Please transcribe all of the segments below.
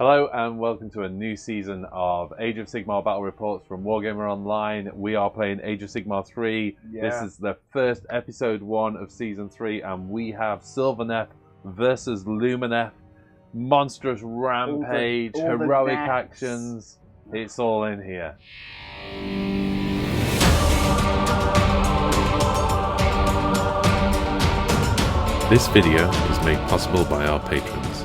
Hello and welcome to a new season of Age of Sigmar Battle Reports from WargamerOnline. We are playing Age of Sigmar 3. Yeah. This is the first episode 1 of season 3 and we have Sylvaneth versus Lumineth. Monstrous rampage, all the heroic nests. actions. It's all in here. This video is made possible by our patrons.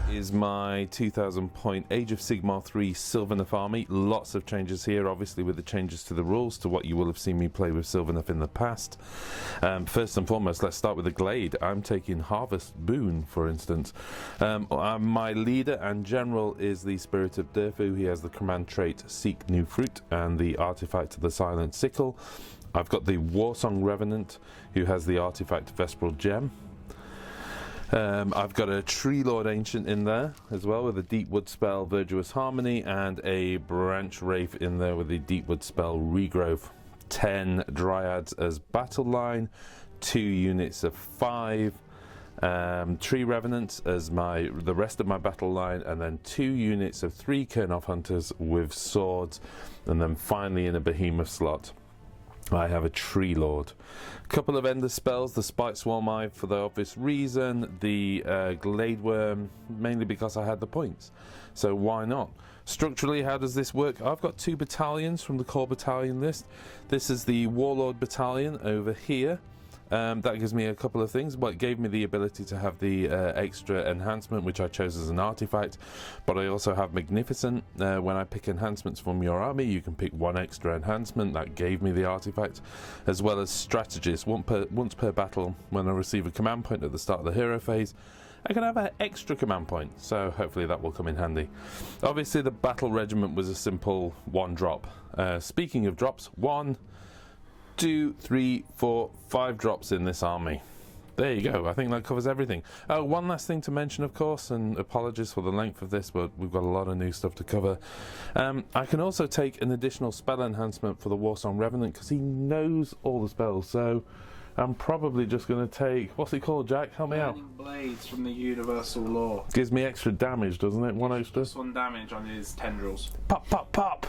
Is my 2000 point Age of Sigmar 3 Sylvaneth army. Lots of changes here, obviously, with the changes to the rules to what you will have seen me play with Sylvaneth in the past. First and foremost, let's start with the Glade. I'm taking Harvest Boon, for instance. My leader and general is the Spirit of Durfu. He has the command trait Seek New Fruit and the artifact of the Silent Sickle. I've got the Warsong Revenant, who has the artifact Vespral Gem. I've got a Tree Lord Ancient in there as well with a Deepwood spell Virtuous Harmony and a Branch Wraith in there with the Deepwood spell Regrowth. 10 Dryads as battle line, 2 units of 5 Tree Revenants as the rest of my battle line, and then 2 units of 3 Kernoff Hunters with swords, and then finally in a Behemoth slot I have a Tree Lord. A couple of Ender spells, the Spite Swarm Eye for the obvious reason, the Glade Worm mainly because I had the points, so why not? Structurally, how does this work? I've got 2 battalions from the core battalion list. This is the Warlord battalion over here. That gives me a couple of things. Well, it gave me the ability to have the extra enhancement, which I chose as an artifact, but I also have Magnificent. When I pick enhancements from your army, you can pick 1 extra enhancement. That gave me the artifact, as well as Strategist. Once per battle, when I receive a command point at the start of the hero phase, I can have an extra command point, so hopefully that will come in handy. Obviously, the battle regiment was a simple 1 drop. Speaking of drops, 1, 2, 3, 4, 5 drops in this army. There you go. I think that covers everything. Oh, one last thing to mention, of course, and apologies for the length of this, but we've got a lot of new stuff to cover. I can also take an additional spell enhancement for the Warsong Revenant because he knows all the spells, so I'm probably just going to take, what's it called, Jack? Help me out. Burning Blades from the Universal Law. Gives me extra damage, doesn't it? 1 extra. Plus 1 damage on his tendrils. Pop, pop, pop.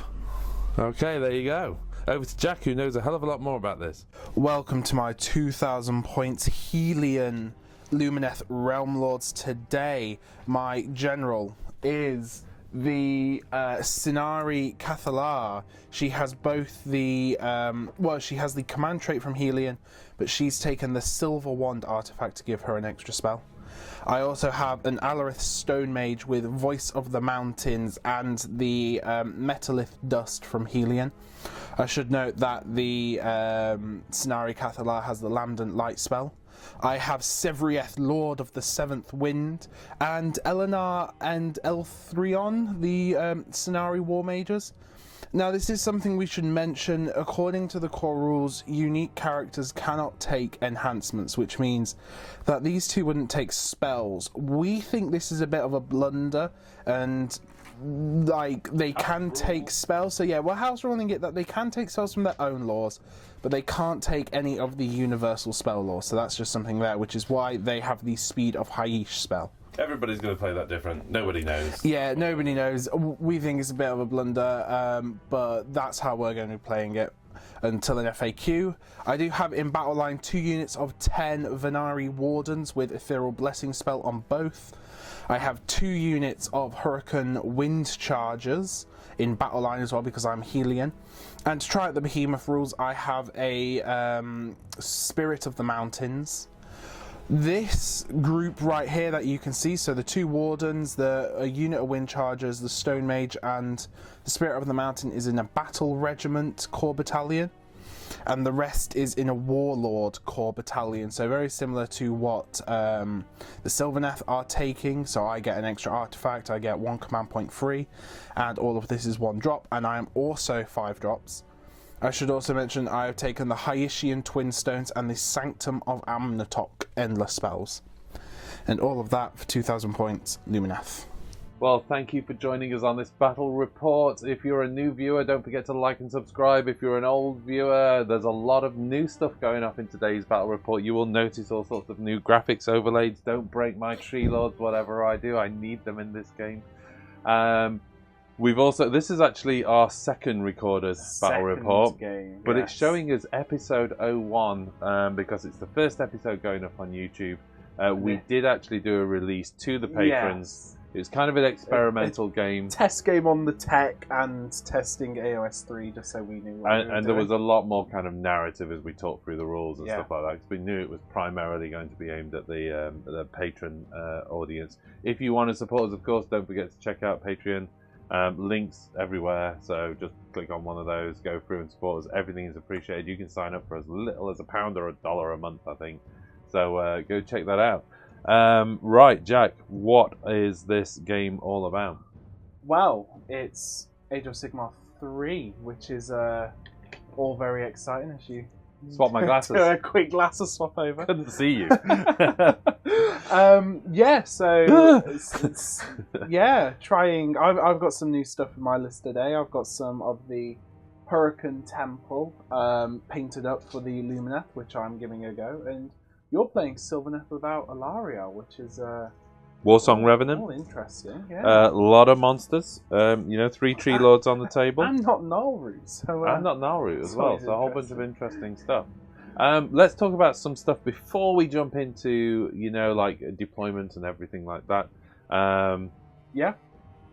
Okay, there you go. Over to Jack, who knows a hell of a lot more about this. Welcome to my 2000 points Helion Lumineth Realm Lords. Today, my general is the Sinari Cathalar. She has both the she has the command trait from Helion, but she's taken the Silver Wand artifact to give her an extra spell. I also have an Alarith Stone Mage with Voice of the Mountains and the Metallith Dust from Helion. I should note that the Sinari Cathalar has the Lambent Light spell. I have Sevrieth, Lord of the Seventh Wind, and Eleanor and Elthrion, the Sinari War Mages. Now, this is something we should mention. According to the core rules, unique characters cannot take enhancements, which means that these 2 wouldn't take spells. We think this is a bit of a blunder, and like they can take spells. So yeah, we're house ruling it that they can take spells from their own laws, but they can't take any of the universal spell laws. So that's just something there, which is why they have the Speed of Haish spell. Everybody's going to play that different. Nobody knows. Yeah, nobody knows. We think it's a bit of a blunder, but that's how we're going to be playing it until an FAQ. I do have in battle line 2 units of 10 Venari Wardens with Ethereal Blessing spell on both. I have 2 units of Hurricane Wind Chargers in battle line as well because I'm Helion. And to try out the Behemoth rules, I have a Spirit of the Mountains. This group right here that you can see, so the 2 Wardens, a unit of Wind Chargers, the Stone Mage, and the Spirit of the Mountain is in a Battle Regiment core battalion, and the rest is in a Warlord core battalion, so very similar to what the Sylvaneth are taking. So I get an extra artifact, I get 1 command point free, and all of this is 1 drop, and I am also 5 drops. I should also mention I have taken the Haitian Twin Stones and the Sanctum of Amnatok Endless spells. And all of that for 2000 points Lumineth. Well, thank you for joining us on this battle report. If you're a new viewer, don't forget to like and subscribe. If you're an old viewer, there's a lot of new stuff going up in today's battle report. You will notice all sorts of new graphics overlays. Don't break my tree lords, whatever I do. I need them in this game. We've also, this is actually our second recorders battle report, game, but yes. it's showing us episode 01 because it's the first episode going up on YouTube. We did actually do a release to the patrons. Yes. It was kind of an experimental game. Test game on the tech and testing AoS 3 just so we knew what we were And there doing. was a lot more kind of narrative as we talked through the rules and Yeah. stuff like that. 'Cause we knew it was primarily going to be aimed at the patron audience. If you want to support us, of course, don't forget to check out Patreon. Links everywhere, so just click on one of those, go through and support us. Everything is appreciated. You can sign up for as little as £1 or $1 a month, I think. So go check that out. Right, Jack, what is this game all about? Well, it's Age of Sigmar 3, which is all very exciting as you Swap my glasses. do a quick glasses swap over. Couldn't see you. Yeah, so it's yeah, trying. I've got some new stuff in my list today. I've got some of the Hurricane Temple painted up for the Lumineth, which I'm giving a go, and you're playing Sylvaneth without Alaria, which is Warsong Revenant. all interesting. Yeah, A lot of monsters. 3 tree lords on the table. I'm not Nullroot, so I'm not Nauru as it's well, always so a whole bunch of interesting stuff. Let's talk about some stuff before we jump into, like deployment and everything like that. Yeah.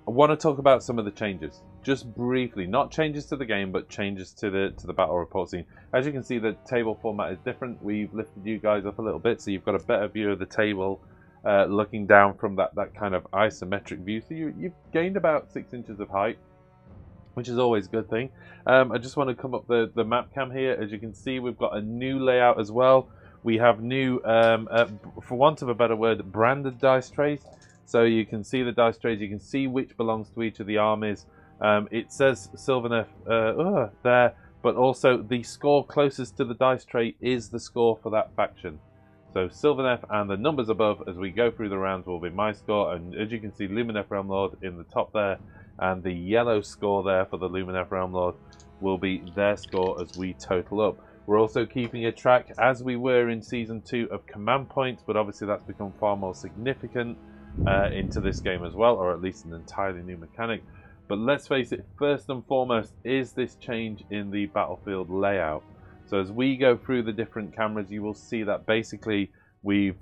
I want to talk about some of the changes, just briefly. Not changes to the game, but changes to the battle report scene. As you can see, the table format is different. We've lifted you guys up a little bit, so you've got a better view of the table, looking down from that kind of isometric view. So you've gained about 6 inches of height, which is always a good thing. I just want to come up the map cam here. As you can see, we've got a new layout as well. We have new, for want of a better word, branded dice trays. So you can see the dice trays, you can see which belongs to each of the armies. It says Sylvaneth there, but also the score closest to the dice tray is the score for that faction. So Sylvaneth and the numbers above as we go through the rounds will be my score, and as you can see, Lumineth Realm Lord in the top there, and the yellow score there for the Lumineth Realm Lord will be their score as we total up. We're also keeping a track, as we were in Season 2, of command points, but obviously that's become far more significant into this game as well, or at least an entirely new mechanic. But let's face it, first and foremost is this change in the battlefield layout. So as we go through the different cameras, you will see that basically we've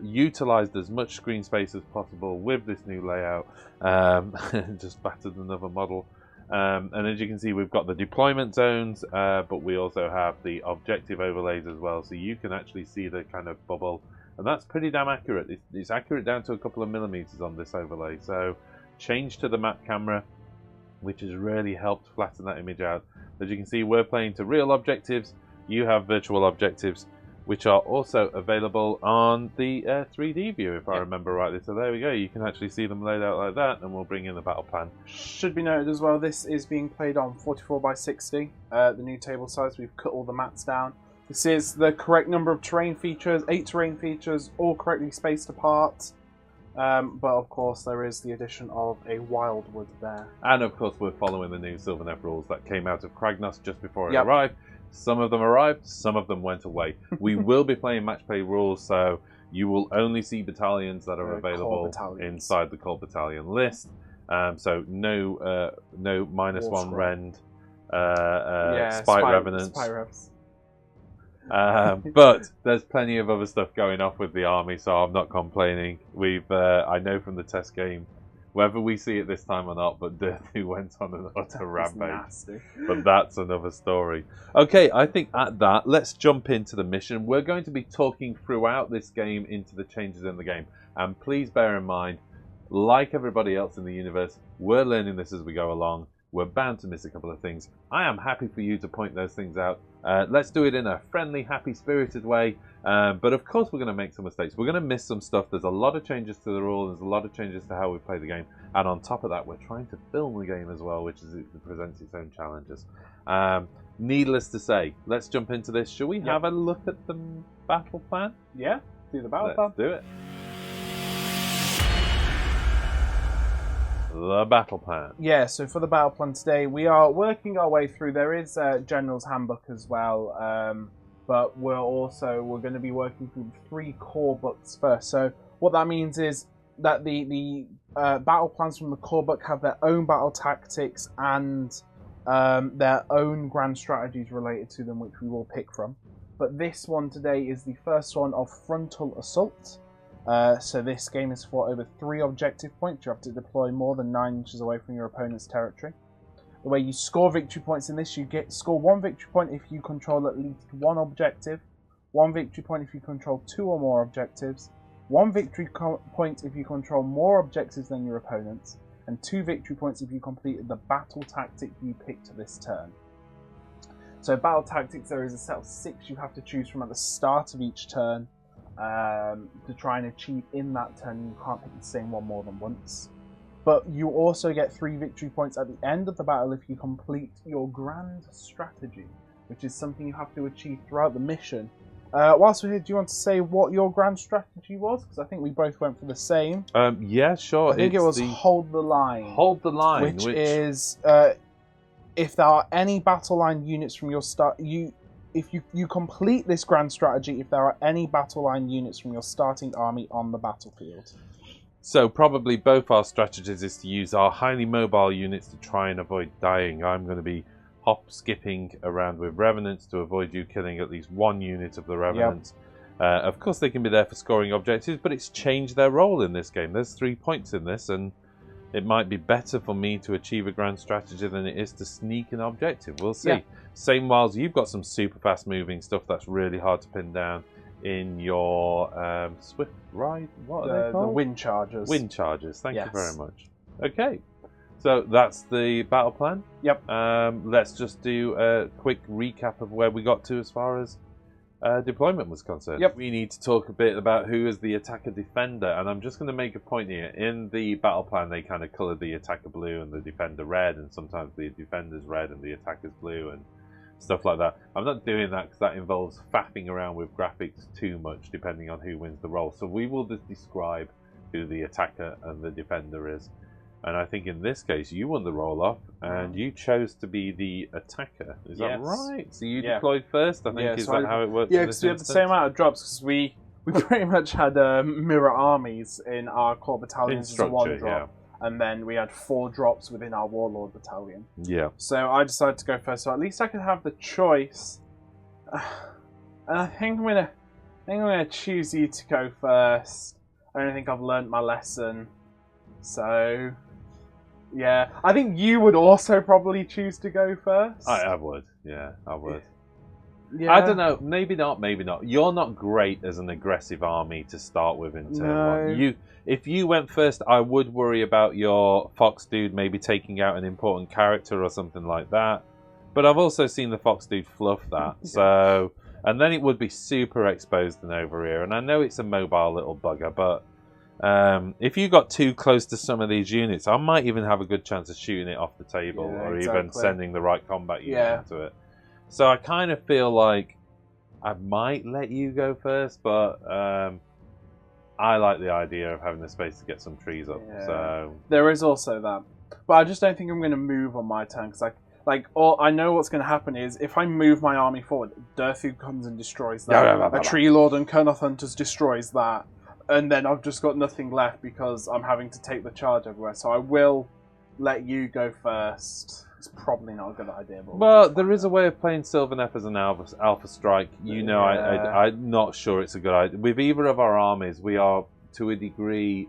utilized as much screen space as possible with this new layout. Just battered another model. And as you can see, we've got the deployment zones, but we also have the objective overlays as well. So you can actually see the kind of bubble. And that's pretty damn accurate. It's accurate down to a couple of millimeters on this overlay. So change to the map camera, which has really helped flatten that image out. As you can see, we're playing to real objectives. You have virtual objectives, which are also available on the 3D view, if I remember rightly. So there we go. You can actually see them laid out like that, and we'll bring in the battle plan. Should be noted as well, this is being played on 44x60, the new table size. We've cut all the mats down. This is the correct number of terrain features, 8 terrain features, all correctly spaced apart. But of course, there is the addition of a wildwood there. And of course, we're following the new Sylvaneth rules that came out of Kragnos just before it Yep. arrived. Some of them arrived, some of them went away. We will be playing match play rules, so you will only see battalions that are available inside the core battalion list. So no -1 rend, spite revenants. Spy revs. But there's plenty of other stuff going off with the army, so I'm not complaining. I know from the test game, whether we see it this time or not, but Dirty went on an utter rampage. Nasty. But that's another story. Okay, I think at that, let's jump into the mission. We're going to be talking throughout this game into the changes in the game. And please bear in mind, like everybody else in the universe, we're learning this as we go along. We're bound to miss a couple of things. I am happy for you to point those things out. Let's do it in a friendly, happy-spirited way. But of course we're going to make some mistakes. We're going to miss some stuff. There's a lot of changes to the rule. There's a lot of changes to how we play the game. And on top of that, we're trying to film the game as well, which presents its own challenges. Needless to say, let's jump into this. Shall we have a look at the battle plan? Yeah, do the battle plan. Let's do it. the battle plan. Yeah, so for the battle plan today, we are working our way through. There is a Generals Handbook as well, but we're going to be working through 3 core books first. So what that means is that the battle plans from the core book have their own battle tactics and their own grand strategies related to them, which we will pick from. But this one today is the first one of Frontal Assault. So this game is fought over 3 objective points. You have to deploy more than 9 inches away from your opponent's territory. The way you score victory points in this, you score 1 victory point if you control at least 1 objective, 1 victory point if you control 2 or more objectives, 1 victory point if you control more objectives than your opponents, and 2 victory points if you completed the battle tactic you picked this turn. So battle tactics, there is a set of 6 you have to choose from at the start of each turn to try and achieve in that turn. You can't pick the same one more than once. But you also get 3 victory points at the end of the battle if you complete your grand strategy, which is something you have to achieve throughout the mission. Whilst we're here, do you want to say what your grand strategy was? Because I think we both went for the same. Yeah, sure. I think it was Hold the Line. Hold the Line, which is if there are any battle line units from your start, if you complete this grand strategy, if there are any battle line units from your starting army on the battlefield. So probably both our strategies is to use our highly mobile units to try and avoid dying. I'm going to be skipping around with Revenants to avoid you killing at least 1 unit of the Revenants. Yep. Of course they can be there for scoring objectives, but it's changed their role in this game. There's 3 points in this, and it might be better for me to achieve a grand strategy than it is to sneak an objective. We'll see. Yeah. Same whilst you've got some super fast moving stuff that's really hard to pin down in your Swift Ride. What are they called? The Wind Chargers. Wind Chargers. Thank you very much. Okay. So that's the battle plan. Yep. Let's just do a quick recap of where we got to as far as deployment was concerned. Yep. We need to talk a bit about who is the attacker defender, and I'm just going to make a point here. In the battle plan, they kind of coloured the attacker blue and the defender red, and sometimes the defender's red and the attacker's blue and stuff like that. I'm not doing that because that involves faffing around with graphics too much, depending on who wins the role. So we will just describe who the attacker and the defender is. And I think in this case, you won the roll-off, and you chose to be the attacker. Is that right? So you deployed first, I think, is that how it works? Yeah, because we had the same amount of drops, because we pretty much had mirror armies in our core battalions as a 1 drop. And then we had 4 drops within our Warlord battalion. Yeah. So I decided to go first, so at least I could have the choice. And I think I'm gonna choose you to go first. I don't think I've learnt my lesson. So yeah, I think you would also probably choose to go first. I would. Yeah, I would. Yeah. I don't know. Maybe not. Maybe not. You're not great as an aggressive army to start with in turn 1. If you went first, I would worry about your Fox Dude maybe taking out an important character or something like that. But I've also seen the Fox Dude fluff that. So, and then it would be super exposed and over here. And I know it's a mobile little bugger, but if you got too close to some of these units, I might even have a good chance of shooting it off the table, or even sending the right combat unit into it. So I kind of feel like I might let you go first, but I like the idea of having the space to get some trees up. Yeah. So there is also that, but I just don't think I'm going to move on my turn, because I know what's going to happen is if I move my army forward, Durthu comes and destroys that. A Tree Lord and Kurnoth Hunters destroys that. And then I've just got nothing left because I'm having to take the charge everywhere. So I will let you go first. It's probably not a good idea. But there is a way of playing Sylvaneth as an alpha strike. You know, I'm not sure it's a good idea. With either of our armies, we are, to a degree,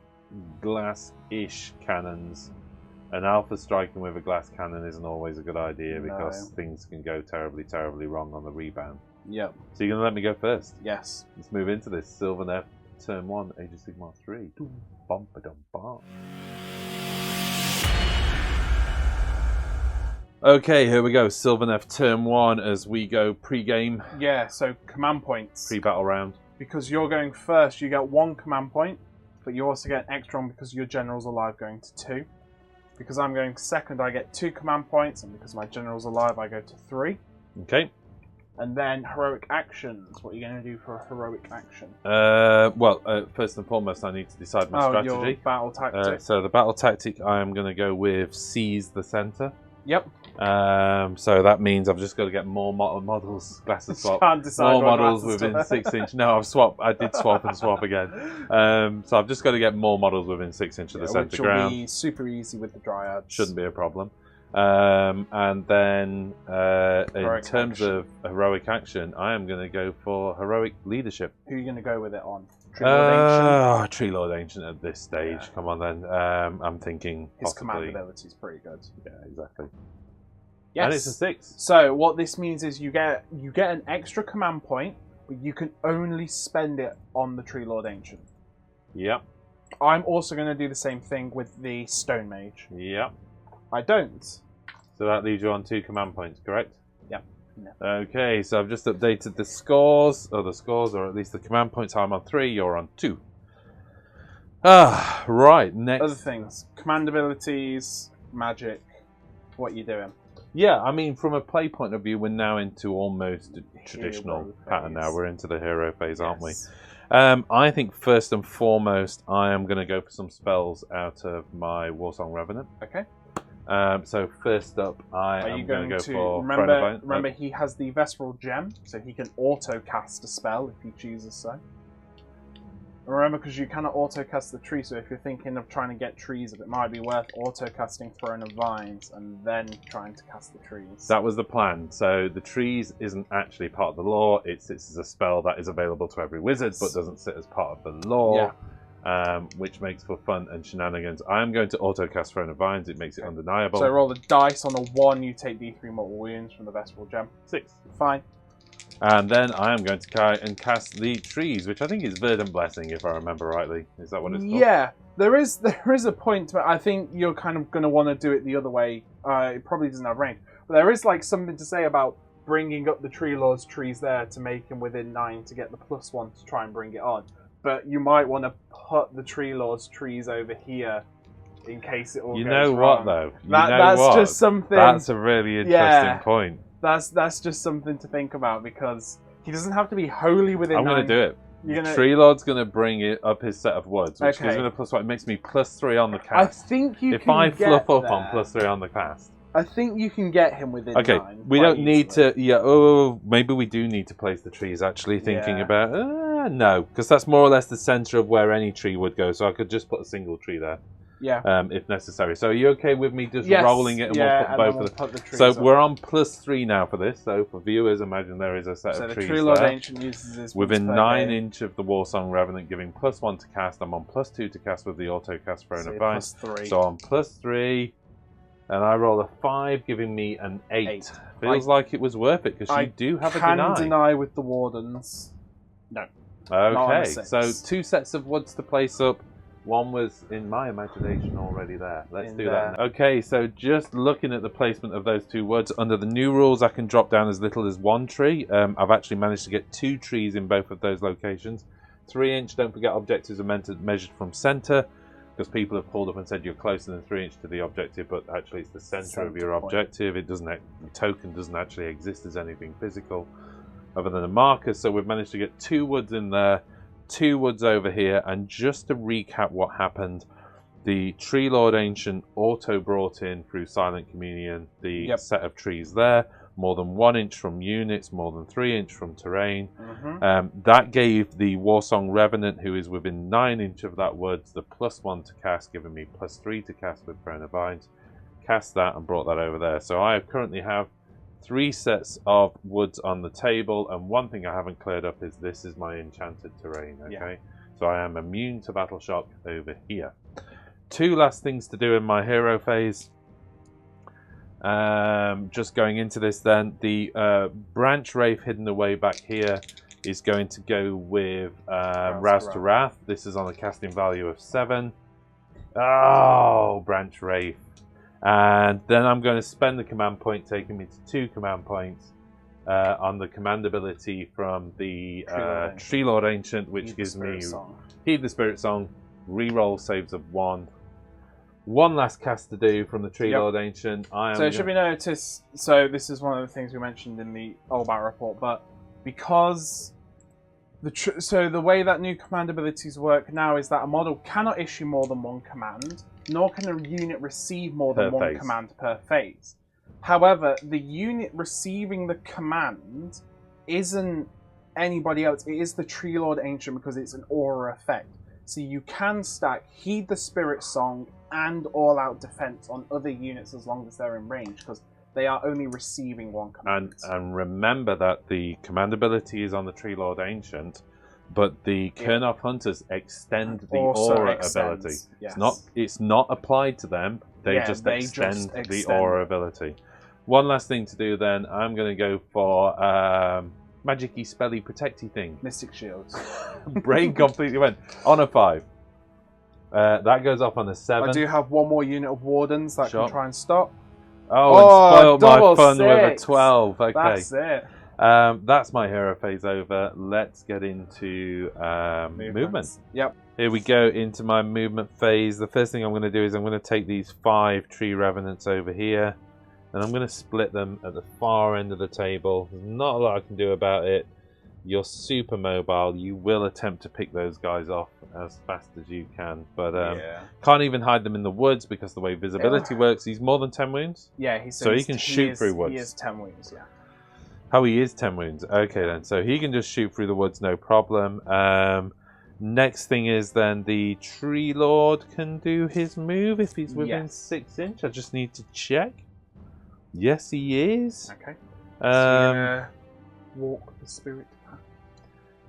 glass-ish cannons. An alpha striking with a glass cannon isn't always a good idea because things can go terribly, terribly wrong on the rebound. Yep. So you're going to let me go first? Yes. Let's move into this. Sylvaneth. Turn 1, Age of Sigmar 3. Okay, here we go. Sylvaneth turn 1 as we go pre-game. Yeah, so command points. Pre-battle round. Because you're going first, you get 1 command point, but you also get an extra one because your general's alive going to 2. Because I'm going second, I get 2 command points, and because my general's alive, I go to 3. Okay. And then heroic actions. What are you going to do for a heroic action? First and foremost, I need to decide my strategy. Your battle tactic. So the battle tactic, I am going to go with seize the center. Yep. So that means I've just got to get more models, glasses swap, Can't decide more what models glasses within to 6 inch. No, I did swap and swap again. So I've just got to get more models within 6 inch of the center ground. Which will be super easy with the dryads. Shouldn't be a problem. And then in terms of heroic action, I am going to go for heroic leadership. Who are you going to go with it on? Tree Lord Ancient at this stage. Yeah. Come on then. I'm thinking his possibly... command ability is pretty good. Yeah, exactly. Yes. And it's a 6. So what this means is you get an extra command point, but you can only spend it on the Tree Lord Ancient. Yep. I'm also going to do the same thing with the Stone Mage. Yep. I don't. So that leaves you on 2 command points, correct? Yep. No. Okay, so I've just updated the scores, or at least the command points. I'm on 3, you're on 2. Right, next. Other things. Command abilities, magic, what are you doing? Yeah, I mean, from a play point of view, we're now into almost a traditional pattern now. We're into the hero phase, aren't we? I think first and foremost, I am going to go for some spells out of my Warsong Revenant. Okay. So first up, I am going to go for... Remember, he has the Vesperal Gem, so he can auto-cast a spell if he chooses so. Remember, because you cannot auto-cast the tree, so if you're thinking of trying to get trees, it might be worth auto-casting Throne of Vines and then trying to cast the trees. That was the plan. So the trees isn't actually part of the lore. It sits as a spell that is available to every wizard, but doesn't sit as part of the lore, which makes for fun and shenanigans. I am going to auto-cast Throne of Vines. It makes it undeniable. So roll the dice. On a 1, you take D3 mortal wounds from the Vesperal Gem. 6. Fine. And then I am going to try and cast the trees, which I think is Verdant Blessing, if I remember rightly. Is that what it's called? Yeah, there is a point to it. I think you're kind of going to want to do it the other way. It probably doesn't have range. But there is like something to say about bringing up the Tree Lord's trees there to make him within 9 to get the +1 to try and bring it on. But you might want to put the Tree Lord's trees over here in case it all goes wrong. You know what, though? That's just something... That's a really interesting point. That's just something to think about, because he doesn't have to be wholly within 9. I'm going to do it. Tree Lord's going to bring it up his set of woods, which gives me the +1. It makes me +3 on the cast. I think you if I fluff up on +3 on the cast. I think you can get him within 9. We don't need to... Yeah, maybe we do need to place the trees, actually, thinking about... no, because that's more or less the centre of where any tree would go, so I could just put a single tree there. Yeah. If necessary. So are you okay with me just rolling it and we'll put both of them? So we're on +3 now for this. So for viewers, imagine there is a set of trees the Tree Lord Ancient uses his within 9 inch of the Warsong Revenant, giving +1 to cast. I'm on +2 to cast with the auto cast Throne of Vines. So I'm +3, and I roll a 5, giving me an 8. Feels like it was worth it, because you do have a deny. I can deny with the Wardens. No. Okay, so 2 sets of woods to place up. One was, in my imagination, already there. Let's do that. Okay, so just looking at the placement of those 2 woods, under the new rules, I can drop down as little as 1 tree. I've actually managed to get 2 trees in both of those locations. 3 inch, don't forget, objectives are measured from centre, because people have called up and said you're closer than 3 inch to the objective, but actually it's the centre of your objective. It doesn't. The token doesn't actually exist as anything physical other than a marker. So we've managed to get 2 woods in there. 2 woods over here, and just to recap what happened, the Tree Lord Ancient auto brought in through Silent Communion the set of trees there, more than 1 inch from units, more than 3 inch from terrain. That gave the Warsong Revenant, who is within 9 inch of that woods, the +1 to cast, giving me +3 to cast with Throne of Vines. Cast that and brought that over there. So I currently have 3 sets of woods on the table, and one thing I haven't cleared up is this is my enchanted terrain, okay? So I am immune to battle shock over here. 2 last things to do in my hero phase. Just going into this then, the Branch Wraith hidden away back here is going to go with Rouse to Wrath. This is on a casting value of 7. Oh, Branch Wraith. And then I'm going to spend the command point, taking me to 2 command points on the command ability from the Tree Lord Ancient, which gives me Heed the Spirit Song, reroll saves of 1. One last cast to do from the Tree Lord Ancient. So it should be noticed. So this is one of the things we mentioned in the Old Battle report, but because the way that new command abilities work now is that a model cannot issue more than one command, nor can a unit receive more than one command per phase. However, the unit receiving the command isn't anybody else. It is the Tree Lord Ancient because it's an aura effect. So you can stack Heed the Spirit Song and All Out Defense on other units as long as they're in range, because they are only receiving one command. And remember that the command ability is on the Tree Lord Ancient, but the Kurnoth Hunters extend the aura ability. Yes. It's not applied to them. They just extend the aura ability. One last thing to do then. I'm going to go for magic-y, spelly, protecty thing. Mystic Shields. Brain completely went on a 5. That goes off on a 7. I do have one more unit of Wardens that can try and stop. Oh, and spoiled my fun 6. with a 12. Okay. That's it. That's my hero phase over. Let's get into movement. Yep. Here we go into my movement phase. The first thing I'm going to do is I'm going to take these 5 Tree Revenants over here, and I'm going to split them at the far end of the table. There's not a lot I can do about it. You're super mobile. You will attempt to pick those guys off as fast as you can, but can't even hide them in the woods because the way visibility works, he's more than 10 wounds. Yeah, so he can shoot through woods. He is 10 wounds. Yeah. Oh, he is 10 wounds. Okay, then. So he can just shoot through the woods, no problem. Next thing is then the Tree Lord can do his move if he's within 6 inch. I just need to check. Yes, he is. Okay. So you're gonna walk the spirit path.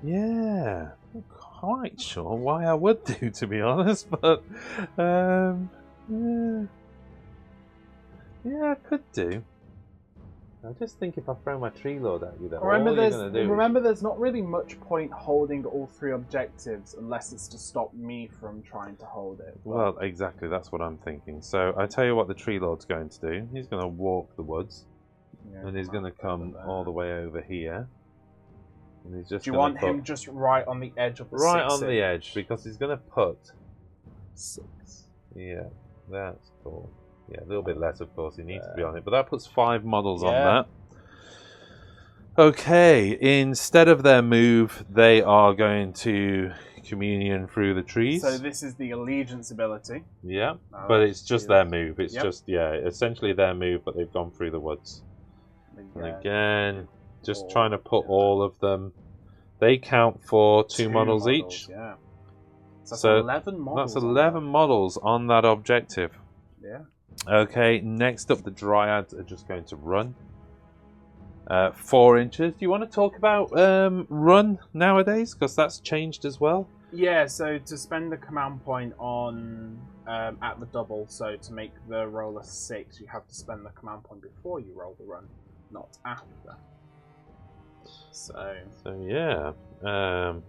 Yeah. I'm not quite sure why I would do, to be honest, but yeah, I could do. I just think if I throw my Tree Lord at you, then remember, there's not really much point holding all 3 objectives unless it's to stop me from trying to hold it. Well, exactly. That's what I'm thinking. So I tell you what the Tree Lord's going to do. He's going to walk the woods, and he's going to come all the way over here. And he's just. Do you want him just right on the edge of the 6 Right on the edge, because he's going to put 6. Yeah, that's cool. Yeah, a little bit less, of course, he needs to be on it. But that puts 5 models on that. Okay, instead of their move, they are going to communion through the trees. So this is the allegiance ability. Yeah, but it's just their move. It's just, essentially their move, but they've gone through the woods. And again, just trying to put all of them. They count for 2 models each. Yeah. So that's 11 models. That's 11 models on that objective. Yeah. Okay, next up, the Dryads are just going to run. 4 inches. Do you want to talk about run nowadays? Because that's changed as well. Yeah, so to spend the command point on at the double, so to make the roll a 6, you have to spend the command point before you roll the run, not after. So yeah, and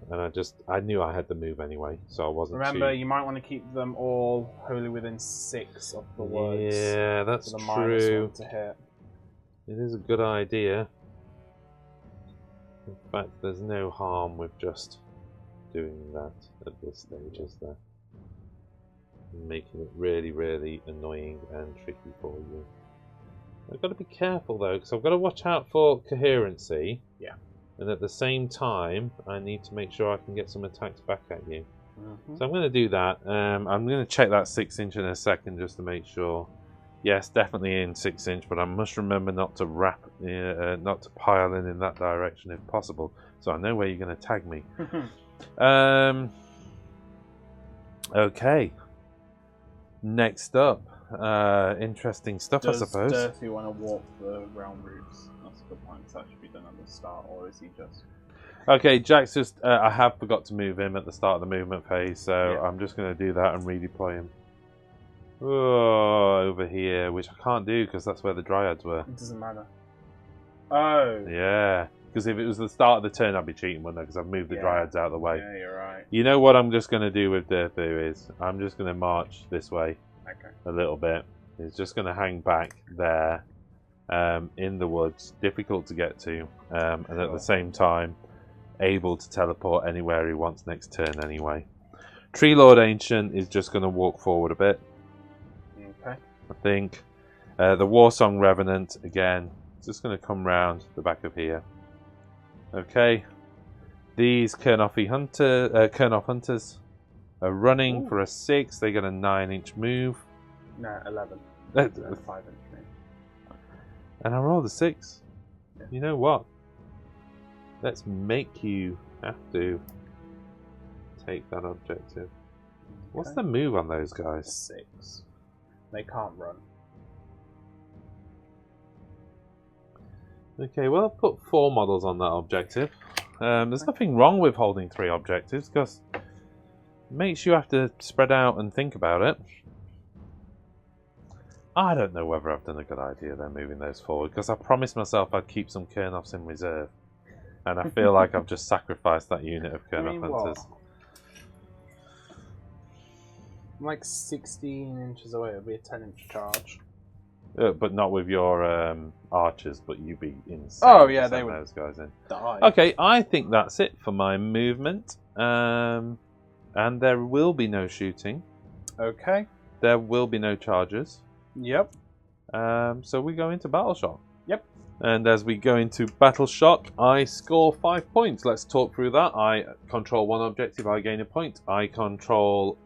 I knew I had the move anyway, so I wasn't. Remember, you might want to keep them all wholly within 6 of the woods. Yeah, that's true. To hit. It is a good idea. In fact, there's no harm with just doing that at this stage, is there? Making it really, really annoying and tricky for you. I've got to be careful though, because I've got to watch out for coherency. Yeah. And at the same time, I need to make sure I can get some attacks back at you. So I'm going to do that. I'm going to check that 6 inch in a second just to make sure. Yes, definitely in 6 inch, but I must remember not to not to pile in that direction if possible. So I know where you're going to tag me. Okay. Next up, interesting stuff, I suppose. Does Durthy want to walk the realm roofs? That's a good point. That should be done at the start, or is he just... Okay, Jack's just... I have forgot to move him at the start of the movement phase, so I'm just going to do that and redeploy him. Oh, over here, which I can't do because that's where the Dryads were. It doesn't matter. Oh. Yeah, because if it was the start of the turn, I'd be cheating, wouldn't I? Because I've moved the Dryads out of the way. Yeah, you're right. You know what I'm just going to do with Durthu is I'm just going to march this way a little bit. He's just going to hang back there in the woods, difficult to get to, and at the same time able to teleport anywhere he wants next turn anyway. Tree Lord Ancient is just going to walk forward a bit. I think. The Warsong Revenant, again, just going to come round the back of here. Okay. These Kurnoth Hunters are running for a 6. They get a 9-inch move. No, 11. 5-inch move. And I rolled a 6. Yeah. You know what? Let's make you have to take that objective. What's the move on those guys? 6. They can't run. Okay, well, I've put 4 models on that objective. There's nothing wrong with holding 3 objectives, because it makes you have to spread out and think about it. I don't know whether I've done a good idea there moving those forward, because I promised myself I'd keep some Kurnoths in reserve. And I feel like I've just sacrificed that unit of Kurnoth Hunters. I'm like 16 inches away, it'll be a 10-inch charge. But not with your archers, but you'd be insane. Oh yeah, to they send would those guys in. die. Okay, I think that's it for my movement. And there will be no shooting. Okay. There will be no charges. Yep. So we go into Battle Shock. Yep. And as we go into Battle Shock, I score 5 points. Let's talk through that. I control 1 objective, I gain a point. I control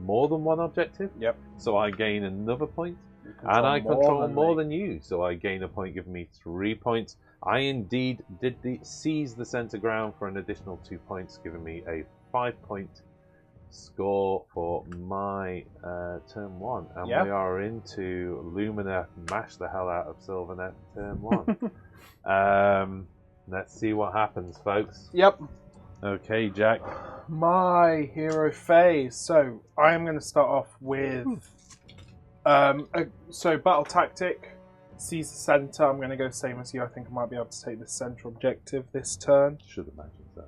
more than 1 objective. Yep. So I gain another point. And I control more than you, so I gain a point, giving me 3 points. I indeed did seize the centre ground for an additional 2 points, giving me a 5-point score for my turn 1. And we are into Lumineth, mash the hell out of Sylvaneth, turn 1. Let's see what happens, folks. Yep. Okay, Jack. My hero phase. So I am going to start off with so battle tactic, seize the center. I'm going to go same as you. I think I might be able to take the center objective this turn. Should imagine so.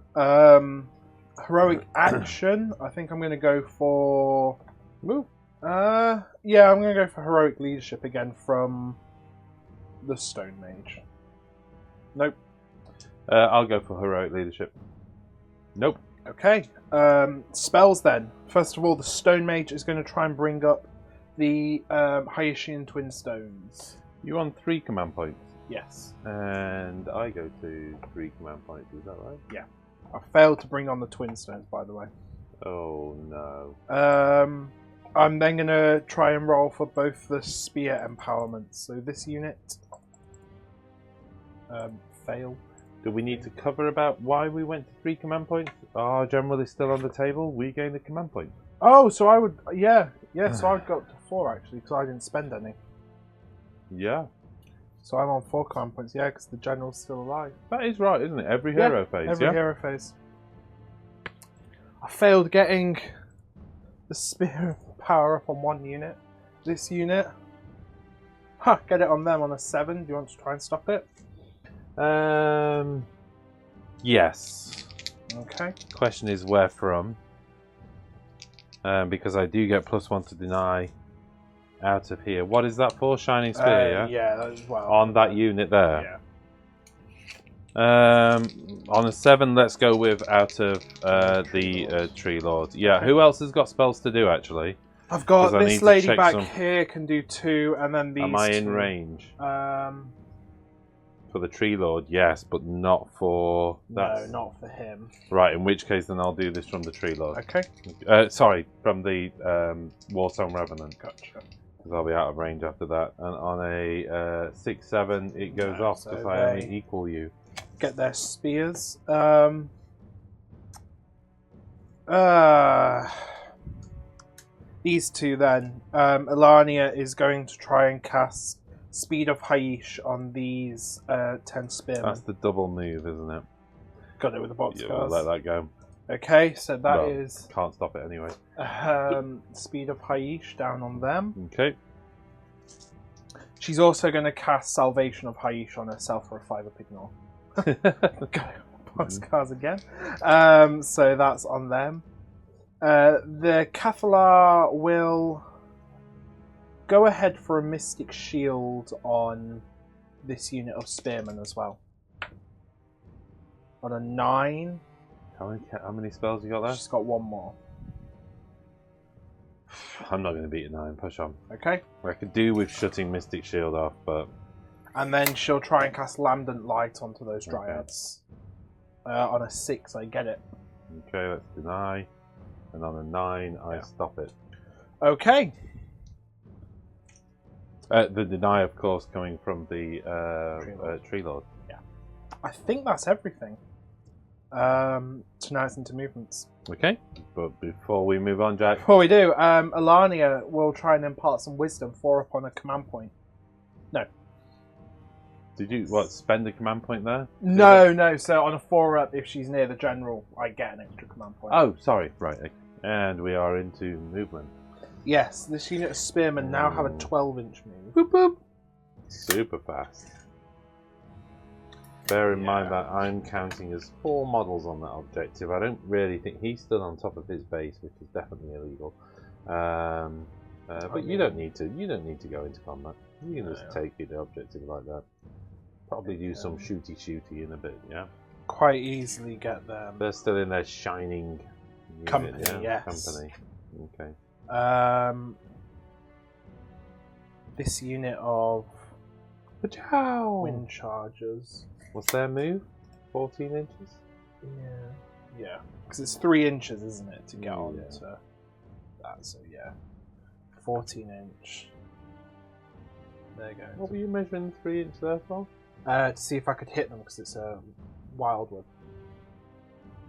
Heroic action. I think I'm going to go for. Yeah, I'm going to go for heroic leadership again from the Stone Mage. Nope. I'll go for heroic leadership. Nope. Okay. Spells then. First of all, the Stone Mage is going to try and bring up the Haitian Twin Stones. You on 3 command points? Yes. And I go to 3 command points, is that right? Yeah. I failed to bring on the Twin Stones, by the way. Oh no. I'm then going to try and roll for both the Spear empowerments. So this unit failed. Do we need to cover about why we went to 3 command points? Our general is still on the table. We gain the command point. Oh, so I would, yeah. So I'd go up to 4 actually, because I didn't spend any. Yeah. So I'm on 4 command points, yeah, because the general's still alive. That is right, isn't it? Every hero phase, every hero phase. I failed getting the Spear power up on 1 unit. This unit, get it on them on a 7. Do you want to try and stop it? Yes. Okay. Question is where from? Because I do get +1 to deny out of here. What is that for? Shining Spear, yeah? Yeah, that as well. On that unit there? Yeah. On a 7, let's go with out of the Tree Lord. Yeah, okay. Who else has got spells to do, actually? I've got this lady back here can do 2, and then these. Am I in range? For the Tree Lord, yes, but not for that. No, not for him. Right, in which case then I'll do this from the Tree Lord. Okay. Sorry, from the Warsong Revenant. Gotcha. Because I'll be out of range after that. And on a 6-7, it goes off because I only equal you. Get their spears. These 2 then. Elania is going to try and cast Speed of Haish on these 10 spearmen. That's the double move, isn't it? Got it with the box Yeah, we'll let that go. Okay, so that is... Can't stop it anyway. Speed of Haish down on them. Okay. She's also going to cast Salvation of Haish on herself for a 5-up ignore. Got it with box cards again. So that's on them. The Cathalar will go ahead for a Mystic Shield on this unit of Spearmen as well. On a 9. How many spells you got there? She's got 1 more. I'm not going to beat a 9. Push on. Okay. I could do with shutting Mystic Shield off, but... And then she'll try and cast Lambent Light onto those Dryads. On a 6, I get it. Okay, let's deny. And on a 9, I stop it. Okay. The deny, of course, coming from the Tree Lord. Yeah. I think that's everything. Tonight's into movements. Okay, but before we move on, Jack... Before we do, Alania will try and impart some wisdom 4 upon a command point. No. Did you, spend a command point there? No. So on a 4-up, if she's near the general, I get an extra command point. Oh, sorry. Right. Okay. And we are into movement. Yes, this unit of spearmen now have a 12-inch move. Boop, boop. Super fast. Bear in mind that I'm counting as 4 models on that objective. I don't really think he's still on top of his base, which is definitely illegal. But you don't need to. You don't need to go into combat. You can just take the objective like that. Probably do some shooty in a bit. Yeah. Quite easily get them. They're still in their shining unit, Company. yeah? Yes. Company. Okay. This unit of wind chargers. What's their move? 14 inches? Yeah. Because it's 3 inches, isn't it, to get on Yeah. to that, so yeah. 14 inch. There you go. What were you measuring 3 inches there for? To see if I could hit them, because it's a wildwood.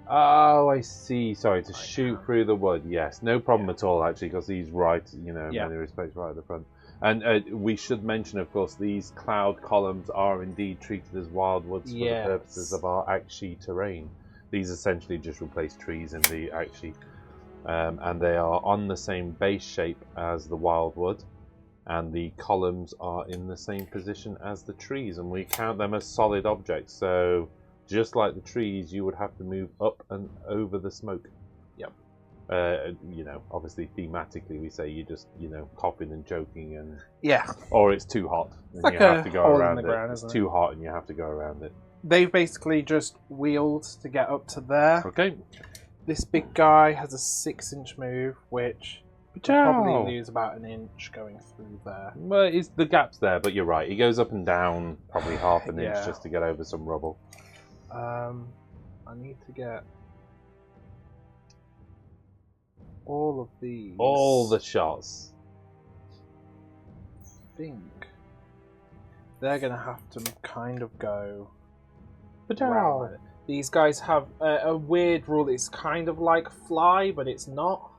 Oh, I see. Sorry, to I shoot can't. through the wood. Yes, no problem at all, actually, because he's right, in many respects, right at the front. And we should mention, of course, these cloud columns are indeed treated as wildwoods for the purposes of our Akshi terrain. These essentially just replace trees in the Akshi. And they are on the same base shape as the wildwood. And the columns are in the same position as the trees. And we count them as solid objects. So, just like the trees, you would have to move up and over the smoke. Yep. Obviously thematically we say you just, coughing and joking and... Yeah. Or it's too hot and like you have to go hole around in the it. ground, It's isn't too hot and you have to go around it. They've basically just wheeled to get up to there. Okay. This big guy has a 6-inch move, which probably lose about an inch going through there. Well, the gap's there, but you're right. He goes up and down probably half an inch just to get over some rubble. I need to get all of these. All the shots. I think they're going to have to kind of go. Around. These guys have a weird rule. It's kind of like fly, but it's not.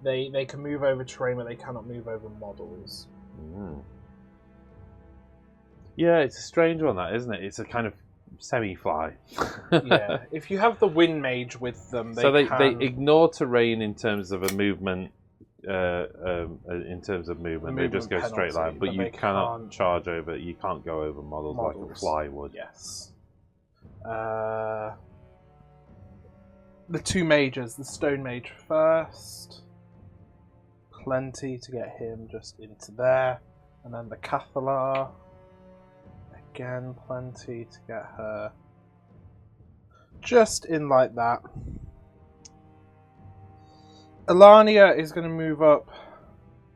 They can move over terrain, but they cannot move over models. Mm. Yeah, it's a strange one, that, isn't it? It's a kind of semi-fly. Yeah, if you have the wind mage with them, they can... ignore terrain in terms of a movement. In terms of movement, they just go straight line, but you cannot charge over. You can't go over models like a fly would. Yes. The 2 mages, the stone mage first. Plenty to get him just into there, and then the Cathalar. Again, plenty to get her just in like that. Alania is going to move up.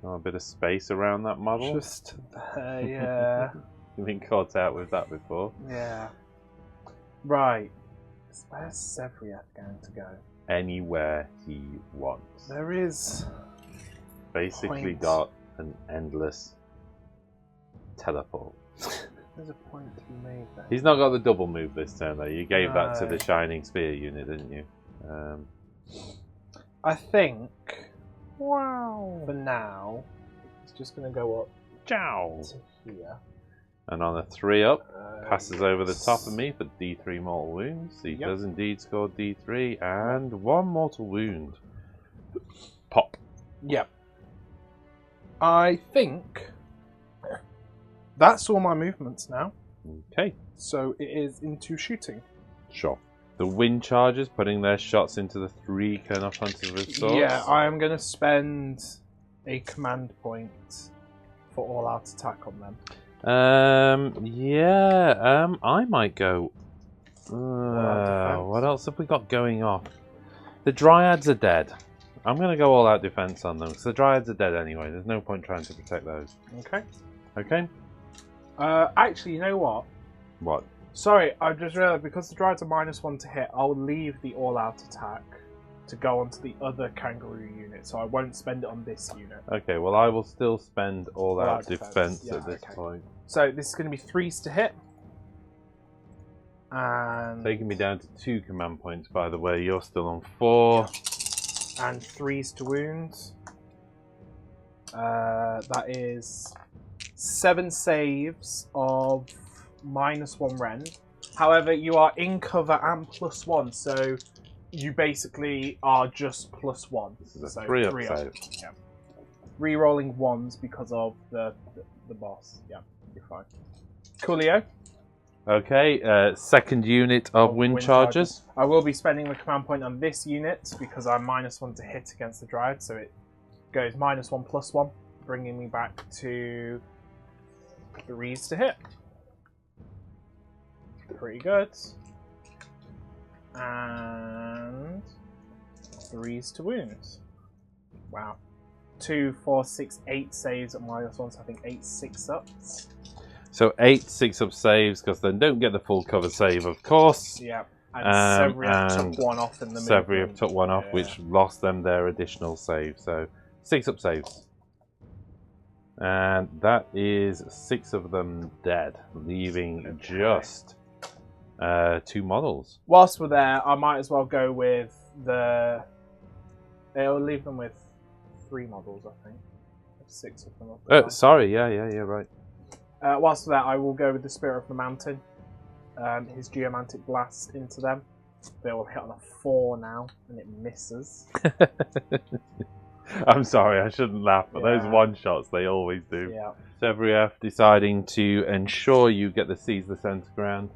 Oh, a bit of space around that model. Just there, yeah. You've been caught out with that before. Yeah. Right. Where's Sevriath going to go? Anywhere he wants. There is... Basically got an endless teleport. There's a point to be made there. He's not got the double move this turn though. You gave that to the Shining Spear unit, didn't you? I think... Wow. For now, it's just going to go up Ciao. to here. And on a 3-up, passes over the top of me for D3 mortal wounds. He does indeed score D3 and 1 mortal wound. Pop. Yep. I think that's all my movements now. Okay. So it is into shooting. Sure. The wind chargers putting their shots into the 3 Colonel Hunters with swords. Yeah, I am going to spend a command point for all-out attack on them. I might go... what else have we got going off? The Dryads are dead. I'm going to go all out defense on them because the Dryads are dead anyway. There's no point trying to protect those. Okay. Okay? Actually, you know what? What? Sorry, I just realised because the Dryads are -1 to hit, I'll leave the all-out attack to go onto the other Kangaroo unit, so I won't spend it on this unit. Okay, well I will still spend all out defense Yeah, at this point. So this is going to be 3s to hit. And Taking me down to 2 command points, by the way. You're still on 4. And 3s to wound. That is 7 saves of -1 rend. However, you are in cover and +1, so you basically are just +1. This is a so 3 up 3 save. Yeah. Rerolling 1s because of the boss. Yeah, you're fine. Coolio. Okay, second unit of wind chargers. I will be spending the command point on this unit because I'm -1 to hit against the Dryad, so it goes -1 +1, bringing me back to 3s to hit. Pretty good. And 3s to wound. Wow. 2, 4, 6, 8 saves at -1, so I think 8 6-ups. So 8 6-up saves, because they don't get the full cover save, of course. Yeah. And Sevriev and took 1 off in the Sevriev movement. took 1 off, Yeah. which lost them their additional save. So 6-up saves. And that is 6 of them dead, leaving just 2 models. Whilst we're there, I might as well go with the... It'll leave them with 3 models, I think. 6 of them. Sorry, yeah, right. Whilst we're there, I will go with the Spirit of the Mountain. His Geomantic Blast into them. They will hit on a 4 now, and it misses. I'm sorry, I shouldn't laugh, but those one-shots, they always do. Yeah. Sevriev deciding to ensure you get the Seize the Center Ground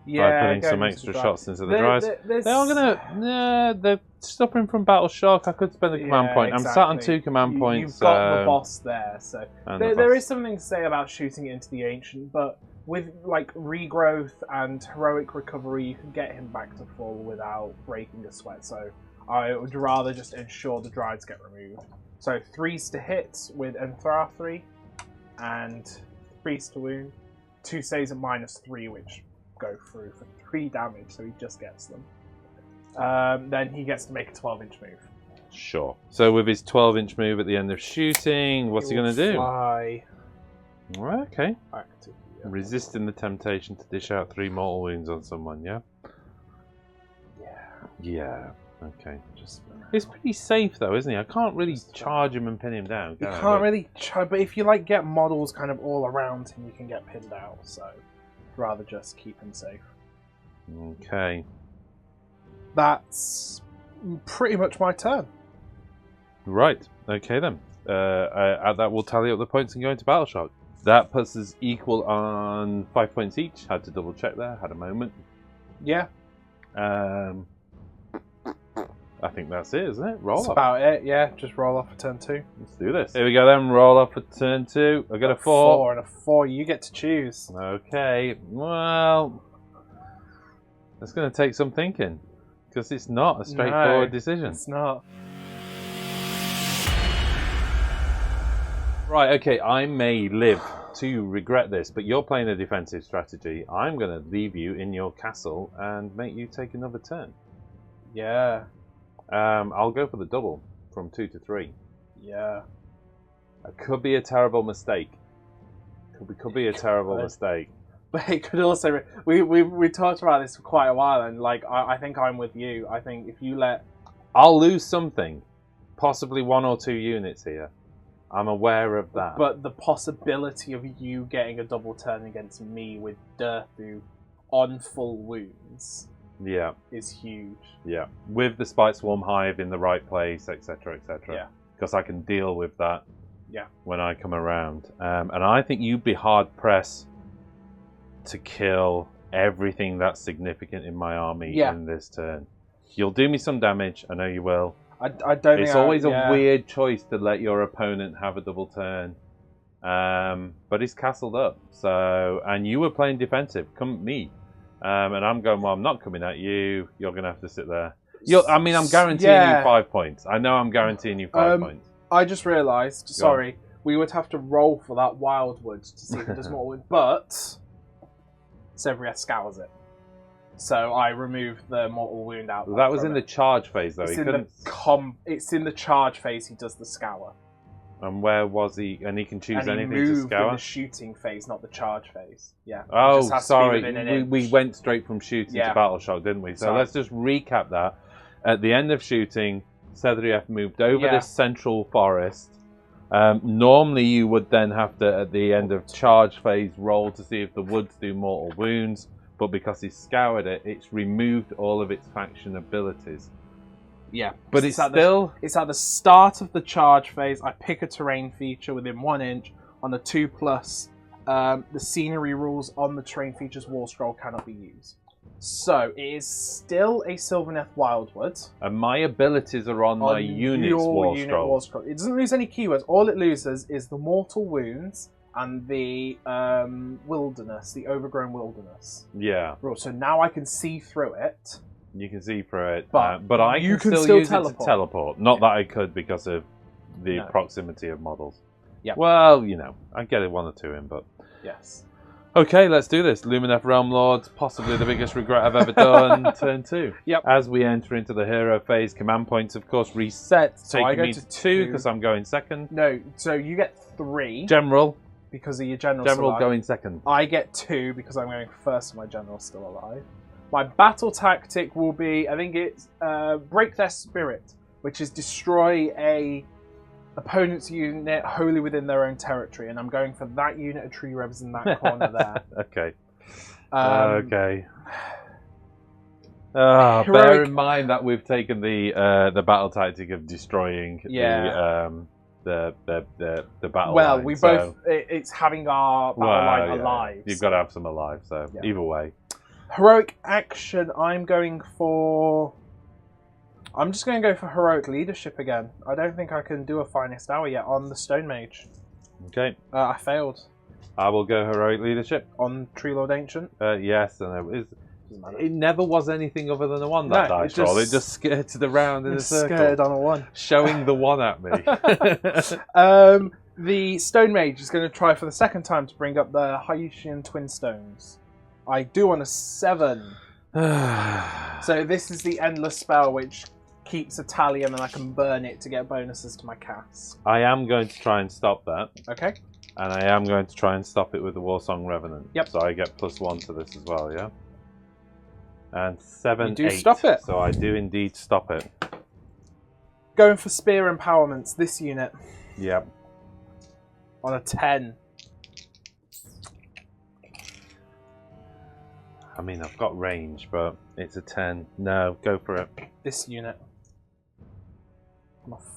by putting some extra shots into the Dryas. They are gonna... they're suffering from Battle Shock. I could spend a command point. Exactly. I'm sat on 2 command points. You've got the boss there, so... There boss. is something to say about shooting it into the Ancient, but with like regrowth and heroic recovery, you can get him back to full without breaking a sweat, so I would rather just ensure the Dryads get removed. So 3s to hit with Enthra 3, and 3s to wound. 2 saves at -3, which go through for 3 damage, so he just gets them. Then he gets to make a 12-inch move. Sure. So with his 12-inch move at the end of shooting, what's he going to do? Fly Okay. back to here. Resisting the temptation to dish out 3 mortal wounds on someone, yeah? Yeah. Okay. It's pretty safe though, isn't he? I can't really charge him and pin him down. You can't really try, but if you like get models kind of all around him, you can get pinned out. So, I'd rather just keep him safe. Okay. That's pretty much my turn. Right. Okay then. That will tally up the points and go into Battle Shock. That puts us equal on 5 points each. Had to double check there. Had a moment. Yeah. I think that's it, isn't it? Roll That's off. about it. Yeah, just roll off for turn 2. Let's do this. Here we go then. Roll off for turn 2. I got a 4. 4 and a 4. You get to choose. Okay. Well, that's going to take some thinking because it's not a straightforward decision. It's not. Right. Okay. I may live to regret this, but you're playing a defensive strategy. I'm going to leave you in your castle and make you take another turn. Yeah. I'll go for the double from 2 to 3. Yeah. It could be a terrible mistake. Could be a terrible mistake. But it could also... We talked about this for quite a while, and like I think I'm with you. I think if you let... I'll lose something. Possibly 1 or 2 units here. I'm aware of that. But the possibility of you getting a double turn against me with Durthu on full wounds... Yeah. is huge. Yeah. With the Spite Swarm Hive in the right place, etc., etc. Yeah. Because I can deal with that. Yeah. When I come around. And I think you'd be hard pressed to kill everything that's significant in my army in this turn. You'll do me some damage. I know you will. I don't think it's always a weird choice to let your opponent have a double turn. But he's castled up. So, and you were playing defensive. Come at me. And I'm going, well, I'm not coming at you. You're going to have to sit there. I mean, I'm guaranteeing you 5 points. I know I'm guaranteeing you 5 points. I just realised, sorry, we would have to roll for that Wildwood to see if it does mortal wound, but Sylvaneth scours it. So I removed the mortal wound out. That was in the charge phase, though. It's in the charge phase. He does the scour. And where was he? And he can choose anything to moved scour? in the shooting phase, not the charge phase. Yeah. Oh, sorry. We went straight from shooting to battle shock, didn't we? So let's just recap that. At the end of shooting, Sylvaneth moved over this central forest. Normally, you would then have to, at the end of charge phase, roll to see if the woods do mortal wounds. But because he scoured it, it's removed all of its faction abilities. Yeah. But it's still... It's at the start of the charge phase. I pick a terrain feature within 1 inch on the 2+. The scenery rules on the terrain features wall scroll cannot be used. So, it is still a Sylvaneth Wildwood. And my abilities are on my unit's wall scroll. It doesn't lose any keywords. All it loses is the mortal wounds and the wilderness, the overgrown wilderness. Yeah. So now I can see through it. You can see through it. But I can still use it to teleport. Not that I could because of the proximity of models. Yeah. Well, you know, I get it 1 or 2 in, but... Yes. Okay, let's do this. Lumineth Realm Lords, possibly the biggest regret I've ever done. Turn 2. Yep. As we enter into the hero phase, command points, of course, reset. So I go me to 2 because I'm going second. No, so you get 3. General. Because of your general General going second. I get 2 because I'm going first and my general's still alive. My battle tactic will be, I think it's break their spirit, which is destroy a opponent's unit wholly within their own territory, and I'm going for that unit of tree revs in that corner there. Okay. Okay. Bear in mind that we've taken the battle tactic of destroying the battle line. We both... It's having our battle line alive. You've got to have some alive, so either way. Heroic action, I'm just going to go for heroic leadership again. I don't think I can do a finest hour yet on the Stone Mage. Okay. I failed. I will go heroic leadership. On Tree Lord Ancient? Yes, and it never was anything other than a 1, that dice roll. It just skirted around in a circle. Skirted on a 1. Showing the 1 at me. The Stone Mage is going to try for the second time to bring up the Haitian Twin Stones. I do on a 7. So this is the endless spell which keeps a tally and then I can burn it to get bonuses to my cast. I am going to try and stop that. Okay. And I am going to try and stop it with the Warsong Revenant. Yep. So I get +1 to this as well, yeah? And 7, you do 8. Stop it. So I do indeed stop it. Going for Spear Empowerments, this unit. Yep. On a 10. I mean, I've got range, but it's a 10. No, go for it. This unit.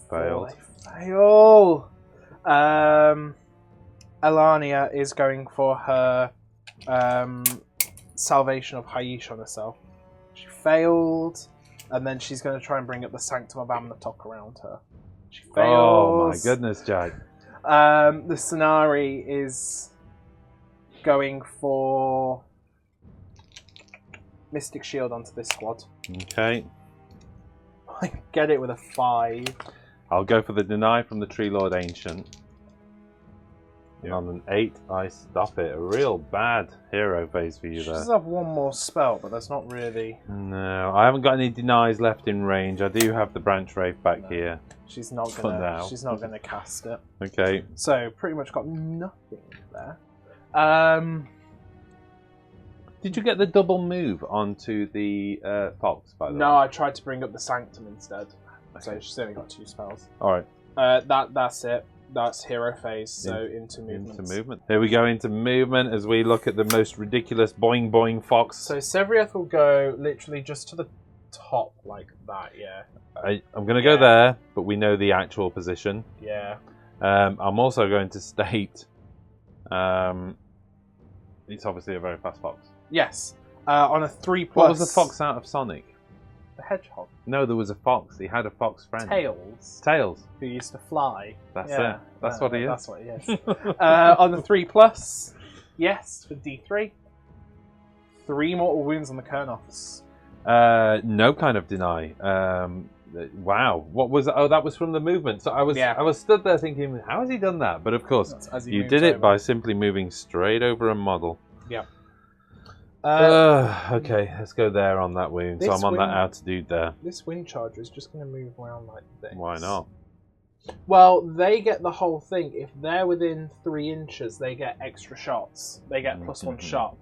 Failed. Fail! Elania is going for her Salvation of Haish on herself. She failed, and then she's going to try and bring up the Sanctum of Amnatok around her. She fails. Oh my goodness, Jack. The Scenari is going for Mystic Shield onto this squad. Okay. I get it with a 5. I'll go for the Deny from the Tree Lord Ancient. And on an 8, I stop it. A real bad hero phase for you there. She does have 1 more spell, but that's not really... No, I haven't got any Denies left in range. I do have the Branch Wraith back here. She's not gonna cast it. Okay. So pretty much got nothing there. Did you get the double move onto the Fox, by the way? No, I tried to bring up the Sanctum instead. So she's only got 2 spells. Alright. That's it. That's hero phase, so into movement. Into movement. Here we go into movement as we look at the most ridiculous boing boing Fox. So Sylvaneth will go literally just to the top like that, yeah. I'm going to go there, but we know the actual position. Yeah. I'm also going to state it's obviously a very fast Fox. Yes. On a 3+. What was the Fox out of Sonic? The Hedgehog. No, there was a fox. He had a fox friend. Tails. Tails. Who used to fly. That's it. That's what he is. That's what he is. On the 3+, yes, for D3. 3 mortal wounds on the Kernoths. No kind of deny. Wow, what was that? Oh, that was from the movement. So I was stood there thinking, how has he done that? But of course, you did it by simply moving straight over a model. Yeah. Okay, let's go there on that wound. So I'm on that altitude there. This wind charger is just going to move around like this. Why not? Well, they get the whole thing. If they're within 3 inches, they get extra shots. They get +1 shot.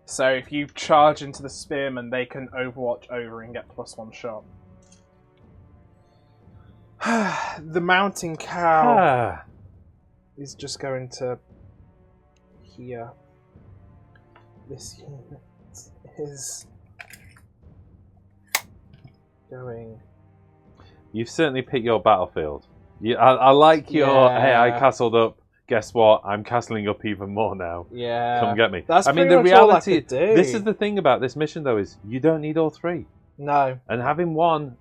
So if you charge into the spearman, they can overwatch over and get +1 shot. The mountain cow is just going to here. This unit is going. You've certainly picked your battlefield. I like your. Hey, I castled up. Guess what? I'm castling up even more now. Yeah. Come get me. That's I mean, pretty the much all I reality. could do. This is the thing about this mission, though, is you don't need all 3. No. And having one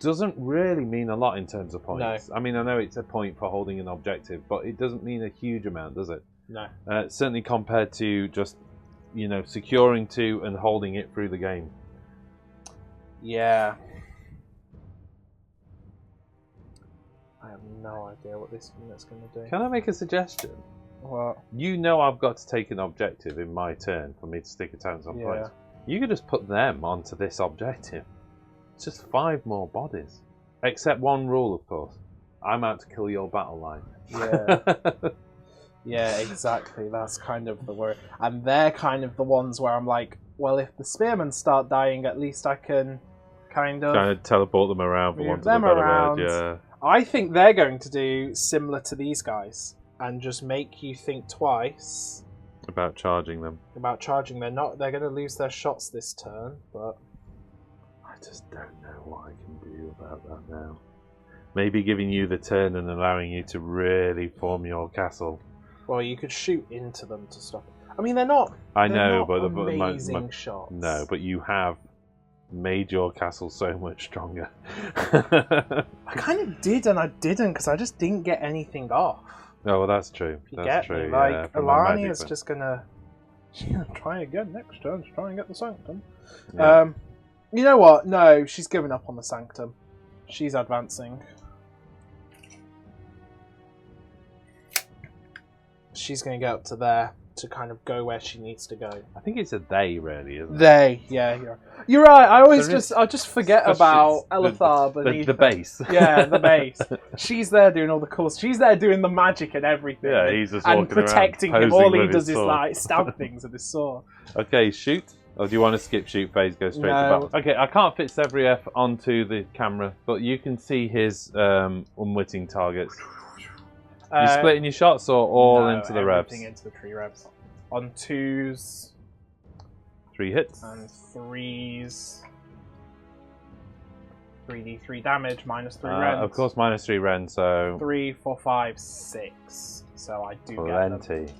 doesn't really mean a lot in terms of points. No. I mean, I know it's a point for holding an objective, but it doesn't mean a huge amount, does it? No. Certainly compared to just, securing 2 and holding it through the game. Yeah. I have no idea what this unit's going to do. Can I make a suggestion? What? You know I've got to take an objective in my turn for me to stick a towns on points. You could just put them onto this objective. It's just 5 more bodies. Except one rule, of course. I'm out to kill your battle line. Yeah. Yeah, exactly. That's kind of the worry. And they're kind of the ones where I'm like, well, if the spearmen start dying, at least I can kind of teleport them around, for move want of a them better around. word. Yeah. I think they're going to do similar to these guys and just make you think twice About charging them. about charging. They're going to lose their shots this turn, but I just don't know what I can do about that now. Maybe giving you the turn and allowing you to really form your castle. well, you could shoot into them to stop. I mean, they're not. I they're know, not but amazing shots. No, but you have made your castle so much stronger. I kind of did and I didn't because I just didn't get anything off. Oh, well, that's true. If you That's get me, true. like yeah, from a Alani magic is point. just gonna try again next turn to try and get the sanctum. Yeah. You know what? No, she's given up on the sanctum. She's advancing. She's going to get up to there to kind of go where she needs to go. I think it's a they, really, isn't it? They, yeah, you're right. I always There is- I just forget Because about it's Elithar beneath the her. base. Yeah, the base. She's there doing all the cool. She's there doing the magic and everything. Yeah, he's just and walking around protecting him. posing All he with his does is sword. like stab things with his sword. Okay, shoot. Or do you want to skip shoot phase, go straight to No. battle? Okay, I can't fit Sevriev onto the camera, but you can see his unwitting targets. You splitting your shots or all into the revs? Everything into the tree revs. On 2s 3 hits. and 3s. 3d3 damage, -3 rend. Of course, -3 rend, so 3, 4, 5, 6. So I do get them. plenty.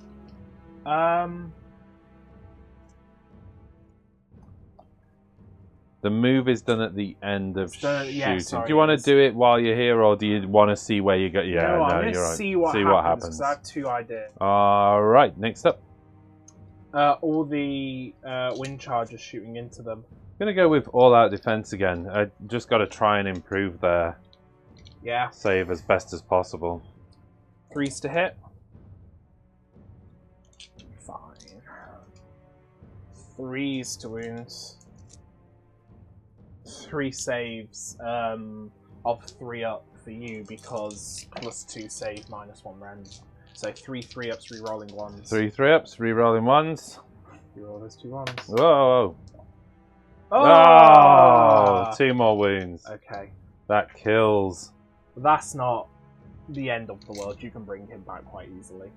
The move is done at the end of It's done- yeah, shooting. sorry, Do you want to it's- do it while you're here, or do you want to see where you go? Yeah, no, I'm going you're to right. see what happens because I have 2 ideas. All right, next up. All the wind chargers shooting into them. I'm going to go with all-out defense again. I just got to try and improve their Yeah. save as best as possible. 3s to hit. Fine. 3s to wounds. 3 saves of 3 up for you because +2 save, -1 rend. So 3 3-ups, re-rolling 1s. 3 3-ups, re-rolling 1s. Reroll those 2 1s. Whoa! Oh! 2 more wounds. Okay. That kills. That's not the end of the world. You can bring him back quite easily.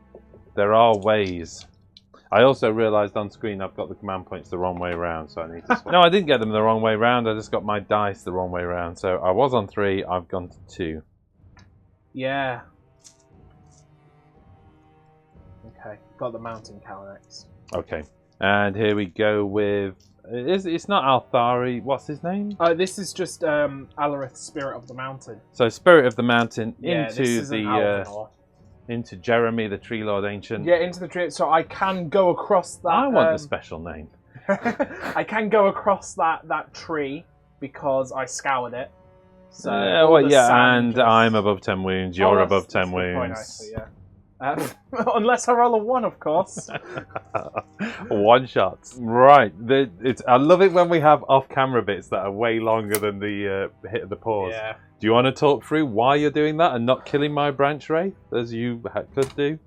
There are ways. I also realised on screen I've got the command points the wrong way around, so I need to... No, I didn't get them the wrong way around. I just got my dice the wrong way around. So I was on 3. I've gone to 2. Yeah. Okay. Got the mountain cow next. Okay. And here we go with... It's not Althari. What's his name? This is just Alarith, Spirit of the Mountain. So Spirit of the Mountain Yeah, this into isn't the Alvanor. into Jeremy, the Tree Lord Ancient. Yeah, into the tree. So I can go across that. I want the special name. I can go across that tree because I scoured it. So and I'm above 10 wounds. You're above 10 that's a good point, wounds. actually, yeah. Unless I roll a 1, of course. One shots. Right. I love it when we have off-camera bits that are way longer than the hit of the pause. Yeah. Do you want to talk through why you're doing that and not killing my branch wraith, as you could do?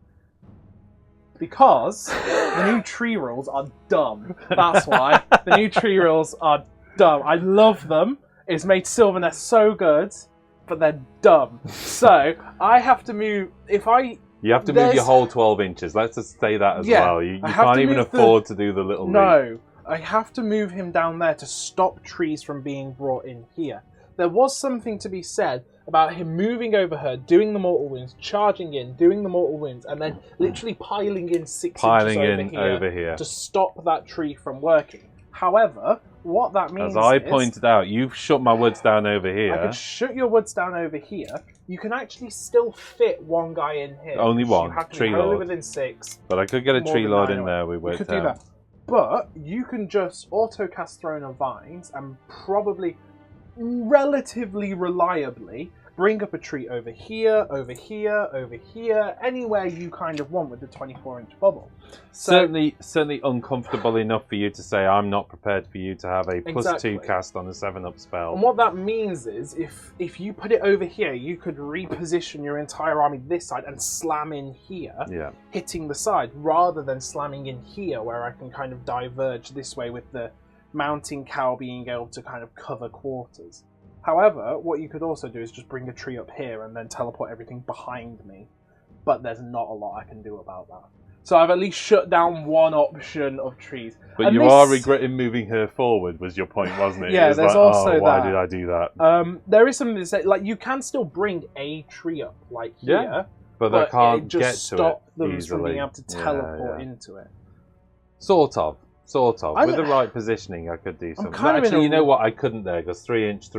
Because the new tree rules are dumb. That's why. The new tree rules are dumb. I love them. It's made Sylvaneth so good, but they're dumb. So, I have to move... You have to move your whole 12 inches. Let's just say that as well. You can't even afford to do the little leap. No. I have to move him down there to stop trees from being brought in here. There was something to be said about him moving over her, doing the mortal wounds, charging in, doing the mortal wounds, and then literally piling in 6 inches over here to stop that tree from working. However, what that means is... As I pointed out, you've shut my woods down over here. I could shut your woods down over here. You can actually still fit one guy in here. Only one. You have to tree be lord. within 6. But I could get a tree lord in there. We could do that. But you can just auto-cast Throne of Vines and probably... relatively reliably bring up a tree over here, over here, over here, anywhere you kind of want with the 24-inch bubble. So, certainly uncomfortable enough for you to say, I'm not prepared for you to have a +2 cast on a 7-up spell. And what that means is, if you put it over here, you could reposition your entire army this side and slam in here, hitting the side, rather than slamming in here, where I can kind of diverge this way with the mounting cow being able to kind of cover quarters. However, what you could also do is just bring a tree up here and then teleport everything behind me. But there's not a lot I can do about that. So I've at least shut down one option of trees. But and you are regretting moving her forward, was your point, wasn't it? Yeah, it there's like, also that. Why did I do that? There is something to say, like, you can still bring a tree up, like here. But I can't just get to stop it them easily. from being able to teleport into it. Sort of. With the right positioning, I could do something. But actually, you know what? I couldn't there, because 3 inch.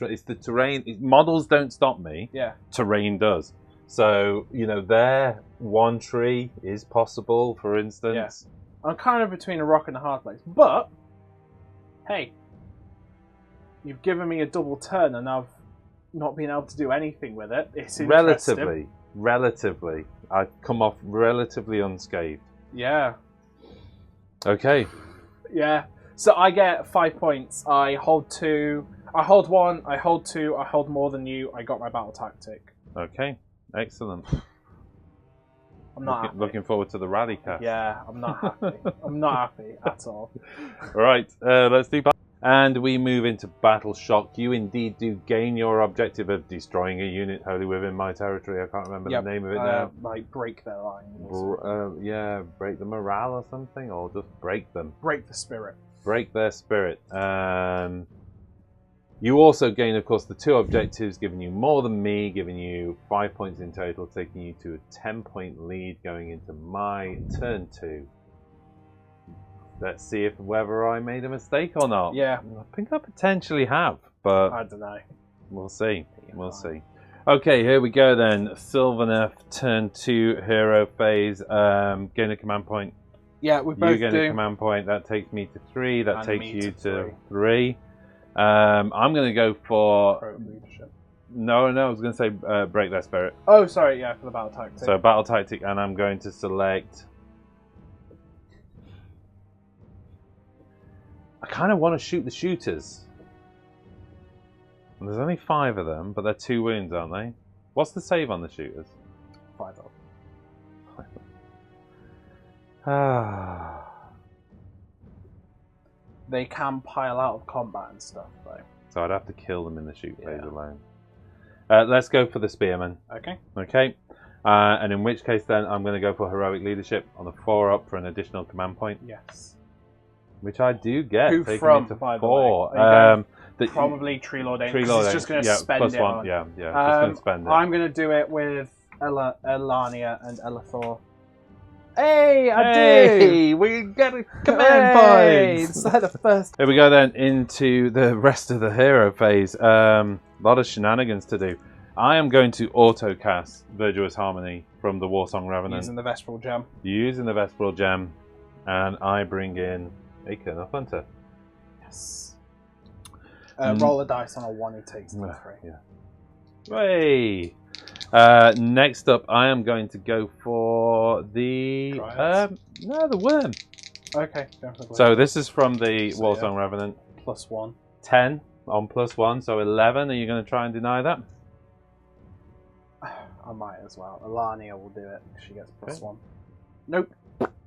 It's the terrain. Models don't stop me. Yeah. Terrain does. So, there, one tree is possible, for instance. Yeah. I'm kind of between a rock and a hard place. But, hey, you've given me a double turn and I've not been able to do anything with it. It's interesting. Relatively. I've come off relatively unscathed. Yeah. Okay. Yeah. So I get 5 points. I hold 2. I hold 1. I hold 2. I hold more than you. I got my battle tactic. Okay. Excellent. I'm not happy. Looking forward to the rally cast. Yeah, I'm not happy. I'm not happy at all. Right. Let's do battle. And we move into Battle Shock. You indeed do gain your objective of destroying a unit wholly within my territory. I can't remember the name of it now. Like break their lines. Break the morale or something, or just break them. Break the spirit. Break their spirit. You also gain, of course, the 2 objectives, giving you more than me, giving you 5 points in total, taking you to a 10-point lead going into my turn 2. Let's see whether I made a mistake or not. Yeah. I think I potentially have, but I don't know. We'll see. We'll see. Okay, here we go then. Sylvaneth, turn 2, hero phase. Gain a command point. Yeah, we both do. You gain a command point. That takes me to 3. That takes you to 3. I'm going to go for... leadership. No, I was going to say break their spirit. Oh, sorry, yeah, for the battle tactic. So battle tactic, and I'm going to select... I kind of want to shoot the shooters. And there's only 5 of them, but they're 2 wounds, aren't they? What's the save on the shooters? 5 up. They can pile out of combat and stuff, though. So I'd have to kill them in the shoot phase alone. Let's go for the spearmen. Okay. And in which case, then, I'm going to go for heroic leadership on the 4 up for an additional command point. Yes. Which I do get. Who taking from, me to by the 4. way? Probably Tree Lord Aim. He's just going to spend plus it 1. on. Yeah, just going to spend it. I'm going to do it with Elania and Elathor. Hey, I do! We get a command point! Instead of first. Here we go then into the rest of the hero phase. A lot of shenanigans to do. I am going to auto-cast Virtuous Harmony from the Warsong Revenant. Using the Vespral Gem. Using the Vespral Gem. And I bring in a Kernoff Hunter. Yes. Roll a dice on a 1, he takes the 3. Yeah. Hey! Next up, I am going to go for the... the worm. Okay, go for the So this is from the So, Warsong Revenant. +1. 10 on +1, so 11. Are you going to try and deny that? I might as well. Alania will do it. She gets +1. Nope.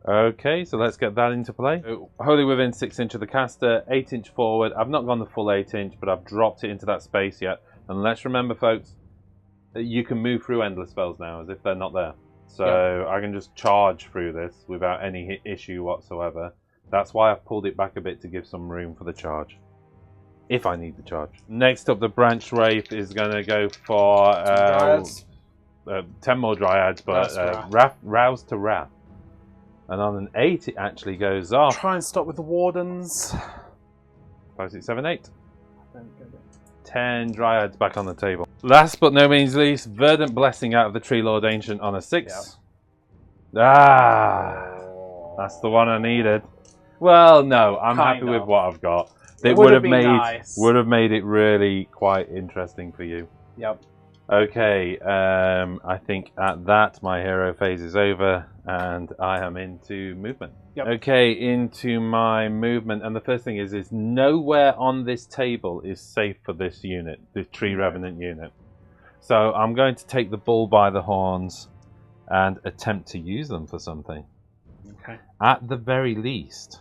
Okay, so let's get that into play. So, wholly within 6 inch of the caster, 8 inch forward. I've not gone the full 8 inch, but I've dropped it into that space yet. And let's remember, folks, that you can move through endless spells now as if they're not there. So I can just charge through this without any issue whatsoever. That's why I've pulled it back a bit to give some room for the charge. If I need the charge. Next up, the Branch Wraith is going to go for 10 more Dryads, but Rouse to Wrath. And on an 8, it actually goes off. Try and stop with the Wardens. 5, 6, 7, 8. Don't get it. 10 Dryads back on the table. Last but no means least, Verdant Blessing out of the Tree Lord Ancient on a 6. Yep. That's the one I needed. Well, no, I'm happy with what I've got. It would have made it really quite interesting for you. Yep. Okay, I think at that my hero phase is over and I am into movement. Yep. Okay, into my movement, and the first thing is nowhere on this table is safe for this unit, the Tree Revenant unit. So I'm going to take the bull by the horns and attempt to use them for something. Okay. At the very least,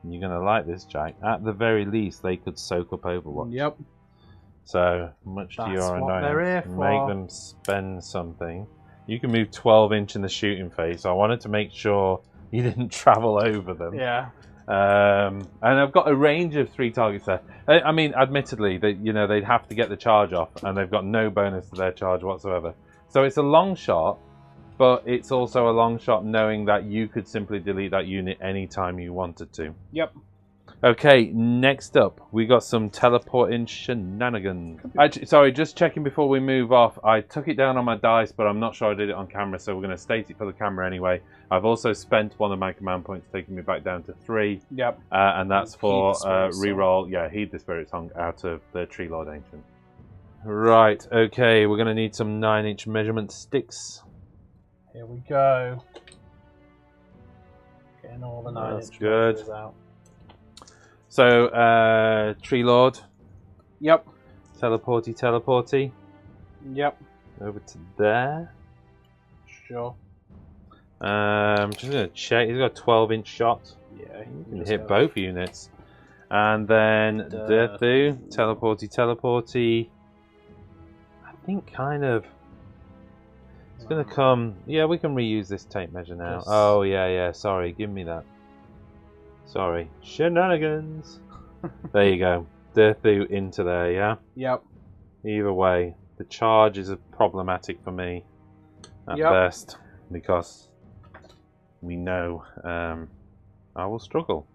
you're going to like this, Jack, at the very least they could soak up Overwatch. Yep. So, much to your annoyance, make them spend something. You can move 12 inch in the shooting phase, so I wanted to make sure you didn't travel over them. Yeah. And I've got a range of 3 targets there. I mean, admittedly, they'd have to get the charge off, and they've got no bonus to their charge whatsoever. So it's a long shot, but it's also a long shot knowing that you could simply delete that unit anytime you wanted to. Yep. Okay, next up, we got some teleporting shenanigans. Actually, sorry, just checking before we move off. I took it down on my dice, but I'm not sure I did it on camera, so we're going to state it for the camera anyway. I've also spent one of my command points, taking me back down to 3. Yep. And that's for reroll. Yeah, Heed the Spirit Song out of the Tree Lord Ancient. Right, okay, we're going to need some 9-inch measurement sticks. Here we go. Getting all the 9-inch measures out. So, Tree Lord. Yep. Teleporty. Yep. Over to there. Sure. Just going to check. He's got a 12-inch shot. Yeah, he can hit both units. And then Dirthu. Teleporty. I think kind of... It's going to come... Yeah, we can reuse this tape measure now. Yes. Oh, yeah. Sorry, give me that. Sorry. Shenanigans. There you go. Dirthu into there, yeah? Yep. Either way, the charge is problematic for me at best, because we know I will struggle.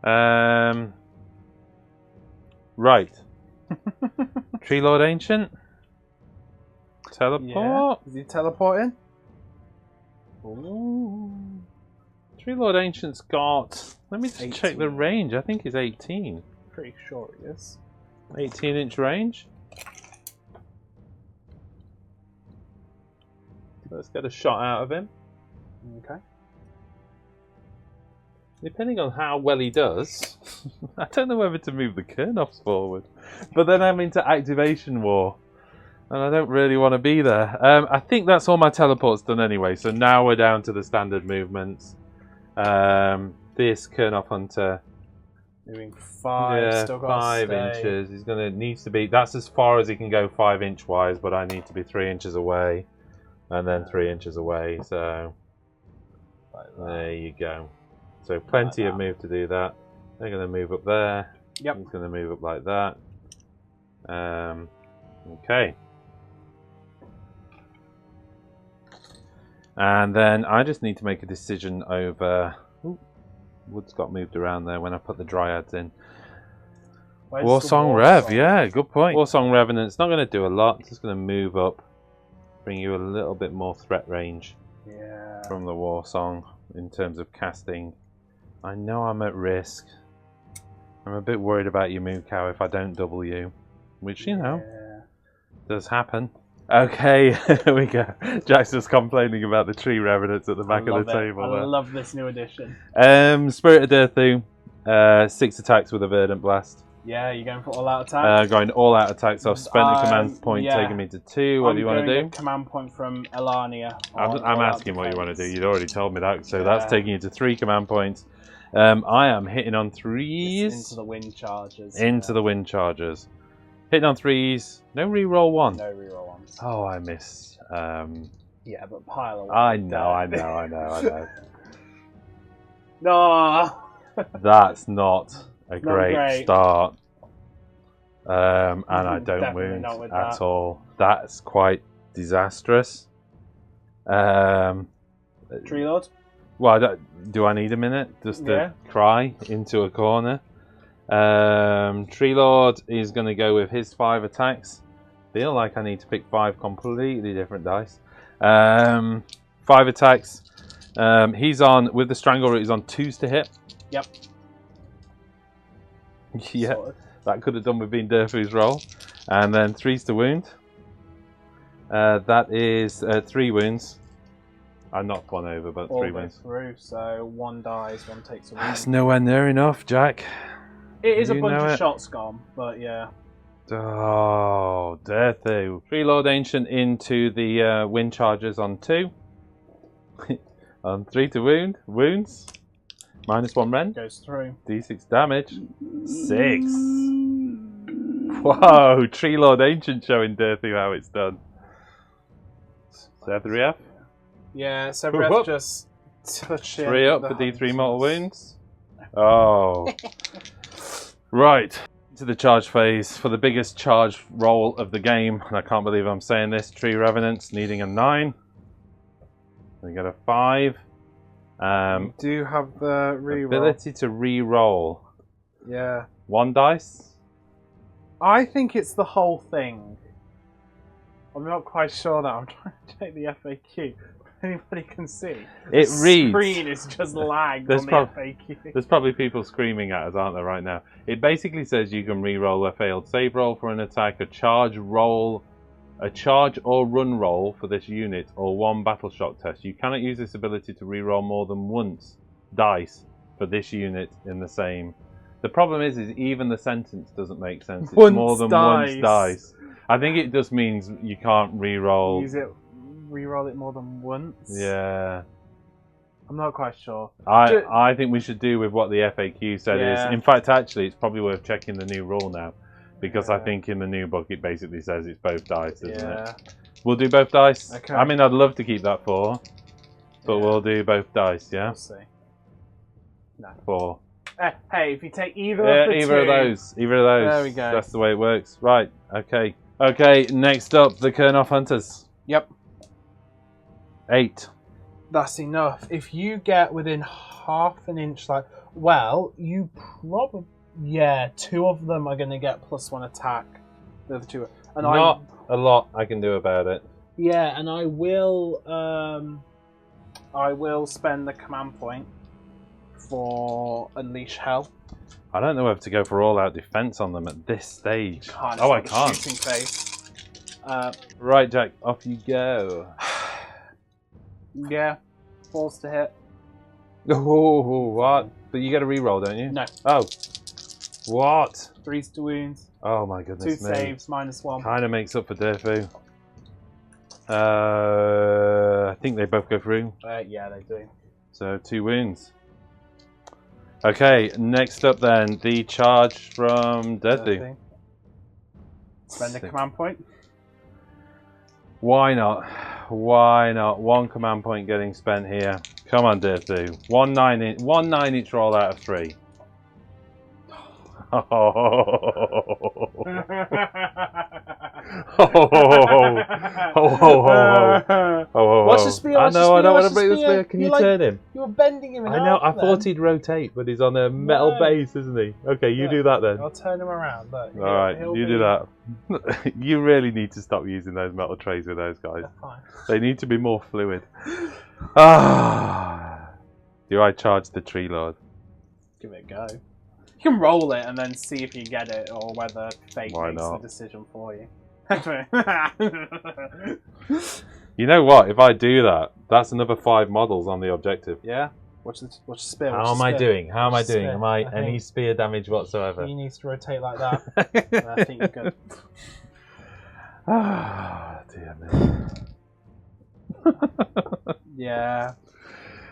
Right. Tree Lord Ancient. Teleport. Yeah. Is he teleporting? Ooh. Tree Lord Ancient's got... Let me just check the range. I think he's 18. Pretty sure he is. 18-inch range. Let's get a shot out of him. Okay. Depending on how well he does, I don't know whether to move the Kernoffs forward. But then I'm into activation war, and I don't really want to be there. I think that's all my teleports done anyway, so now we're down to the standard movements. This Kernoff Hunter, moving 5, still got 5 inches. He's needs to be. That's as far as he can go 5-inch wise, but I need to be 3 inches away, and then 3 inches away. So there you go. So plenty of move to do that. They're going to move up there. Yep. He's going to move up like that. Okay. And then I just need to make a decision over... Ooh, Woods got moved around there when I put the Dryads in. Warsong Rev, yeah, good point. Warsong Revenant's not going to do a lot. It's just going to move up. Bring you a little bit more threat range from the Warsong in terms of casting. I know I'm at risk. I'm a bit worried about you, Moo Cow, if I don't double you. Which, you know, does happen. Okay, here we go. Jack's just complaining about the tree revenants at the back of the table. I love this new addition. Spirit of Dirthu, 6 attacks with a Verdant Blast. Yeah, you're going for all-out attack? Going all-out attack, so I've spent a command point, taking me to 2. What do you want to do? A command point from Elania. I'm asking what you want to do. You'd already told me that, so that's taking you to 3 command points. I am hitting on 3s. Into the wind chargers. Into the wind chargers. Hitting on 3s. No reroll 1. No reroll 1. Oh, I missed. Yeah, but pile of 1. I know. No. That's not a great start. And I don't wound at all. That's quite disastrous. Tree Lord? Well, do I need a minute just to cry into a corner? Tree Lord is going to go with his 5 attacks. Feel like I need to pick 5 completely different dice. 5 attacks. He's on, with the Strangle Root, he's on 2s to hit. Yep. Yeah, that could have done with being Durfu's roll. And then 3s to wound. That is 3 wounds. I knocked 1 over, but 3 wounds. Through, so 1 dies, 1 takes a wound. That's nowhere near enough, Jack. It is a bunch of shots gone, but yeah. Oh, Dirthu. Tree Lord Ancient into the wind chargers on 2. On 3 to wound. Wounds. -1 rend. Goes through. D6 damage. 6. Whoa, Tree Lord Ancient showing Dirthu how it's done. 7-3F. Yeah, 7-3F just touch it. 3 up for D3 mortal wounds. Oh. Right. To the charge phase for the biggest charge roll of the game. And I can't believe I'm saying this. Tree Revenants needing a 9. We get a 5. You do have the reroll. Ability to re-roll. Yeah. 1 dice? I think it's the whole thing. I'm not quite sure that. I'm trying to check the FAQ. Anybody can see. It reads. The screen is just lagged on the FAQ. There's probably people screaming at us, aren't there, right now? It basically says you can re-roll a failed save roll for an attack, a charge or run roll for this unit, or 1 battle shock test. You cannot use this ability to re-roll more than once dice for this unit in the same. The problem is even the sentence doesn't make sense. It's more than once dice. I think it just means you can't re-roll. Re-roll it more than once? Yeah. I'm not quite sure. I think we should do with what the FAQ said is. In fact, actually, it's probably worth checking the new rule now. Because I think in the new book it basically says it's both dice, isn't it? We'll do both dice. Okay. I mean, I'd love to keep that 4. But we'll do both dice, yeah? We'll see. No. 4. Hey, if you take either of the either of those. There we go. That's the way it works. Right, okay. Okay, next up, the Kurnoth Hunters. Yep. 8. That's enough. If you get within half an inch, you probably... Yeah, 2 of them are going to get +1 attack. The other 2 and not a lot I can do about it. Yeah, and I will spend the command point for Unleash Hell. I don't know whether to go for all-out defense on them at this stage. I can't. Shooting face. Right, Jack, off you go. Yeah, 4s to hit. Oh, what? But you get a reroll, don't you? No. Oh. What? 3s to wounds. Oh my goodness 2 me. saves, -1. Kind of makes up for Durfu. I think they both go through. Yeah, they do. So 2 wounds. Okay, next up then, the charge from Durfu. Spend a command point. Why not? Why not? 1 command point getting spent here. Come on, Durfu. 1 9-inch roll out of 3. Oh. What's the spear? I know, I don't want to break the spear. Can you turn him? You were bending him in half. I know, I thought he'd rotate, but he's on a metal base, isn't he? Okay, you do that then. I'll turn him around. Alright, you do that. You really need to stop using those metal trays with those guys. They need to be more fluid. Do I charge the Tree Lord? Give it a go. You can roll it and then see if you get it, or whether fate Why makes not? the decision for you. You know what? If I do that, that's another 5 models on the objective. Yeah. Watch the spear. How am I doing? How am I doing? Spear. Am I I any think- spear damage whatsoever? He needs to rotate like that. And I think you're good. Ah, dear me. Yeah.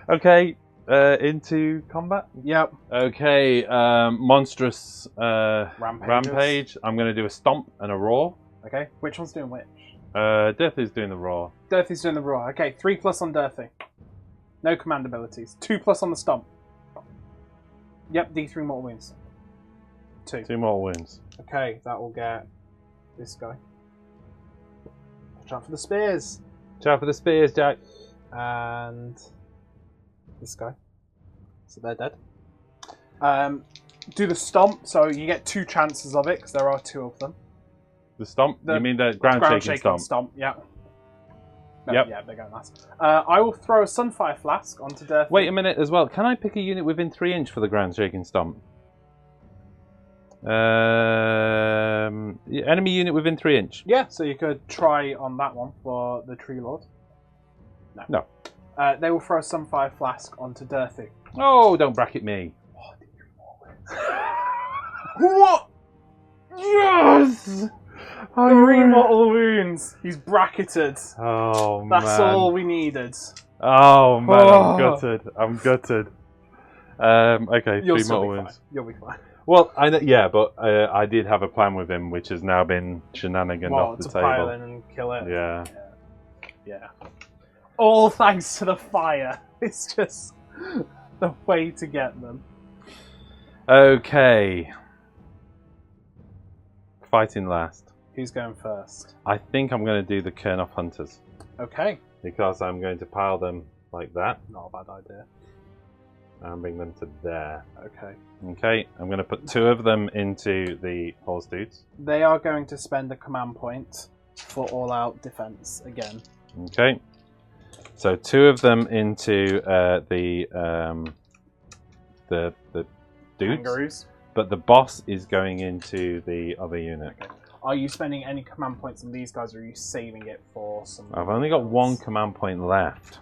Okay, into combat. Yep. Okay, monstrous Rampages. rampage. I'm going to do a stomp and a roar. Okay. Which one's doing which? Death is doing the roar. Dirthy's doing the roar. Okay, 3+ on Dirthy. No command abilities. 2+ on the stomp. Yep, D3 mortal wounds. 2. 2 more wounds. Okay, that will get this guy. Watch out for the spears. Ciao for the spears, Jack. And this guy. So they're dead. Do the stomp, so you get 2 chances of it, because there are 2 of them. The stomp? You mean the ground shaking stomp? Yeah. No, Yep. Yeah, they're going last. I will throw a Sunfire Flask onto Dirthy. Wait a minute as well. Can I pick a unit within 3 inch for the ground shaking stomp? Enemy unit within 3 inch. Yeah, so you could try on that one for the Tree Lord. No. They will throw a Sunfire Flask onto Dirthy. Oh, don't bracket me. What? Yes! 3 mortal wounds. He's bracketed. Oh, That's man. all we needed. Oh, man, Oh. I'm gutted. I'm gutted. Okay, You'll 3 still mortal be wounds. fine. You'll be fine. Well, I know, yeah, but I did have a plan with him, which has now been shenanigan off the to table. pile in and kill it. Yeah. Yeah. All thanks to the fire. It's just the way to get them. Okay. Fighting last. Who's going first? I think I'm going to do the Kernoff Hunters. Okay. Because I'm going to pile them like that Not a bad idea. and bring them to there. Okay. Okay, I'm going to put 2 of them into the horse dudes. They are going to spend a command point for all-out defense again. Okay. So 2 of them into the dudes. Kangaroos. But the boss is going into the other unit. Okay. Are you spending any command points on these guys, or are you saving it for some? I've only got 1 command point left.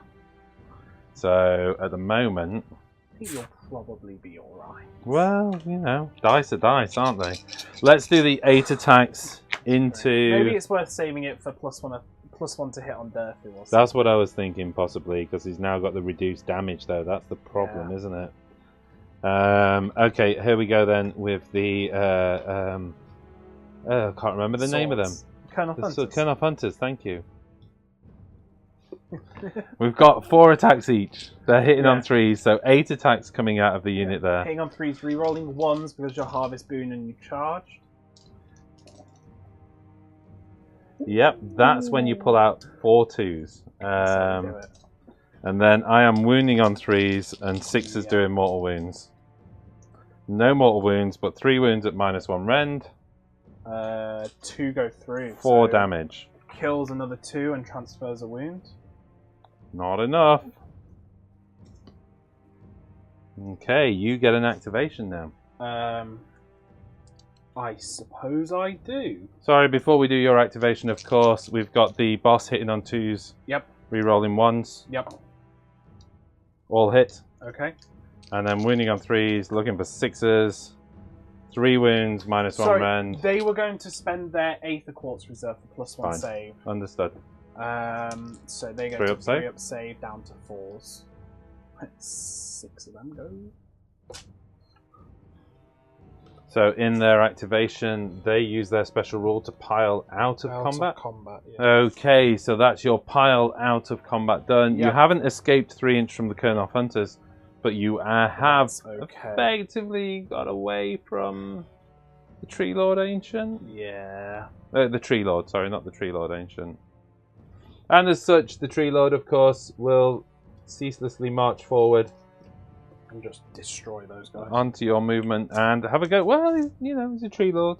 So at the moment, I think you'll probably be alright. well, you know, dice are dice, aren't they? Let's do the 8 attacks into... Maybe it's worth saving it for +1 to hit on Dirthy or something. That's what I was thinking, possibly, because he's now got the reduced damage, though. That's the problem, Yeah. isn't it? Okay, here we go then with the... I can't remember the name of them. Colonel The Hunters. Kernoff Hunters, thank you. We've got 4 attacks each. They're hitting on Yeah. 3s, so 8 attacks coming out of the unit there. Hitting on 3s, re-rolling 1s because you're Harvest Boon and you charged. Yep, that's when you pull out 4 2s. That's how you do it. And then I am wounding on 3s, and 6s Yeah. doing mortal wounds. No mortal wounds, but 3 wounds at -1 rend. 2 go through. 4 so damage. Kills another 2 and transfers a wound. Not enough. Okay, you get an activation now. I suppose I do. Sorry, before we do your activation, of course, we've got the boss hitting on 2s, Yep. re-rolling 1s, Yep. all hit. Okay. And then wounding on 3s, looking for 6s, 3 wounds, -1 Sorry, rend. they were going to spend their Aether Quartz reserve for +1 Fine. save. Understood. So they go 3 to up save? 3 up save down to 4s. 6 of them go. So in their activation, they use their special rule to pile out of combat. yeah. Okay, so that's your pile out of combat done. You Yeah. haven't escaped 3 inch from the Kernoff Hunters, but you have That's okay. effectively got away from the Tree Lord Ancient. Yeah. The Tree Lord, sorry, not the Tree Lord Ancient. And as such, the Tree Lord, of course, will ceaselessly march forward And just destroy those guys. onto your movement and have a go. Well, you know, he's a Tree Lord.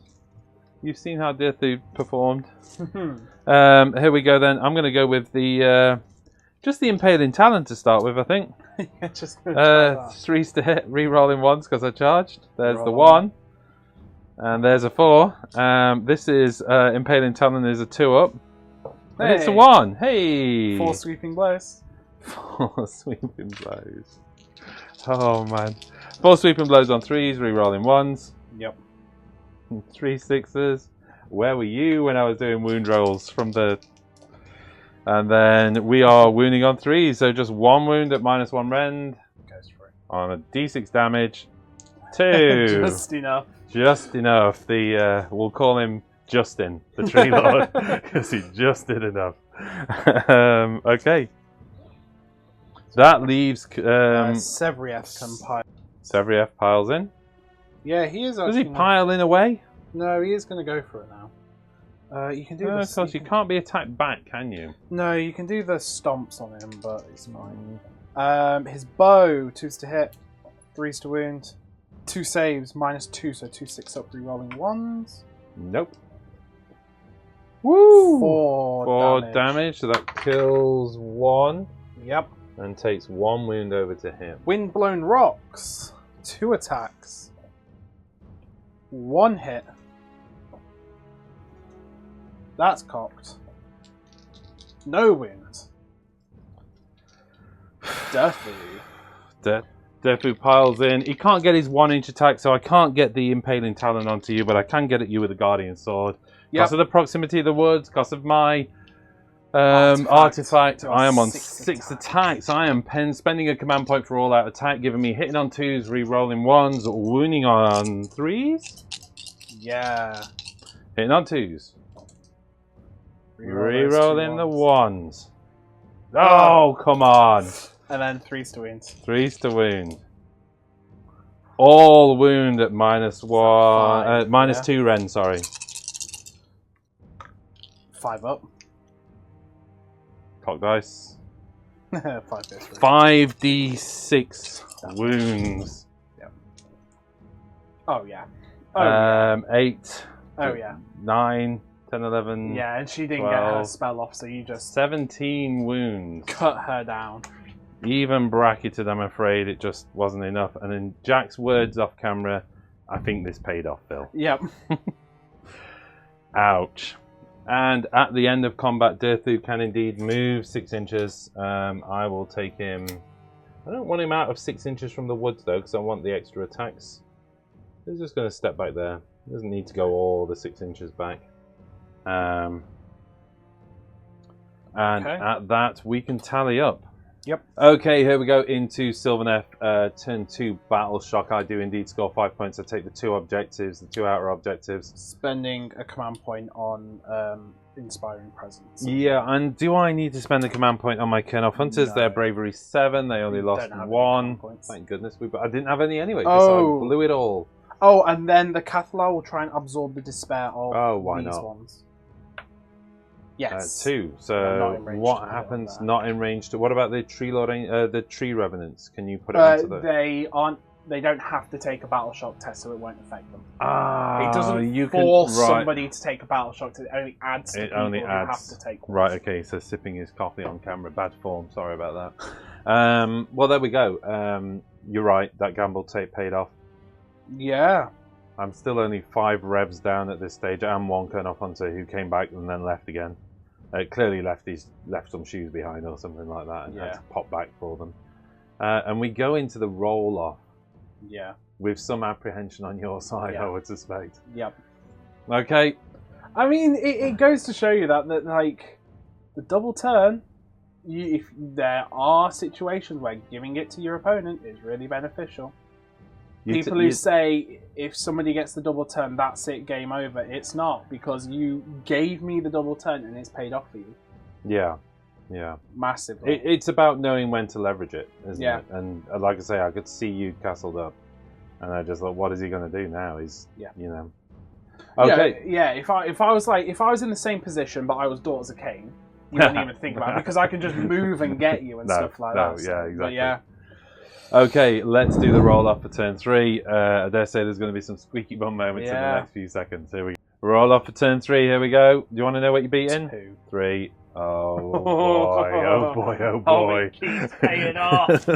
You've seen how Dirthu performed. Here we go then. I'm going to go with the just the Impaling Talon to start with, I think. Yeah, just gonna try that. 3s to hit, re-rolling 1s because I charged. There's the Roll 1. And there's a 4. This is Impaling Talon is a 2-up. And it's a 1. Hey! 4 sweeping blows. 4 sweeping blows. Oh man. 4 sweeping blows on 3s, re-rolling 1s. Yep. 3 6s. Where were you when I was doing wound rolls from the... And then we are wounding on 3s, so just 1 wound at -1 rend. Goes for it. On a d6 damage. 2. Just enough. Just enough. The we'll call him Justin, the tree lord, because he just did enough. Okay. That leaves Sevriev can pile. Sevriev piles in. Yeah, he is. Does he pile in away? No, he is going to go for it now. You can do No, the. of course you can't be attacked back, can you? No, you can do the stomps on him, but it's fine. His bow, 2s to hit, 3s to wound, 2 saves, -2, so 2 6-up re-rolling 1s. Nope. Woo! 4 damage, so that kills 1 Yep. and takes 1 wound over to him. Windblown rocks, 2 attacks, 1 hit. That's cocked. No wound. Deathly. Defu piles in. He can't get his 1-inch attack, so I can't get the Impaling Talon onto you, but I can get at you with a Guardian Sword. Yep. Because of the proximity of the woods, because of my artifact, I am on 6 attacks. I am spending a command point for all-out attack, giving me hitting on 2s, re-rolling 1s, wounding on 3s. Yeah. Hitting on 2s. Re-rolling the 1s. Oh, come on. And then 3s to wound. 3s to wound. All wound at -1, -2 rend, sorry. 5 up. Cock dice. 5 goes through. 5d6 wounds. Yep. Oh yeah. Oh, 8. oh yeah. 9, 10, 11. Yeah, and she didn't get her 12, spell off, so you just 17 wounds. cut her down. Even bracketed, I'm afraid it just wasn't enough. And then Jack's words off camera, I think this paid off, Phil. Yep. Ouch. And at the end of combat, Dirthu can indeed move 6 inches. I will take him... I don't want him out of 6 inches from the woods, though, because I want the extra attacks. He's just going to step back there. He doesn't need to go all the 6 inches back. And at that, we can tally up. Yep. Okay, here we go into Sylvaneth. Turn 2 Battle Shock. I do indeed score 5 points. I take the 2 objectives, the 2 outer objectives. Spending a command point on Inspiring Presence. Yeah, and do I need to spend a command point on my Kernoff Hunters? No. They're Bravery 7. They only lost Don't have any 1. command points. Thank goodness. I didn't have any anyway, so I blew it all. Oh, and then the Cathalar will try and absorb the despair of why these not? ones. Yes. 2. Not So in range what to happens? that. Not in range to. What about the tree lording? The tree revenants? Can you put it onto the? They aren't. They don't have to take a battle shock test, so it won't affect them. Ah, It doesn't you force can, right. somebody to take a battle shock. It only adds to It people only who adds. have to take one. Right. Okay. So sipping his coffee on camera, bad form. Sorry about that. Well, there we go. You're right. That gamble tape paid off. Yeah. I'm still only 5 revs down at this stage, and 1 Kernoff Hunter who came back and then left again. Clearly left some shoes behind or something like that, and had to pop back for them. And we go into the roll off. Yeah. With some apprehension on your side, I would suspect. Yep. Okay. I mean, it goes to show you that like the double turn. If there are situations where giving it to your opponent is really beneficial. People who say if somebody gets the double turn, that's it, game over. It's not, because you gave me the double turn and it's paid off for you. Yeah, yeah. Massively. It's about knowing when to leverage it, isn't Yeah. it? And like I say, I could see you castled up, and I just thought, what is he going to do now? He's, you know. Okay. Yeah. If I was in the same position but I was Daughters of Cain, you wouldn't even think about it, because I can just move and get you and stuff like that. Yeah, So, exactly. but yeah. Okay, let's do the roll up for turn 3. I dare say there's going to be some squeaky bum moments in the next few seconds. Here we go. Roll off for turn 3. Here we go. Do you want to know what you're beating? 2. 3. Oh boy! Oh boy! Oh boy! It keeps paying off.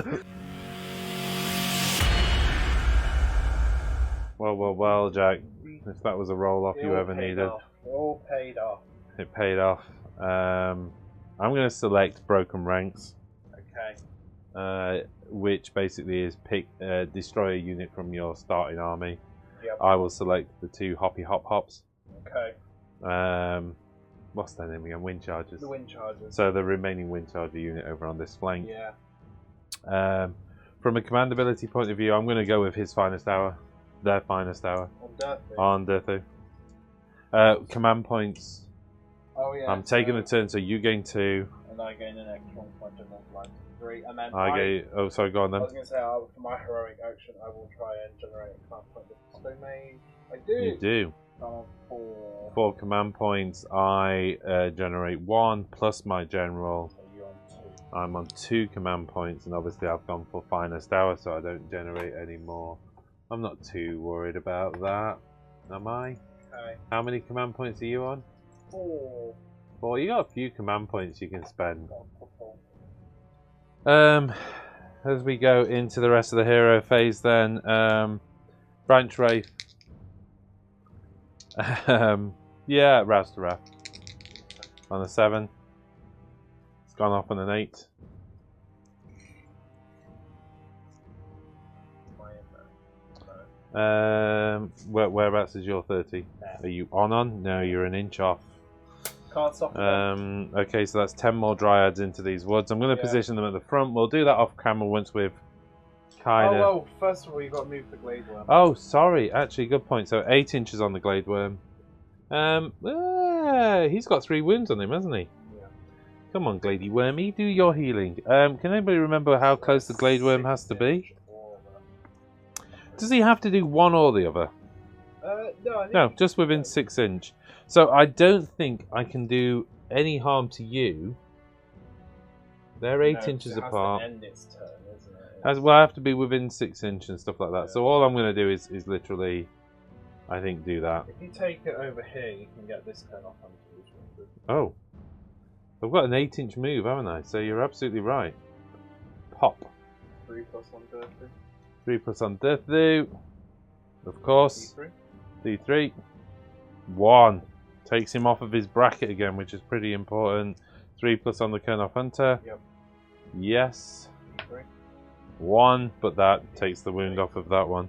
Well, Jack. If that was a roll off you ever needed, It all paid off. it paid off. I'm going to select Broken Ranks, Okay. which basically is destroy a unit from your starting army. Yep. I will select the 2 Hoppy Hop Hops. Okay. What's their name again? Wind Chargers. The Wind Chargers. So the remaining Wind Charger unit over on this flank. Yeah. From a command ability point of view, I'm going to go with his finest hour. Their finest hour. On Dirthu. Command points. Oh yeah. I'm taking a turn, so you gain 2. And I gain an extra 1 point and multiply 3. And then I gain. Oh, sorry, go on I then. was going to say, for my heroic action, I will try and generate a command point with Stone Mage. I do. You do. I'm on 4. 4 command points. I generate 1 plus my general. So you're on 2. I'm on 2 command points, and obviously I've gone for finest hour, so I don't generate any more. I'm not too worried about that, am I? Okay. How many command points are you on? 4. 4. You got a few command points you can spend. As we go into the rest of the hero phase, then Branch Wraith. Yeah, Rouse to Wrath on a 7. It's gone off on an 8. Whereabouts is your 30? There. Are you on? No, you're an inch off. Can't stop them. Okay, so that's 10 more Dryads into these woods. I'm going to position them at the front. We'll do that off camera once we've kind of... well, first of all, you've got to move the Glade Worm. Oh, sorry. Actually, good point. So 8 inches on the Glade Worm. He's got 3 wounds on him, hasn't he? Yeah. Come on, Glady Wormy, do your healing. Can anybody remember how close the Glade Worm has to be? Does he have to do one or the other? No, I think No, just within 6 inch. So I don't think I can do any harm to you. They're 8 inches it has apart. To end its turn, isn't it? Well, I have to be within 6 inches and stuff like that. So all I'm going to do is literally, I think, do that. If you take it over here, you can get this turn off onto this one. Oh. I've got an 8-inch move, haven't I? So you're absolutely right. Pop. 3 plus 1 Dirthu. 3 plus on Dirthu. Of course. D3. D3. 1. Takes him off of his bracket again, which is pretty important. 3 plus on the Kernoff Hunter. Yep. Yes. D3. 1, but that takes the wound off of that one.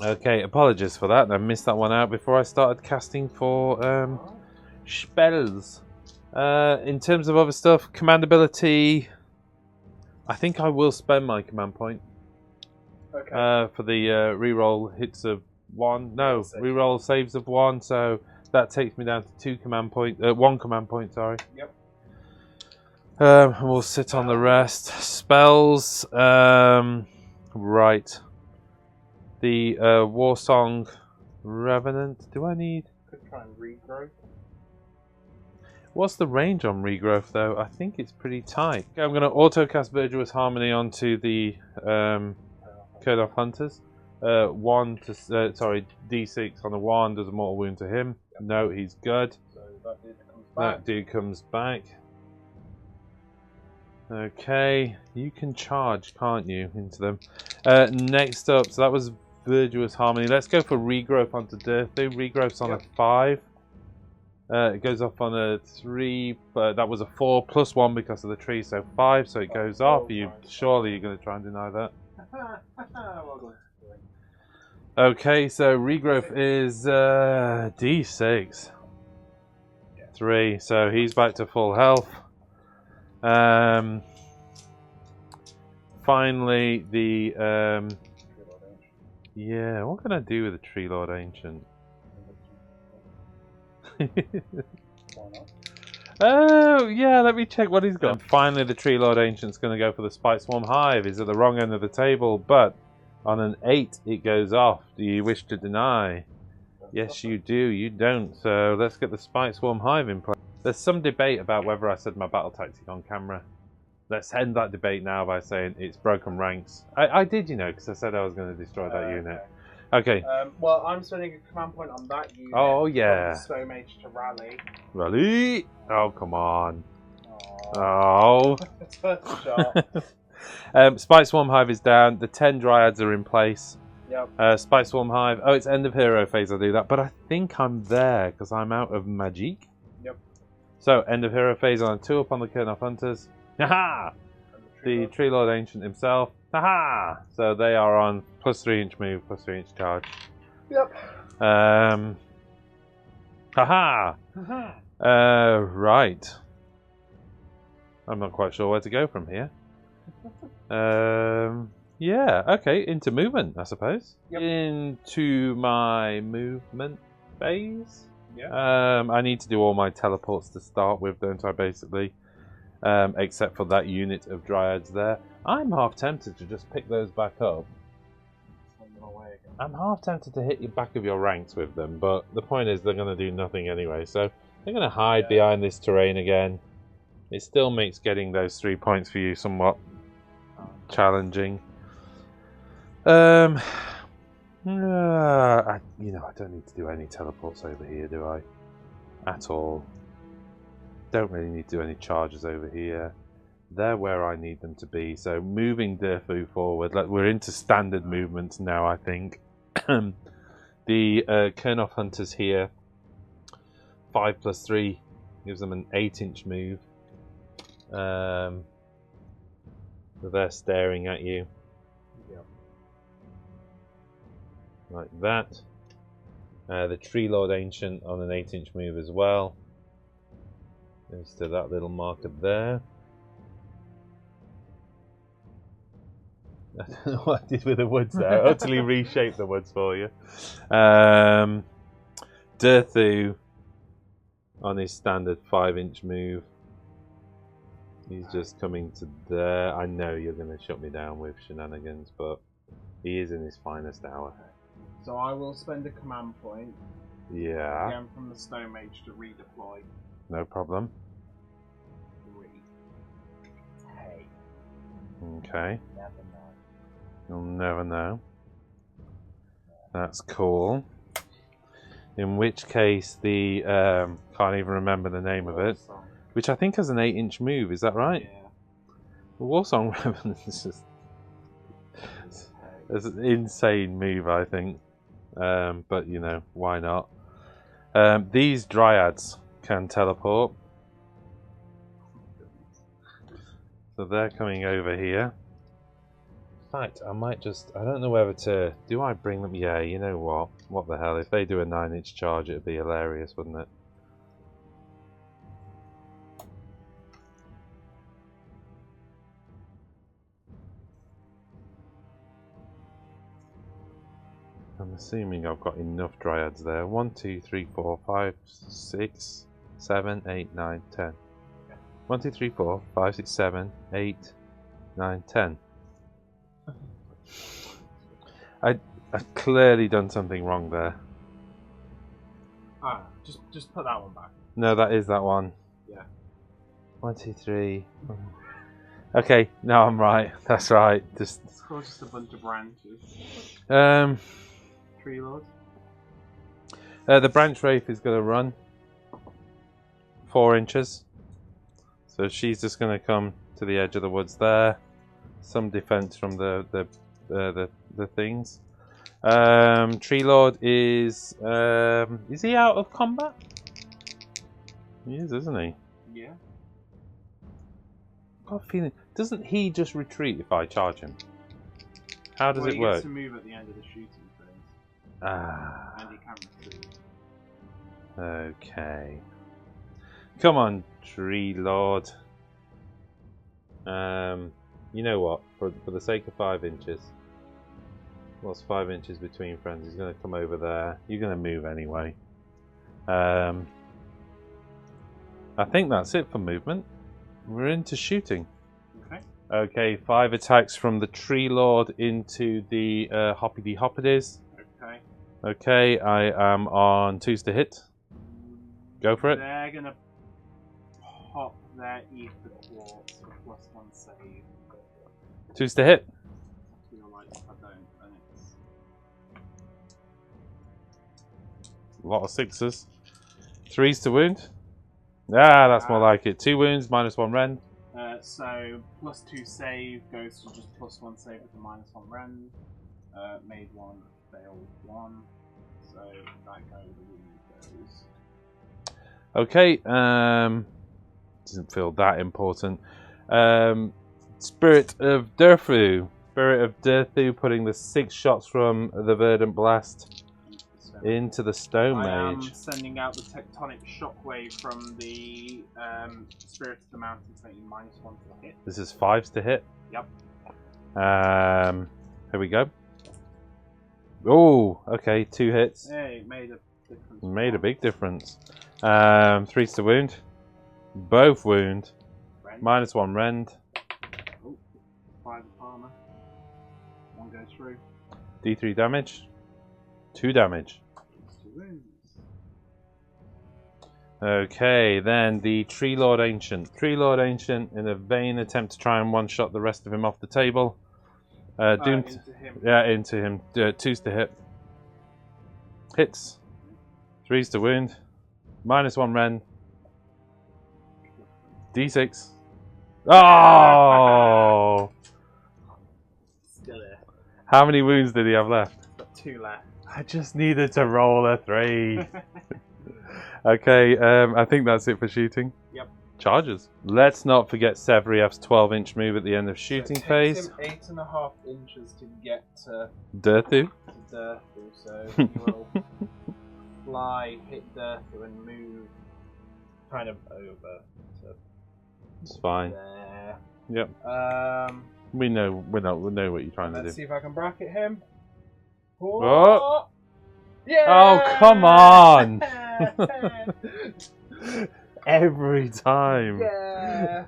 Okay, apologies for that. I missed that one out before I started casting for spells. In terms of other stuff, command ability, I think I will spend my command point. Okay. For the reroll hits of 1. No, reroll saves of 1. So that takes me down to 2 command point. 1 command point. Sorry. Yep. We'll sit on the rest. Spells. Right. The War Song Revenant. Do I need? Could try and regrow. What's the range on regrowth though? I think it's pretty tight. Okay, I'm going to auto cast Virtuous Harmony onto the Kernoff Hunters. D6 on a 1 does a mortal wound to him. Yep. No, he's good. So that dude comes back. That dude comes back. Okay, you can charge, can't you, into them? Next up, so that was Virtuous Harmony. Let's go for regrowth onto Dirthu. Regrowth's on a 5. It goes off on a 3, but that was a 4 plus 1 because of the tree, so 5. So it goes off. Surely you're going to try and deny that. Okay, so regrowth is D6. 3, so he's back to full health. Finally, the yeah, what can I do with the Tree Lord Ancient? Oh, yeah, let me check what he's got. And finally, the Tree Lord Ancient's going to go for the Spike Swarm Hive. He's at the wrong end of the table, but on an 8, it goes off. Do you wish to deny? Yes, you do. You don't. So let's get the Spike Swarm Hive in play. There's some debate about whether I said my battle tactic on camera. Let's end that debate now by saying it's broken ranks. I did, you know, because I said I was going to destroy that unit. Okay. Well, I'm spending a command point on that unit. Oh, yeah. Stone Age to rally. Rally! Oh, come on. Oh. Oh. First shot. Spike Swarm Hive is down. The 10 Dryads are in place. Yep. Spike Swarm Hive. Oh, it's end of hero phase. I'll do that. But I think I'm there because I'm out of magic. Yep. So, end of hero phase on 2 up on the Kernoff Hunters. Haha! The Tree Lord Ancient himself. Haha! So they are on +3 inch move, +3 inch charge. Yep. Haha! Right. I'm not quite sure where to go from here. Yeah, okay, into movement, I suppose. Yep. Into my movement phase. Yeah. I need to do all my teleports to start with, don't I, basically? Except for that unit of Dryads there. I'm half tempted to just pick those back up. I'm half tempted to hit the back of your ranks with them, but the point is they're going to do nothing anyway, so they're going to hide behind this terrain again. It still makes getting those 3 points for you somewhat challenging. I don't need to do any teleports over here, do I? At all. Don't really need to do any charges over here. They're where I need them to be. So moving Durfu forward. We're into standard movements now, I think. The Kernoff Hunters here. 5+3 gives them an 8-inch move. So they're staring at you. Yep. Like that. The Tree Lord Ancient on an 8-inch move as well. Goes to that little marker there. I don't know what I did with the woods there. I utterly reshaped the woods for you. Durthu on his standard 5-inch move. He's just coming to there. I know you're going to shut me down with shenanigans, but he is in his finest hour. So I will spend a command point. Yeah. Again from the Stone Mage to redeploy. No problem. 3. Hey. Okay. Never know. You'll never know. That's cool. In which case, the can't even remember the name of it, which I think has an 8-inch move. Is that right? Yeah. The Warsong Revenant is just it's an insane move, I think. But you know, why not? These Dryads can teleport, so they're coming over here. In fact, I might just... I don't know whether to... Do I bring them? Yeah, you know what? What the hell? If they do a 9-inch charge, it'd be hilarious, wouldn't it? I'm assuming I've got enough Dryads there. 1, 2, 3, 4, 5, 6, 7, 8, 9, 10. 1, 2, 3, 4, 5, 6, 7, 8, 9, 10. I've clearly done something wrong there. Ah, just put that one back. No, that is that one. Yeah. 1, 2, 3. Okay, no, I'm right. That's right. It's called just a bunch of branches. Tree Lord. The branch wraith is going to run 4 inches. So she's just going to come to the edge of the woods there. Some defense from the things. Tree Lord is he out of combat? He is, isn't he? Yeah. I've got a feeling. Doesn't he just retreat if I charge him? How does it work? He gets to move at the end of the shooting phase. Ah. And he can retreat. Okay. Come on, Tree Lord. You know what? For the sake of 5 inches. What's 5 inches between friends? He's going to come over there. You're going to move anyway. I think that's it for movement. We're into shooting. Okay. Okay, 5 attacks from the Tree Lord into the Hoppity Hoppities. Okay. Okay, I am on 2s to hit. Go for it. They're gonna pop their ether quartz for +1 save. 2s to hit. I feel like if I don't, then it's A lot of 6s. 3s to wound. Ah, that's more like it. 2 wounds, -1 rend. So +2 save goes to just +1 save with a -1 rend. Made 1, failed 1. So that goes. Okay, doesn't feel that important. Spirit of Durthu. Spirit of Durthu putting the 6 shots from the Verdant Blast into the Stone Mage. I am sending out the Tectonic Shockwave from the Spirit of the Mountains, making -1 to hit. This is 5s to hit. Yep. Here we go. Oh, okay, 2 hits. Hey, made a difference. Made a big difference. 3s to wound. Both wound. Rend. -1 rend. Oh, 5 armor. 1 goes through. D3 damage. 2 damage. 2 wounds. Okay, then the Tree Lord Ancient. Tree Lord Ancient, in a vain attempt to try and one-shot the rest of him off the table. Doomed. Into him. Yeah, into him. 2s to hit. Hits. 3s to wound. -1 rend. D6. Oh! Still there. How many wounds did he have left? Got 2 left. I just needed to roll a 3. Okay, I think that's it for shooting. Yep. Charges. Let's not forget Severiev's 12-inch move at the end of shooting So it phase. takes him 8.5 inches to get to Durthu. Durthu, so he will fly, hit Durthu, and move kind of over to It's fine. there. Yep. We know what you're trying to Let's do. see if I can bracket him. Oh. Yeah! Oh, come on! Every time. Yeah.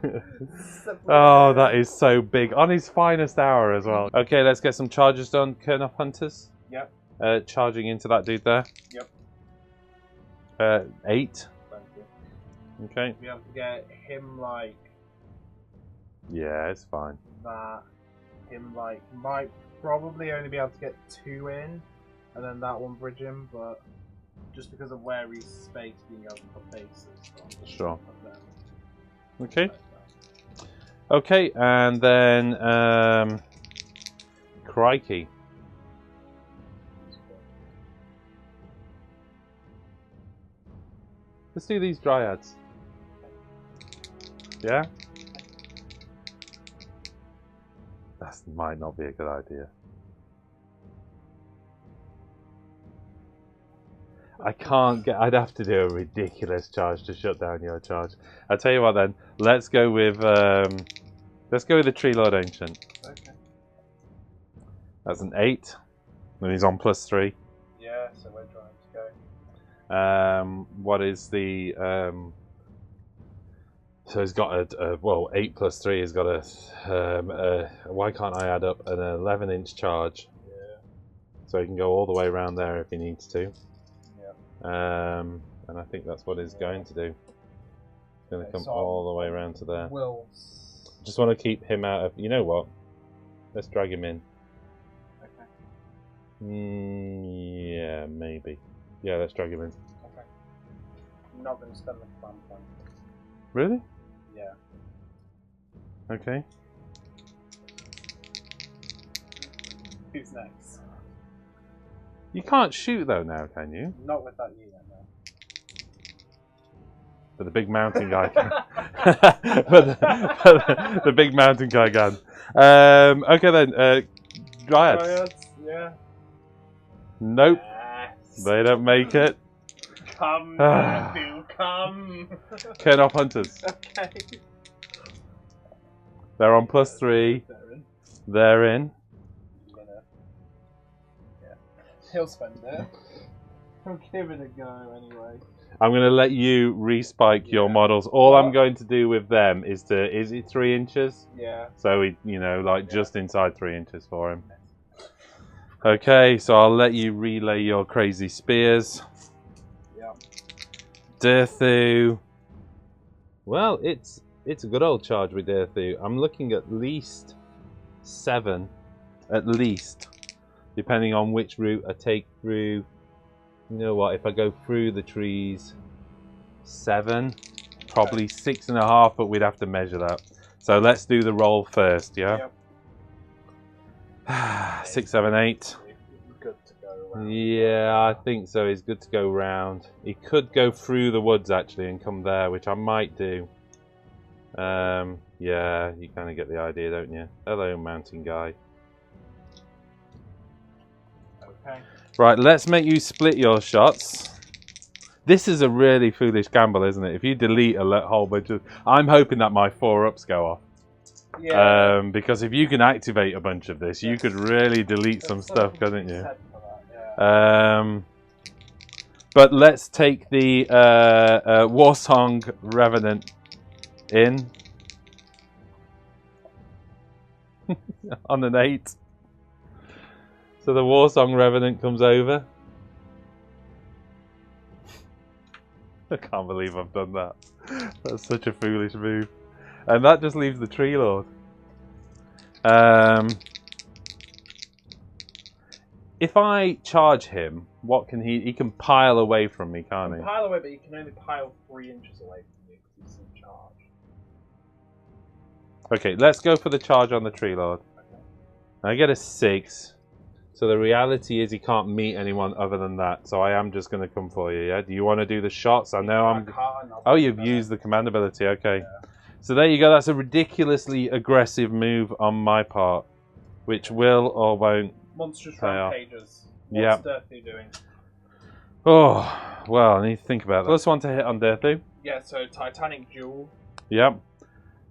Oh, that is so big. On his finest hour as well. Okay, let's get some charges done. Kernoff Hunters. Yep. Charging into that dude there. Yep. 8. Okay. We have to get him like Yeah, it's fine. that. Him like might probably only be able to get 2 in, and then that one bridge him, but just because of where he's spaced, being able to put bases. So Sure. put them Okay. like that. Okay, and then Crikey. Let's do these dryads. Yeah? That might not be a good idea. I can't get. I'd have to do a ridiculous charge to shut down your charge. I'll tell you what then. Let's go with the Tree Lord Ancient. Okay. That's an 8. And he's on +3. Yeah, so we're trying to go. What is the so he's got a well 8 + 3 has got a why can't I add up an 11-inch charge? Yeah. So he can go all the way around there if he needs to. Yeah. And I think that's what he's going to do. He's going to Okay, come so all the way around to there. Will. Just want to keep him out of. You know what? Let's drag him in. Okay. Yeah, maybe. Yeah, let's drag him in. Okay. I'm not going to spend the command point. Really? Yeah. Okay. Who's next? You can't shoot though now, can you? Not with that unit, no. But the big mountain guy can. but the big mountain guy can. Okay then. Dryads. Dryads, yeah. Nope. Yes. They don't make it. Come, Durthu, come. Kernoff Hunters. Okay. They're on +3. They're in. Yeah. He'll spend it. He'll give it a go anyway. I'm going to let you respike your models. All I'm going to do with them is is it 3 inches? Yeah. So just inside 3 inches for him. Okay, so I'll let you relay your crazy spears. Yeah. Durthu. Well, it's a good old charge with Durthu. I'm looking at least 7, at least, depending on which route I take through You know what? If I go through the trees, 7, probably 6.5, but we'd have to measure that. So let's do the roll first, yeah? Yep. 6, 7, 8. Good to go around. Yeah, I think so. He's good to go round. He could go through the woods actually and come there, which I might do. Yeah, you kind of get the idea, don't you? Hello, mountain guy. Okay. Right, let's make you split your shots. This is a really foolish gamble, isn't it? If you delete a whole bunch of... I'm hoping that my 4-ups go off. Yeah. Because if you can activate a bunch of this, you could really delete some stuff, couldn't you? But let's take the Warsong Revenant in. On an 8. So the Warsong Revenant comes over. I can't believe I've done that. That's such a foolish move. And that just leaves the Tree Lord. If I charge him, what can he can pile away from me, can't he? Pile away, but you can only pile 3 inches away from you because he's in charge. Okay, let's go for the charge on the Tree Lord. Okay. I get a 6. So the reality is he can't meet anyone other than that. So I am just going to come for you, yeah? Do you want to do the shots? I know I'm... Oh, you've used the command ability, okay. Yeah. So there you go. That's a ridiculously aggressive move on my part. Which will or won't... Monstrous rampages. Yeah. What's Dirthu doing? Oh, well, I need to think about that. +1 to hit on Dirthu. Yeah, so Titanic Jewel. Yep.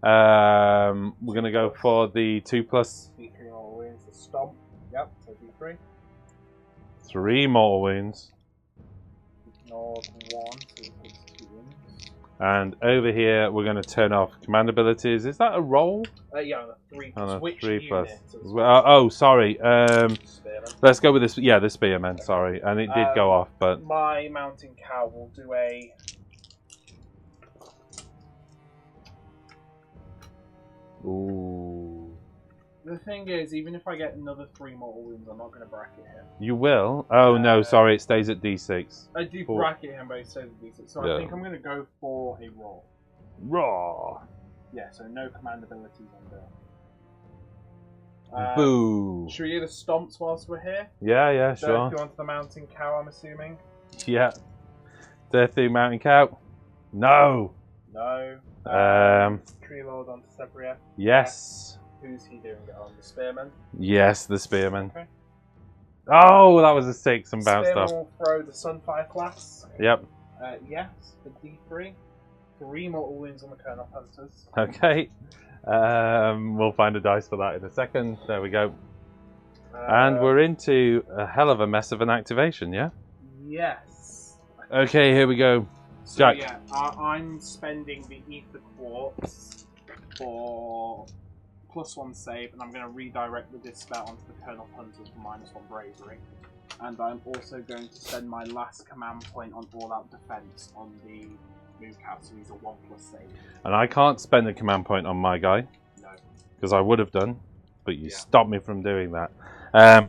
We're going to go for the 2+. D3 all wins the stomp. Yep, so D3. 3 mortal wounds. Ignored 1, so it takes 2 wounds. And over here, we're going to turn off command abilities. Is that a roll? Yeah, on a 3+. On a Which 3+. Unit? Oh, sorry. Let's go with this. Yeah, the Spearman, okay. Sorry. And it did go off, but... My Mountain Cow will do a... Ooh. The thing is, even if I get another 3 mortal wounds, I'm not going to bracket him. You will? Oh, no, sorry. It stays at D6. I do bracket him, but it stays at D6. So yeah. I think I'm going to go for a roll. Raw. Yeah, so no command abilities on there. Boo. Should we do the stomps whilst we're here? Yeah, sure. Dirthu onto the Mountain Cow, I'm assuming? Yeah. Dirthu Mountain Cow. No. No. Tree Lord onto Sebria. Yes. Who's he doing it on? The Spearman? Yes, the Spearman. Okay. Oh, that was a 6 and bounced Spearman off. will throw the Sunfire class. Yep. Yes, for D3. 3 mortal wounds on the Colonel Hunters. Okay. We'll find a dice for that in a second. There we go. And we're into a hell of a mess of an activation, yeah? Yes. Okay, here we go. So, Jack. Yeah, I'm spending the Ether Quartz for +1 save, and I'm going to redirect the Dispel onto the Colonel Hunters for -1 bravery. And I'm also going to spend my last command point on all-out defense on the Moon Cow, so he's a 1+ save. And I can't spend a command point on my guy. No. Because I would have done, but you stopped me from doing that.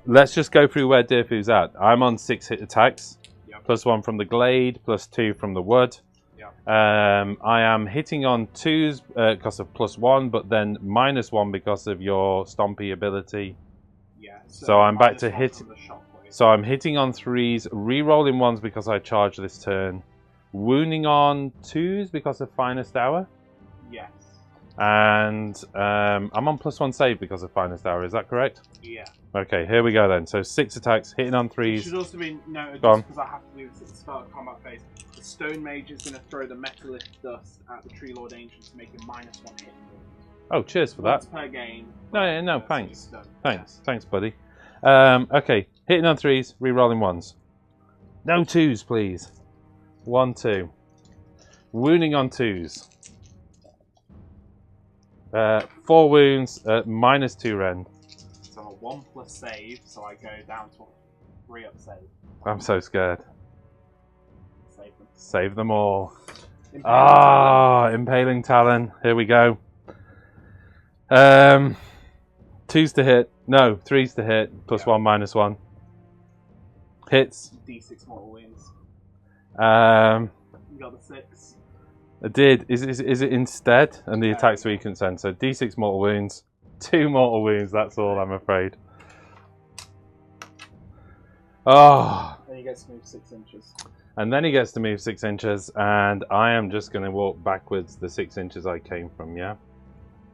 Let's just go through where Dirthu's at. I'm on 6 hit attacks. Yep. +1 from the glade, +2 from the wood. Yep. I am hitting on 2s because of +1, but then -1 because of your stompy ability. Yeah. So I'm back to hit. Shockwave. So I'm hitting on 3s, re-rolling 1s because I charged this turn, wounding on 2s because of Finest Hour. Yes. And I'm on +1 save because of Finest Hour. Is that correct? Yeah. Okay, here we go then. So 6 attacks, hitting on 3s. It should also be noted, Go just because I have to do this at the start of combat phase, the Stone Mage is going to throw the Metallith Dust at the Tree Lord Ancient to make him -1 hit. Oh, cheers for Once that. per game. No, thanks. Thanks, Yes. thanks, buddy. Okay, hitting on 3s, re-rolling 1s. No 2s, please. 1, 2. Wounding on 2s. 4 wounds, -2 rend. So I'm a 1+ save, so I go down to a 3-up save. I'm so scared. Save them. Save them all. Impaling Impaling Talon. Here we go. 2s to hit. No, 3s to hit. +1, -1. Hits. D6 mortal wounds. You got the 6. I did. Is it instead? And the attack's weakened then. So D6 mortal wounds. 2 mortal wounds, that's all, I'm afraid. Oh. And he gets to move 6 inches. And then he gets to move 6 inches, and I am just going to walk backwards the 6 inches I came from, yeah?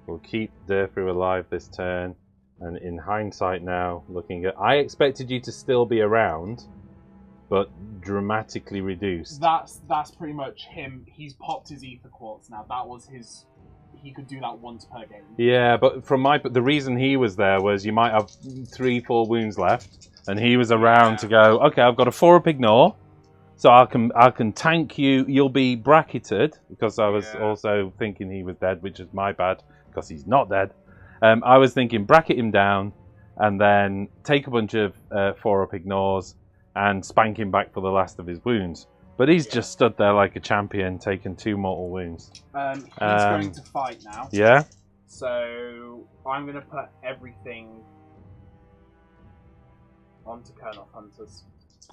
We'll keep Durthru alive this turn, and in hindsight now, looking at... I expected you to still be around, but dramatically reduced. That's pretty much him. He's popped his ether quartz now. That was his... He could do that once per game. Yeah, but the reason he was there was you might have 3-4 wounds left, and he was around to go, okay, I've got a 4-up ignore, so I can tank you. You'll be bracketed, because I was also thinking he was dead, which is my bad, because he's not dead. I was thinking bracket him down, and then take a bunch of 4-up ignores, and spank him back for the last of his wounds. But he's just stood there like a champion, taking 2 mortal wounds. He's going to fight now. Yeah? So I'm going to put everything onto Colonel Hunters.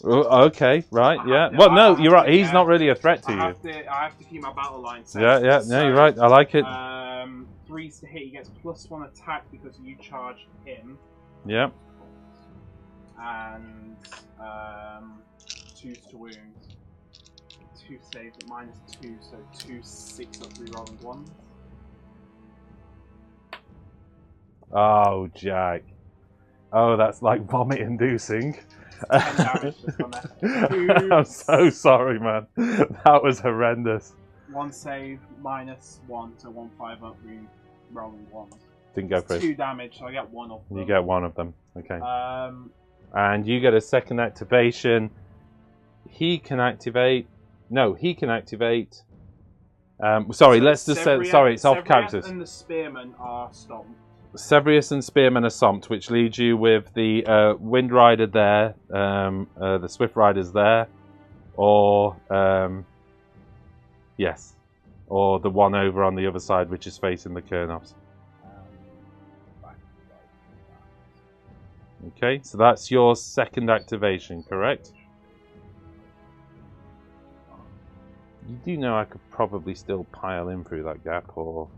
Okay, right, yeah. Well, no, you're right. He's not really a threat to you. I have to keep my battle line safe. Yeah, no, you're right. I like it. 3s to hit. He gets +1 attack because you charged him. Yeah. And 2s to wound. 2 saves at -2, so 2 6-up rerolling 1s. Oh, Jack. Oh, that's like vomit-inducing. 10 damage just on there. I'm so sorry, man. That was horrendous. 1 save, -1 to 1 5-up rerolling 1. Didn't go for it. 2 damage, so I get 1 of them. You get 1 of them. Okay. And you get a second activation. He can activate. No, he can activate. Sorry, let's just say. Sorry, it's off characters. And the Spearmen are stomped. Severius and Spearmen are stomped, which leaves you with the Wind Rider there, the Swift Riders there, or yes, or the one over on the other side, which is facing the Kernoffs. Okay, so that's your second activation, correct? You do know I could probably still pile in through that gap, or...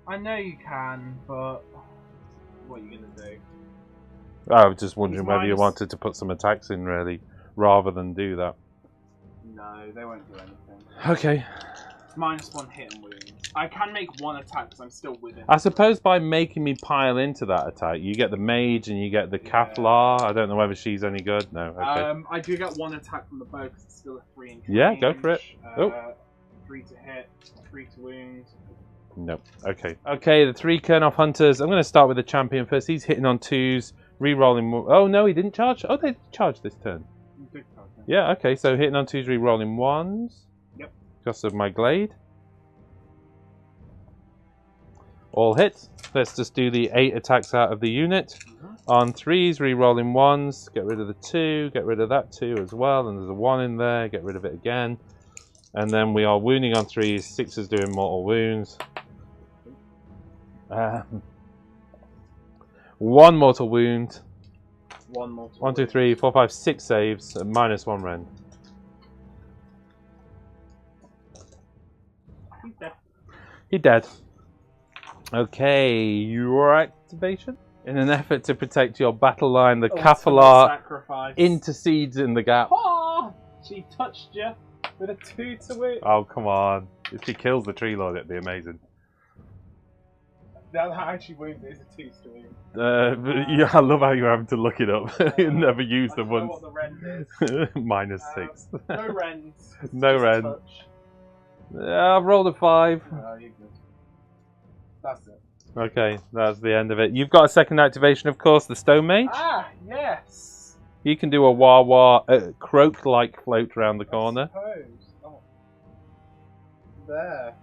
I know you can, but what are you going to do? I was just wondering whether you wanted to put some attacks in, really, rather than do that. No, they won't do anything. Okay. -1 hit and wounds. I can make 1 attack because I'm still with it. I suppose by making me pile into that attack, you get the mage and you get the Kaflar. I don't know whether she's any good. No, okay. I do get 1 attack from the bow because it's still a 3 inch Yeah, range. go for it. 3 to hit, 3 to wound. Nope. Okay. Okay, the 3 Kernoff Hunters. I'm going to start with the champion first. He's hitting on 2s, re-rolling... Oh, no, he didn't charge. Oh, they charged this turn. Yeah, okay, so hitting on 2s, re-rolling 1s. Yep. Because of my glade. All hits. Let's just do the 8 attacks out of the unit. On 3s, re-rolling 1s. Get rid of the 2. Get rid of that 2 as well. And there's a 1 in there. Get rid of it again. And then we are wounding on 3s. 6s doing mortal wounds. 1 mortal wound. 1 mortal 1, 2, 3, 4, 5, 6 saves. And -1 rend. He's dead. He dead. Okay, your activation. In an effort to protect your battle line, the Kaflar intercedes in the gap. Oh, she touched you with a 2 to wound. Oh, come on. If she kills the Tree Lord, it'd be amazing. That actually wound is a 2 to wound. Yeah, I love how you're having to look it up. You never used them once. What the rend is. -6. No rends. No rend. Yeah, I've rolled a 5. Oh, you're good. That's it. Okay, that's the end of it. You've got a second activation, of course, the Stone Mage. Ah, yes. You can do a wah-wah, croak-like float around the corner. I suppose. Oh. There.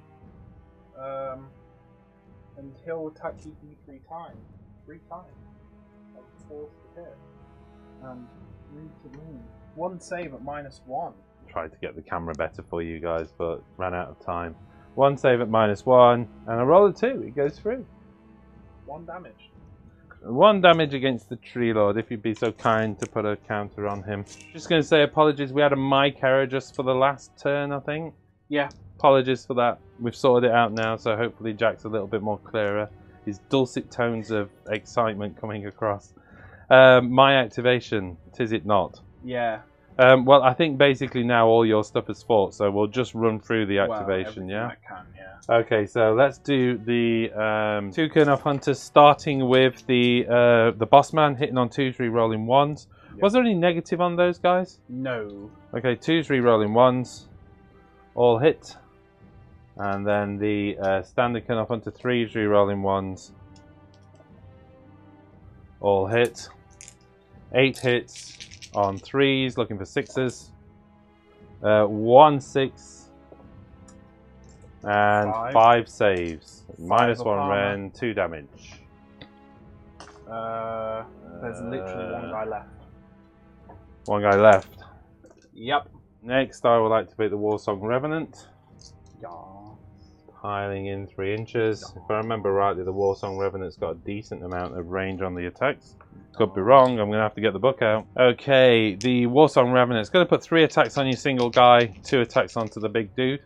And he'll attack you 3 times. 3 times. That's 4 to hit. And 3 to wound. 1 save at -1. Tried to get the camera better for you guys, but ran out of time. 1 save at -1, and I roll a 2. It goes through. 1 damage. 1 damage against the Tree Lord, if you'd be so kind to put a counter on him. Just going to say apologies, we had a mic error just for the last turn, I think. Yeah. Apologies for that. We've sorted it out now, so hopefully Jack's a little bit more clearer. His dulcet tones of excitement coming across. My activation, is it not? Yeah. Well, I think basically now all your stuff is fought, so we'll just run through the activation, well, yeah? I can, yeah. Okay, so let's do the 2 Kurnoth Hunters, starting with the boss man, hitting on 2s, re-rolling 1s. Yep. Was there any negative on those guys? No. Okay, 2s, re-rolling 1s. All hit. And then the standard Kurnoth Hunter, 3s, re-rolling 1s. All hit. 8 hits on 3s, looking for 6s. 1 6. And 5 saves. -1 rend, 2 damage. There's literally 1 guy left. 1 guy left. Yep. Next, I will activate the Warsong Revenant. Yeah. Piling in 3 inches. If I remember rightly, the Warsong Revenant's got a decent amount of range on the attacks. Could be wrong, I'm going to have to get the book out. Okay, the Warsong Revenant's going to put 3 attacks on your single guy, 2 attacks onto the big dude.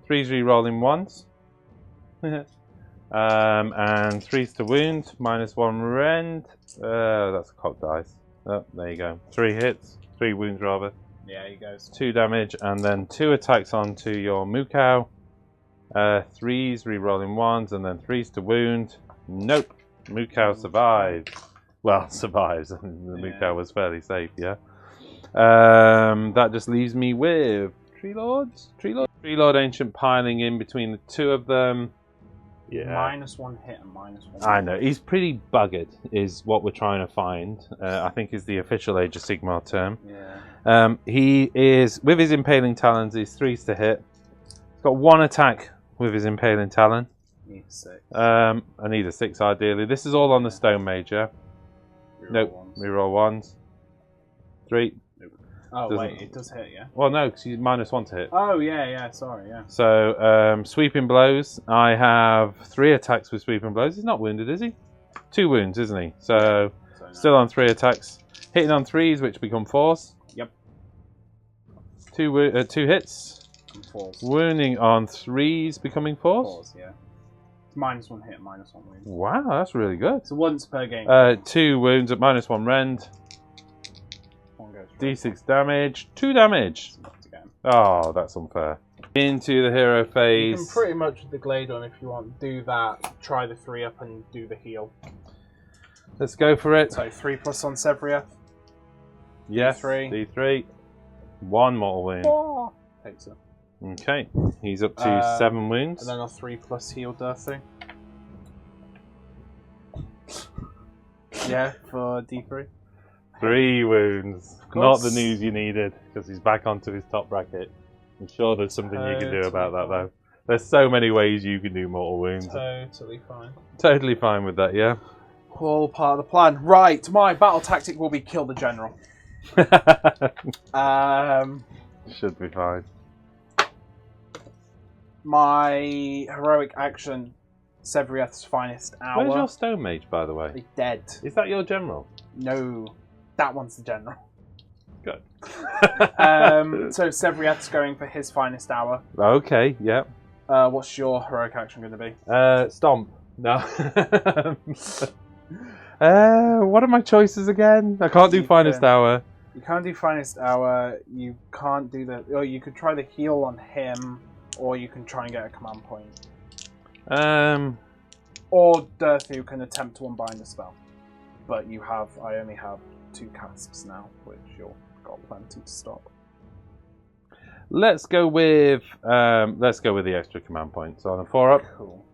3s re-rolling 1s. And 3s to wound, -1 rend. That's a cocked dice. Oh, there you go. 3 hits, 3 wounds rather. Yeah, he goes. 2 damage, and then 2 attacks onto your Mukau. 3s re-rolling 1s, and then 3s to wound. Nope. Mukau survives. Well, survives. The Mukau was fairly safe, yeah. That just leaves me with Tree Lords? Tree Lord Ancient piling in between the 2 of them. Yeah. -1 hit and -1. I know. He's pretty buggered, is what we're trying to find. I think is the official Age of Sigmar term. Yeah. He is, with his Impaling Talons, he's 3s to hit. He's got 1 attack with his Impaling Talon. Need 6. I need a 6 ideally. This is all on the Stone Major. Nope. Reroll 1s. 3. Oh, wait, it does hit, yeah? Well, no, because he's -1 to hit. Oh, yeah, sorry, yeah. So, Sweeping Blows. I have 3 attacks with Sweeping Blows. He's not wounded, is he? 2 wounds, isn't he? So, no. Still on 3 attacks. Hitting on 3s, which become 4s. Yep. 2 hits. And 4s. Wounding on 3s, becoming 4s? 4s, yeah. It's -1 hit, -1 wound. Wow, that's really good. So once per game. 2 wounds at -1 rend. 1 goes D6 damage. 2 damage. Oh, that's unfair. Into the hero phase. You can pretty much with the Glade on if you want. Do that. Try the 3 up and do the heal. Let's go for it. So 3+ on Sylvaneth. Yes. D3. D3. 1 mortal wound. Oh. Takes it. Okay. He's up to 7 wounds. And then a 3+ heal Dirty. Yeah, for D3. 3 wounds. Not the news you needed, because he's back onto his top bracket. I'm sure there's something you can do about that, though. There's so many ways you can do mortal wounds. Totally fine. Totally fine with that, yeah? All part of the plan. Right, my battle tactic will be kill the general. Should be fine. My heroic action, Sylvaneth's finest hour. Where's your Stone Mage, by the way? He's dead. Is that your general? No, that one's the general. Good. So Sylvaneth's going for his finest hour. Okay, yeah. What's your heroic action going to be? Stomp. No. What are my choices again? I can't do finest hour. You can't do finest hour. You can't do the. Or you could try the heal on him, or you can try and get a command point. Or Dirthu can attempt to unbind the spell, but you have. I only have 2 casts now, which you've got plenty to stop. Let's go with the extra command point. So on a 4-up. Cool.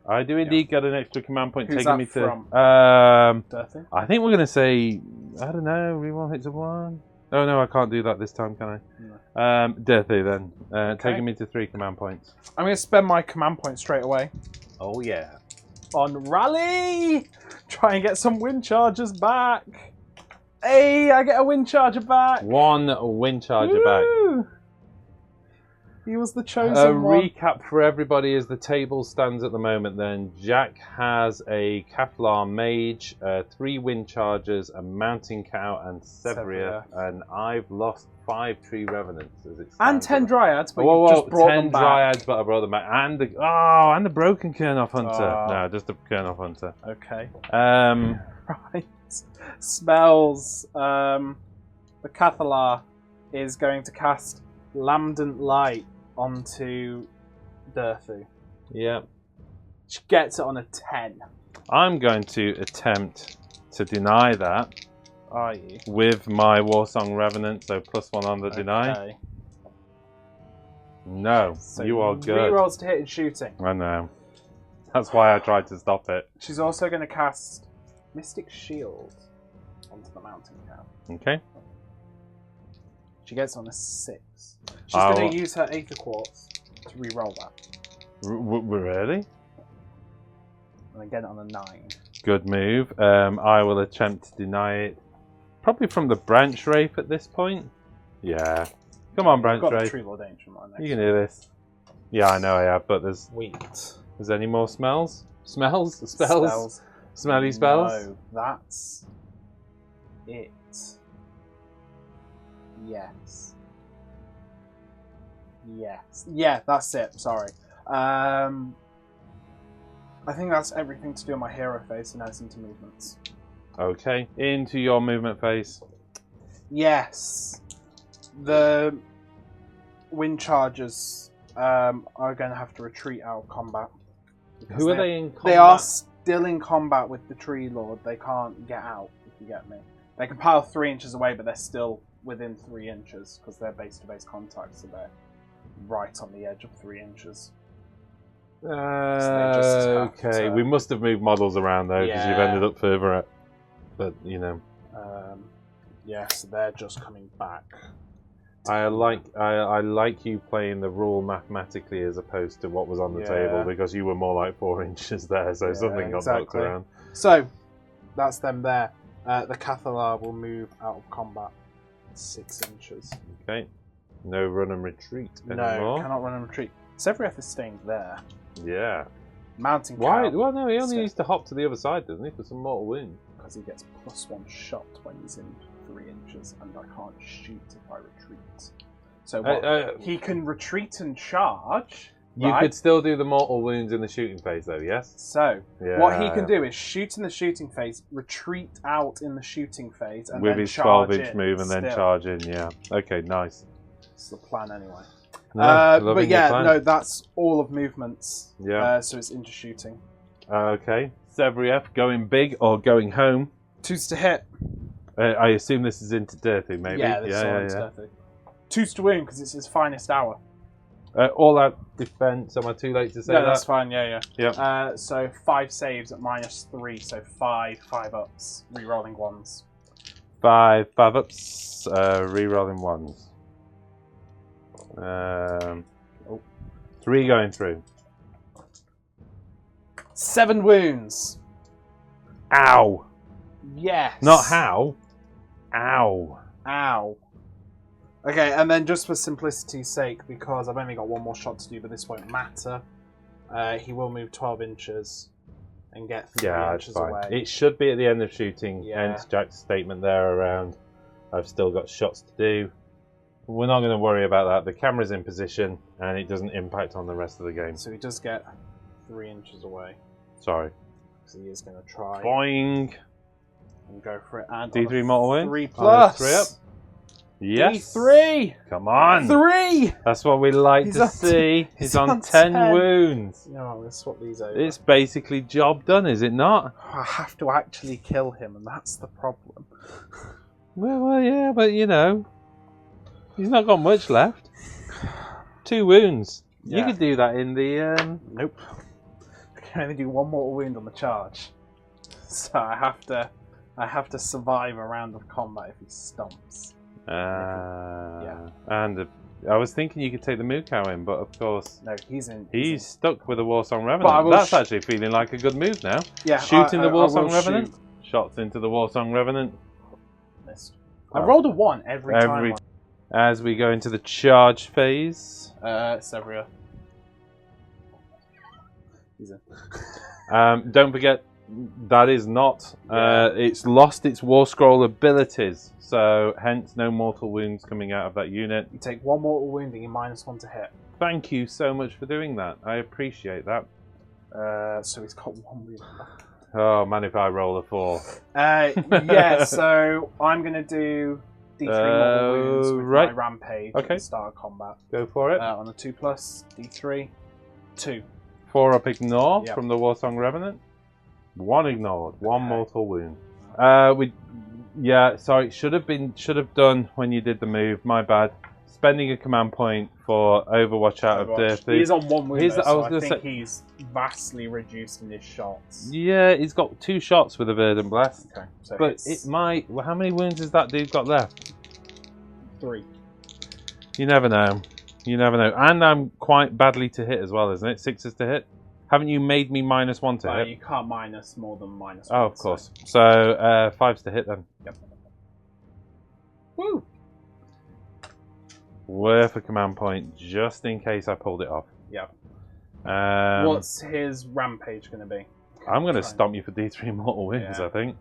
I do indeed get an extra command point. Who's taking that me to from? Dirthu? I think we're gonna say, I don't know, reroll hits of 1. Oh no, I can't do that this time, can I? No. Dirthu then. Taking me to 3 command points. I'm gonna spend my command point straight away. Oh yeah. On rally! Try and get some wind chargers back. Hey, I get a wind charger back. 1 wind charger back. He was the chosen one. Recap for everybody as the table stands at the moment then. Jack has a Kevlar Mage, 3 Wind Chargers, a Mountain Cow, and Sevria. And I've lost 5 Tree Revenants as it stands. And 10 Dryads, but whoa, you just brought 10 them back. Dryads, but I brought them back. And the Broken Kernoff Hunter. No, just the Kernoff Hunter. Okay. Right. Spells. The Cathalar is going to cast Lambent Light onto Durthu. Yeah. She gets it on a 10. I'm going to attempt to deny that. Are you? With my Warsong Revenant, so +1 on the deny. No, So you are good. Rerolls to hit and shooting. I know. That's why I tried to stop it. She's also going to cast Mystic Shield onto the Mountain Cow. Okay. She gets on a 6. She's going to use her Aether Quartz to re-roll that. Really? And then get it on a 9. Good move. I will attempt to deny it. Probably from the Branch Wraith at this point. Yeah. Come on, Branch I've got Wraith. the Tree Lord Ancient on next. You can do this. Yeah, I know I have, but there's... Wait. Is there any more smells? Smells? Spells? Smelly spells? No, that's it. Yes. Yes. Yeah, that's it. Sorry. I think that's everything to do on my hero phase, and now it's into movements. Okay, into your movement phase. Yes. The Wind Chargers are going to have to retreat out of combat. Who are they in combat? They are still in combat with the Tree Lord. They can't get out, if you get me. They can pile 3 inches away, but they're still within 3 inches because they're base-to-base contact, so they're right on the edge of 3 inches. Okay, we must have moved models around though, because you've ended up further up. But, you know. Yeah, so they're just coming back. I like you playing the rule mathematically as opposed to what was on the table, because you were more like 4 inches there, so something got knocked around. So, that's them there. The Cathalar will move out of combat 6 inches. Okay. No run and retreat anymore. No, cannot run and retreat. Sevrieth is staying there. Yeah. Mountain Cow. Why? Well, no, he only needs to hop to the other side, doesn't he, for some mortal wound? Because he gets +1 shot when he's in 3 inches, and I can't shoot if I retreat. So he can retreat and charge. You could still do the mortal wounds in the shooting phase, though, yes? So, what he can do is shoot in the shooting phase, retreat out in the shooting phase, and with then his charge 12-inch move and then charge in, yeah. Okay, nice. That's the plan, anyway. But yeah, no, that's all of movements. Yeah. So it's into shooting. Okay. Sevrieth, going big or going home? 2s to hit. I assume this is into Durthu, maybe? Yeah, this is all into Durthu. 2s to wound, because it's his finest hour. All out defense. Am I too late to say that? No, that's fine, yeah. Yep. So 5 saves at -3, so 5 ups, re-rolling 1s. 5 ups, re-rolling 1s. 3 going through. 7 wounds. Ow! Yes. Not how. Ow. Ow. Okay, and then just for simplicity's sake, because I've only got 1 more shot to do, but this won't matter, he will move 12 inches and get 3 inches away. It should be at the end of shooting, hence Jack's statement there around I've still got shots to do. We're not going to worry about that. The camera's in position, and it doesn't impact on the rest of the game. So he does get 3 inches away. Sorry. So he is going to try. Boing! And go for it. And D3 mortal win? 3 plus. 3 up. Yes. D3! Come on! 3! That's what we like to see. He's on 10 wounds. No, I'm going to swap these over. It's basically job done, is it not? I have to actually kill him, and that's the problem. Well, yeah, but you know. He's not got much left. 2 wounds. Yeah. You could do that in the... Nope. I can only do 1 mortal wound on the charge. So I have to survive a round of combat if he stomps. And I was thinking you could take the Moo Cow in, but of course... No, he's in. He's stuck with a Warsong Revenant. That's actually feeling like a good move now. Yeah, Shooting the Warsong Revenant. Shots into the Warsong Revenant. Missed. I rolled a 1 every time. As we go into the charge phase. Sevria. Don't forget, that is not. It's lost its War Scroll abilities, so hence no mortal wounds coming out of that unit. You take 1 mortal wound and you -1 to hit. Thank you so much for doing that. I appreciate that. So he's got 1 wound left. Oh man, if I roll a 4. Yeah, so I'm going to do D3 mortal wounds with my rampage at the start of combat. Go for it. On a 2+, D3, 2. 4 up ignore Yep. from the Warsong Revenant. 1 ignored. 1 mortal wound. Sorry, should have done when you did the move. My bad. Spending a command point for Overwatch out of Dirty. He's on 1 wound, though, I think say, he's vastly reduced in his shots. Yeah, he's got 2 shots with a Verdant Blast. Okay, so but it might. Well, how many wounds has that dude got left? 3. You never know. You never know. And I'm quite badly to hit as well, isn't it? 6 is to hit. Haven't you made me -1 to hit? You can't minus more than -1. Oh, of course. So 5's to hit then. Yep. Woo! Worth a command point, just in case I pulled it off. Yep. What's his rampage going to be? I'm going to stomp you for D3 mortal wounds, Yeah. I think.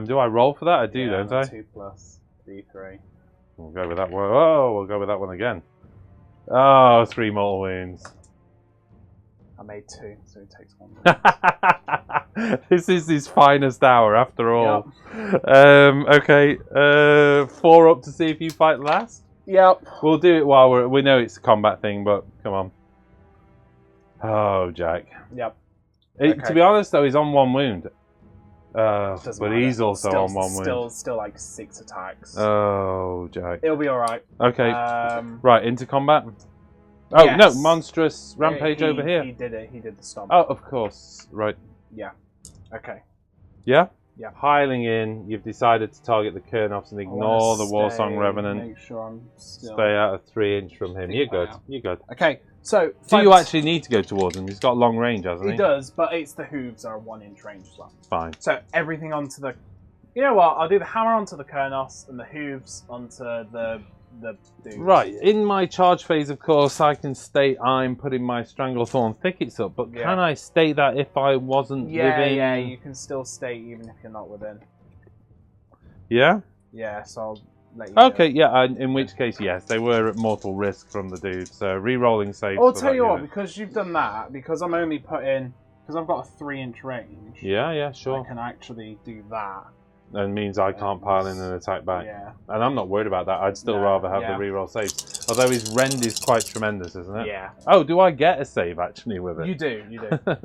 Do I roll for that? I do, don't I? 2+ D3. We'll go with that one. Oh, we'll go with that one again. Oh, 3 mortal wounds. I made 2, so he takes 1. This is his finest hour, after all. Yep. Okay, 4 up to see if you fight last. Yep. We'll do it while we know it's a combat thing, but come on. Oh, Jack. Yep. To be honest, though, he's on 1 wound. But matter. he's also on 1 wound. Still like 6 attacks. Oh, Jack. It'll be alright. Okay. Right, into combat. Oh, yes. no, monstrous rampage over here. He did it. He did the stomp. Oh, of course. Right. Yeah. Okay. Yeah? Yeah. Piling in, you've decided to target the Kernoffs and ignore the Warsong Revenant. Make sure I'm still... Stay out of 3 inch from him. You're good. You're good. Okay, so... Do you actually need to go towards him? He's got long range, hasn't he? He does, but it's the hooves are 1 inch range as well. Fine. So everything onto the... You know what? I'll do the hammer onto the Kernoffs and the hooves onto the dudes. Right. In my charge phase, of course, I can state I'm putting my Stranglethorn Thickets up, but can I state that if I wasn't within... Yeah, you can still stay even if you're not within. Yeah? Yeah, so I'll let you Okay, yeah, in which case, yes, they were at mortal risk from the dude, so re-rolling saves. I'll tell you what, because you've done that, because I'm only putting... Because I've got a 3 inch range. Yeah, sure. I can actually do that. And means I can't pile in and attack back. Yeah. And I'm not worried about that. I'd still rather have the reroll saves. Although his rend is quite tremendous, isn't it? Yeah. Oh, do I get a save actually with it? You do.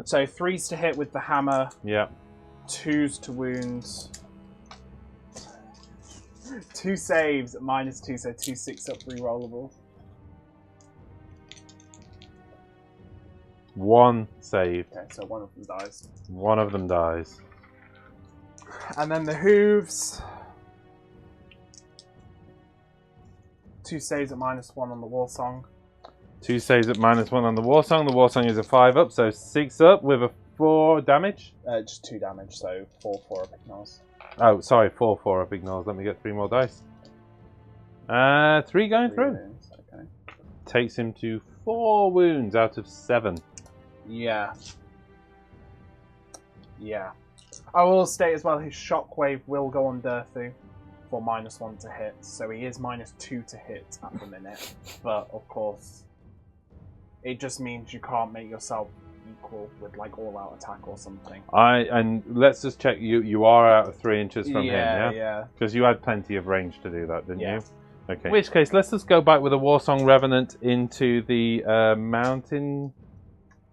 So 3's to hit with the hammer. Yeah. 2's to wounds. 2 saves at -2, so 2 6-up rerollables. 1 save. Okay, so 1 of them dies. 1 of them dies. And then the hooves. 2 saves at -1 on the Warsong. 2 saves at -1 on the Warsong. The Warsong is a 5 up, so 6 up with a 4 damage. Just 2 damage, so 4 up ignores. Oh, sorry, 4 up ignores. Let me get 3 more dice. 3 going through. Wounds, okay. Takes him to 4 wounds out of 7. Yeah. Yeah. I will state as well, his shockwave will go on Dirthu for -1 to hit, so he is -2 to hit at the minute. But of course, it just means you can't make yourself equal with like all-out attack or something. And let's just check. You are out of 3 inches from him, yeah? Yeah. Because you had plenty of range to do that, didn't Yeah. you? Okay. In which case, let's just go back with a Warsong Revenant into the Mountain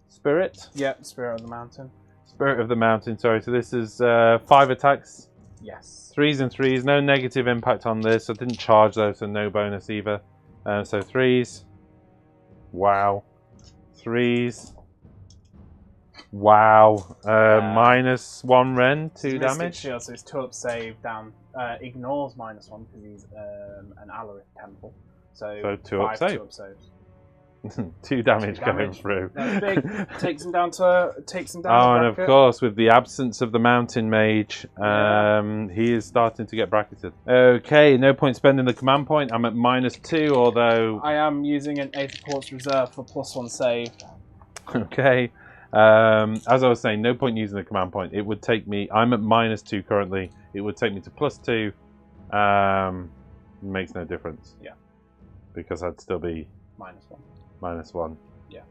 Spirit. Yep, Spirit of the Mountain. Spirit of the Mountain, sorry. So this is 5 attacks. Yes. 3s and 3s. No negative impact on this. I didn't charge though, so no bonus either. So 3s. Wow. 3s. Wow. -1 rend, 2 damage. Shield, so his 2-up save down ignores -1 because he's an Alarith Temple. So 2-up save. 2-up saves. 2 damage going damage. through. That's big. Takes him down to Oh, the and of bracket. course, with the absence of the mountain mage, he is starting to get bracketed. Okay, no point spending the command point. I'm at -2, although... I am using an 8 Ports reserve for +1 save. Okay. As I was saying, no point using the command point. It would take me... I'm at -2 currently. It would take me to +2. Makes no difference. Yeah. Because I'd still be... -1. -1. Yeah.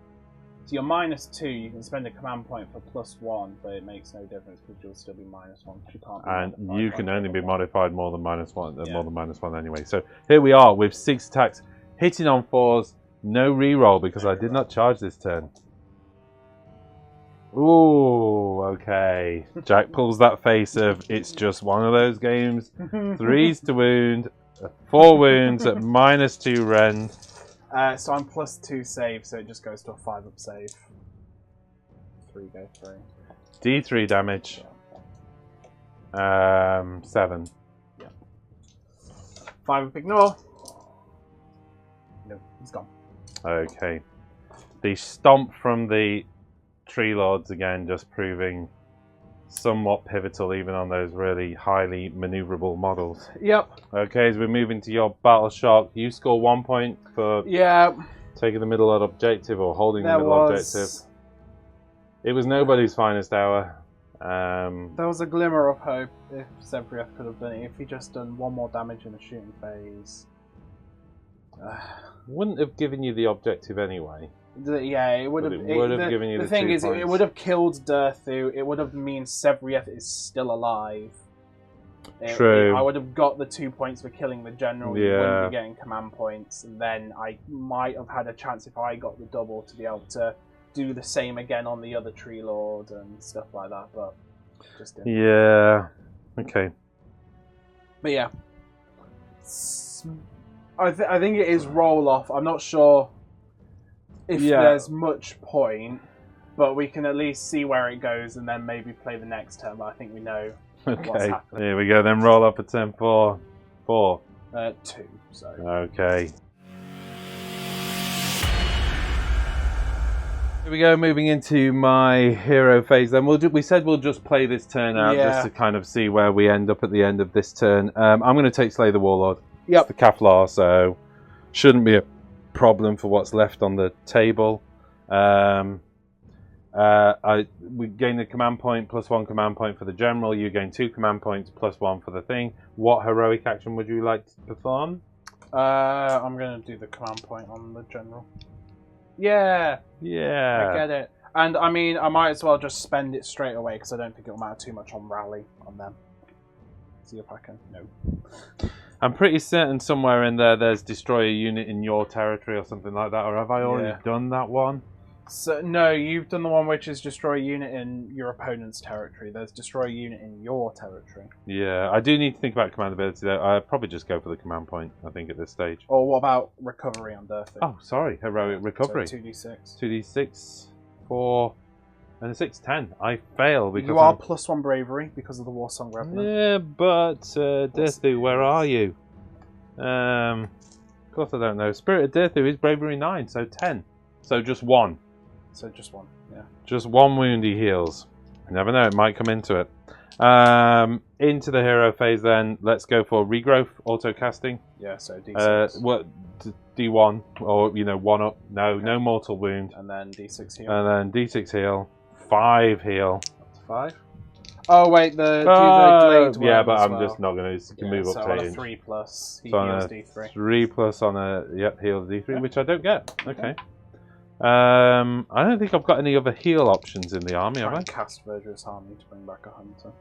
So you're -2, you can spend a command point for +1, but it makes no difference because you'll still be -1 because you can't be And you can only be modified more than -1, Yeah. more than -1 anyway. So here we are with 6 attacks, hitting on 4s, no reroll because I did not charge this turn. Ooh, okay. Jack pulls that face of it's just one of those games. 3s to wound, 4 wounds at -2 rend. So I'm +2 save, so it just goes to a 5 up save. 3 go through. D3 damage. 7. Yeah. 5 up ignore. No, he's gone. Okay. The stomp from the Tree Lords again, just proving somewhat pivotal even on those really highly maneuverable models. Yep. Okay, as we're moving to your battle shock, you score 1 point for Yeah. taking the middle objective or holding the middle objective. It was nobody's finest hour. There was a glimmer of hope if Sebrief could have done it. If he just done 1 more damage in the shooting phase. Wouldn't have given you the objective anyway. Yeah, it would have. But it would have given you the the thing 2 is, it points. would have killed Durthu. It would have meant Sebrief is still alive. True. I would have got the 2 points for killing the general. You wouldn't be getting command points, and then I might have had a chance if I got the double to be able to do the same again on the other Tree Lord and stuff like that. But just didn't. Yeah. Okay. But yeah, I think it is roll off. I'm not sure if there's much point, but we can at least see where it goes and then maybe play the next turn. But I think we know what's Okay. happening. Here we go. Then roll up a turn 4. 4. 2. So Okay. Here we go, moving into my hero phase. Then we said we'll just play this turn out just to kind of see where we end up at the end of this turn. I'm going to take Slay the Warlord. Yep. It's the Kaflar, so shouldn't be a problem for what's left on the table. We gain the command point, +1 command point for the general. You gain 2 command points, +1 for the thing. What heroic action would you like to perform? I'm going to do the command point on the general. Yeah, Yeah. I get it. And I mean, I might as well just spend it straight away because I don't think it'll matter too much on rally on them. See if I can. No. I'm pretty certain somewhere in there's destroy a unit in your territory or something like that. Or have I already done that one? So no, you've done the one which is destroy a unit in your opponent's territory. There's destroy a unit in your territory. Yeah, I do need to think about command ability though. I'd probably just go for the command point, I think, at this stage. Or what about recovery on Durthu? Oh, sorry, heroic recovery. So 2d6. 2d6, 4, and a 6, 10. I fail because you are +1 bravery because of the Warsong Revenant. Yeah, but Durthu, where are you? Of course I don't know. Spirit of Durthu is bravery 9, so 10. So just 1. So just 1, yeah. Just 1 wound he heals. You never know, it might come into it. Into the hero phase then, let's go for regrowth, auto casting. Yeah, so d6. D1, or 1 up. No, no mortal wound. And then d6 heal. And then D6 heal, 5 heal. Up to 5. Oh wait, do the glade yeah, one but as I'm well. just not going to move so up on to a 8 inch. 3+, he So on heals a d3. 3+ on a heals D3, which I don't get. Okay. I don't think I've got any other heal options in the army, have I? Cast Virtuous Harmony to bring back a hunter.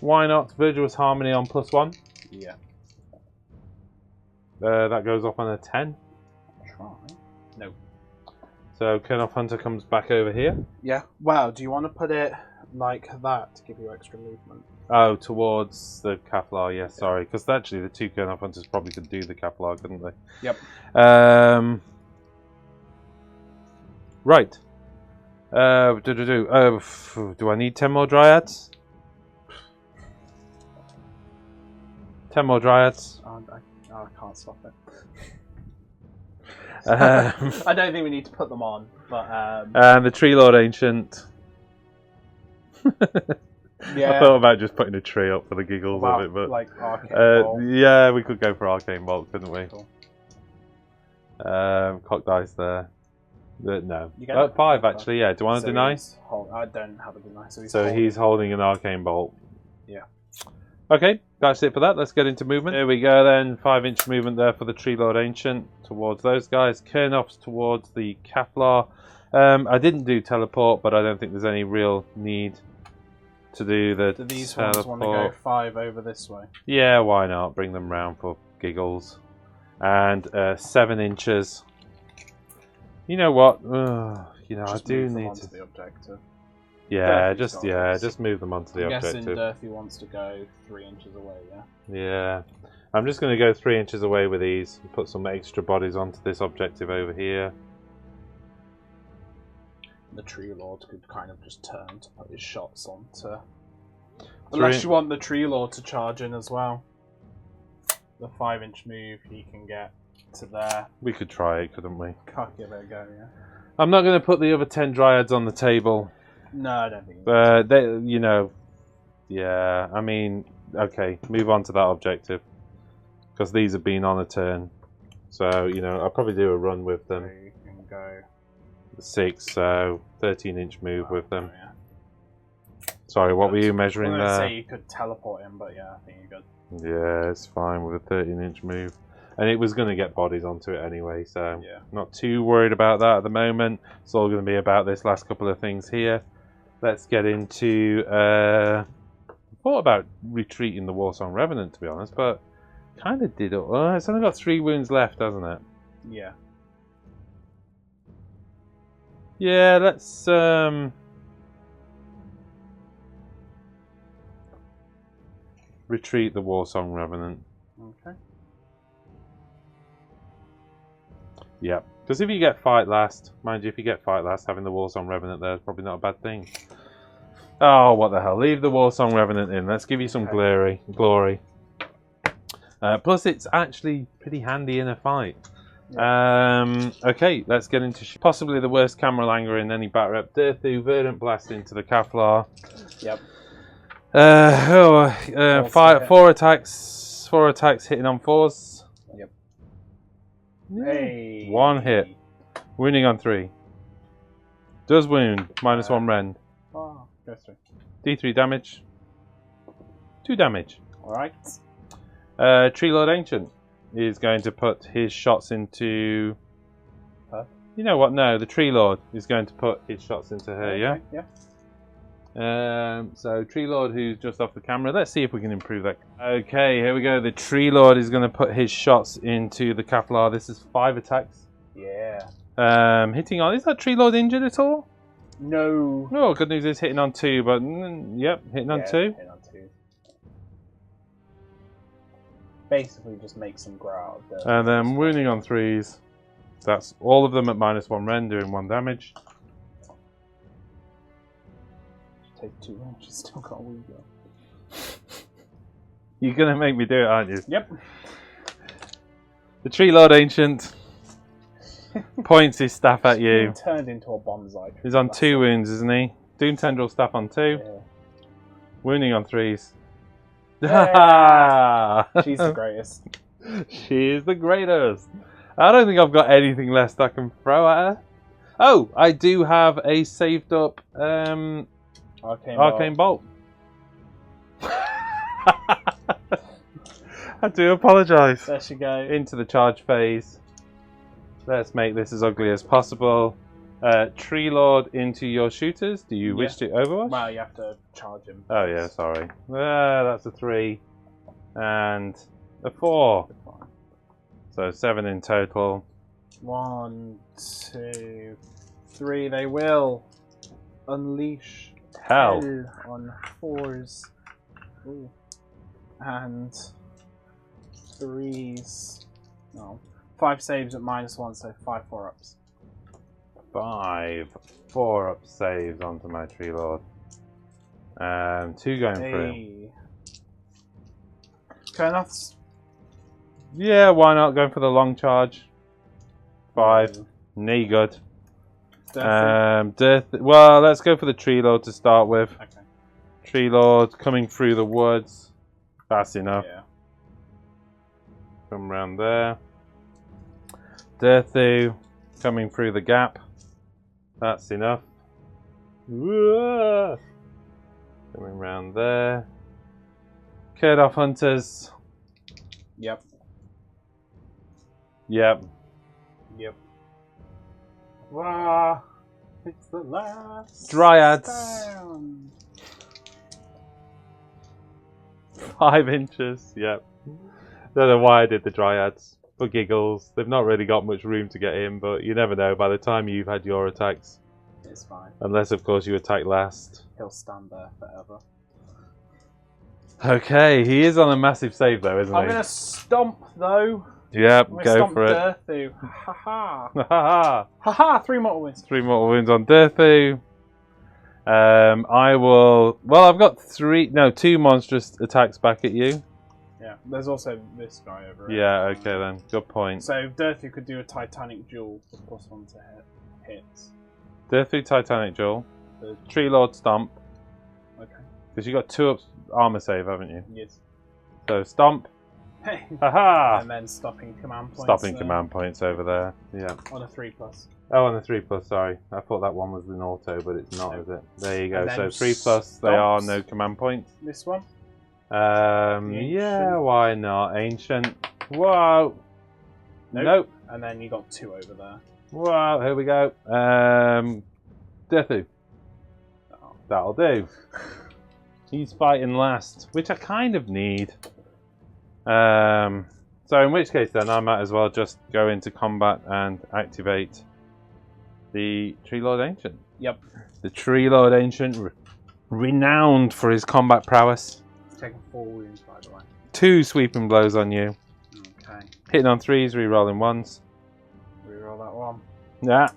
Why not? Virtuous Harmony on +1. Yeah. That goes off on a 10. Try. No. So Kernoff Hunter comes back over here. Yeah. Wow, do you want to put it like that to give you extra movement? Oh, towards the Kaflar, yes, sorry. Because actually the 2 Kernoff Hunters probably could do the Kaflar, couldn't they? Yep. Right. Do I need 10 more Dryads? 10 more Dryads. I can't stop it. I don't think we need to put them on, but and the Tree Lord Ancient. yeah. I thought about just putting a tree up for the giggles of it, but like Arcane Bolt. yeah, we could go for Arcane Bolt, couldn't we? Cool. Cock dice there. No. You get 5 actually, yeah. Do you want to deny? I don't have a deny, So he's holding an Arcane Bolt. Yeah. Okay, that's it for that. Let's get into movement. Here we go then. 5-inch movement there for the Tree Lord Ancient towards those guys. Kernoff's towards the Kevlar. I didn't do teleport, but I don't think there's any real need to do the Do these teleport. ones want to go 5 over this way? Yeah, why not? Bring them round for giggles. And 7 inches. You know what? You know, Just I do move them need onto to. the objective. Yeah, Durfy's just move them onto the I'm objective. guessing Durfy wants to go 3 inches away. Yeah. Yeah, I'm just going to go 3 inches away with these and put some extra bodies onto this objective over here. The Tree Lord could kind of just turn to put his shots onto. Unless you want the Tree Lord to charge in as well. The 5-inch move he can get to there. We could try it, couldn't we? Can't give it a go, yeah. I'm not going to put the other 10 Dryads on the table. No, I don't think. They, you know, yeah. I mean, okay, move on to that objective because these have been on a turn. So you know, I'll probably do a run with them. So you can go 6, so 13-inch move with them. Yeah. Sorry, what were you measuring I was gonna there? say you could teleport him, but yeah, I think you're good. Yeah, it's fine with a 13-inch move. And it was going to get bodies onto it anyway, so Yeah. not too worried about that at the moment. It's all going to be about this last couple of things here. Let's get into... I thought about retreating the Warsong Revenant, to be honest, but kind of did... it's only got 3 wounds left, hasn't it? Yeah. Yeah, let's... retreat the Warsong Revenant. Okay. Yeah, because if you get fight last, mind you, if you get fight last, having the Warsong Revenant there is probably not a bad thing. Oh, what the hell? Leave the Warsong Revenant in. Let's give you some glory. Plus, it's actually pretty handy in a fight. Yeah. Okay, let's get into possibly the worst camera langer in any battle rep. Durthu, Verdant Blast into the Kevlar. Yep. 4 attacks. 4 attacks hitting on 4s. Yep. Hey. 1 hit. Wounding on 3. Does wound. -1 rend. Oh, go through. D3 damage. 2 damage. Alright. Tree Lord Ancient is going to put his shots into... Her? You know what? No, the Tree Lord is going to put his shots into her, Okay, yeah? Yeah. So Tree Lord, who's just off the camera. Let's see if we can improve that. Okay, here we go. The Tree Lord is going to put his shots into the Kevlar. This is 5 attacks. Yeah. Hitting on... Is that Tree Lord injured at all? No. No, good news is hitting on 2, but yep, hitting on 2. Hitting on 2. Basically just makes him grow out of the... And then wounding on 3s. That's all of them at -1 rend, doing 1 damage. Take 2 inches, still got a wound go. You're going to make me do it, aren't you? Yep. The Tree Lord Ancient points his staff at you. He's turned into a bonsai. He's on 2 wounds, isn't he? Doom Tendril staff on 2. Yeah. Wounding on 3s. Yeah. She's the greatest. She is the greatest. I don't think I've got anything less I can throw at her. Oh, I do have a saved up Arcane Bolt. I do apologise. There she goes. Into the charge phase. Let's make this as ugly as possible. Tree Lord into your shooters. Do you wish to overwatch? Well, you have to charge him. Oh yeah, sorry. That's a 3 and a 4. So 7 in total. 1, 2, 3. They will unleash Hell. on 4s. Ooh. And 3s. No. 5 saves at -1, so 5 4-ups. 5 4-up saves onto my Tree Lord. 2 going through. Kernoff's. Yeah, why not? Going for the long charge. 5. No. Knee good. Dirty. Well, let's go for the Tree Lord to start with. Okay. Tree Lord coming through the woods. That's enough. Yeah. Come round there. Dirthu coming through the gap. That's enough. Whoa. Coming round there. Kurdoff Hunters. Yep. Yep. Yep. Wow. It's the last Dryads. stand. 5 inches. Yep. Don't know why I did the Dryads. For giggles. They've not really got much room to get in, but you never know by the time you've had your attacks. It's fine. Unless, of course, you attack last. He'll stand there forever. Okay, he is on a massive save though, isn't I'm he? gonna stomp though. Yep, I'm gonna go stomp for it. Dirthu. Ha ha. Haha. Ha ha. 3 mortal wounds. 3 mortal wounds on Dirthu. I will. Well, I've got 2 monstrous attacks back at you. Yeah. There's also this guy over here. Yeah, okay then. Good point. So Dirthu could do a Titanic Jewel for +1 to hit. Dirthu Titanic Jewel. The- Tree Lord Stomp. Okay. Because you got 2 up armor save, haven't you? Yes. So Stomp. Hey. Haha. And then stopping command points. Stopping command points over there. Yeah. On a 3+. Oh, and the 3+, sorry. I thought that one was an auto, but it's not, No. is it? There you go. And So then 3+, they are stomps. no command points. This one. Yeah, Ancient. why not? Ancient. Whoa. Nope. And then you got 2 over there. Whoa, here we go. Dirthu. Oh. That'll do. He's fighting last, which I kind of need. So in which case then I might as well just go into combat and activate the Tree Lord Ancient. Yep. The Tree Lord Ancient, renowned for his combat prowess. He's taking 4 wounds, by the way. 2 sweeping blows on you. Okay. Hitting on 3s, re-rolling 1s. Reroll that one. Nah.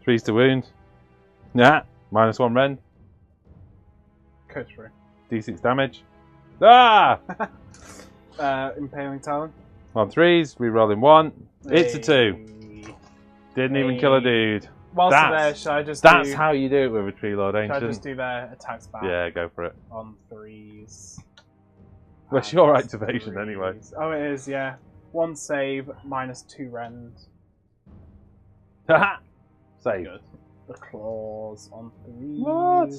3s to wound. Nah. -1 rend. Go through. D6 damage. Ah! Impaling Talon. On 3s, re-rolling 1. It's a 2. Hey. Didn't even kill a dude. Whilst That's- they're there, should I just That's do, how you do it with a Tree Lord should I Ancient. just do their attacks back Yeah, go for it. on 3s? What's And your activation 3s. anyway? Oh, it is, yeah. 1 save, -2 rend. Haha! Save. Good. The claws on 3s. What?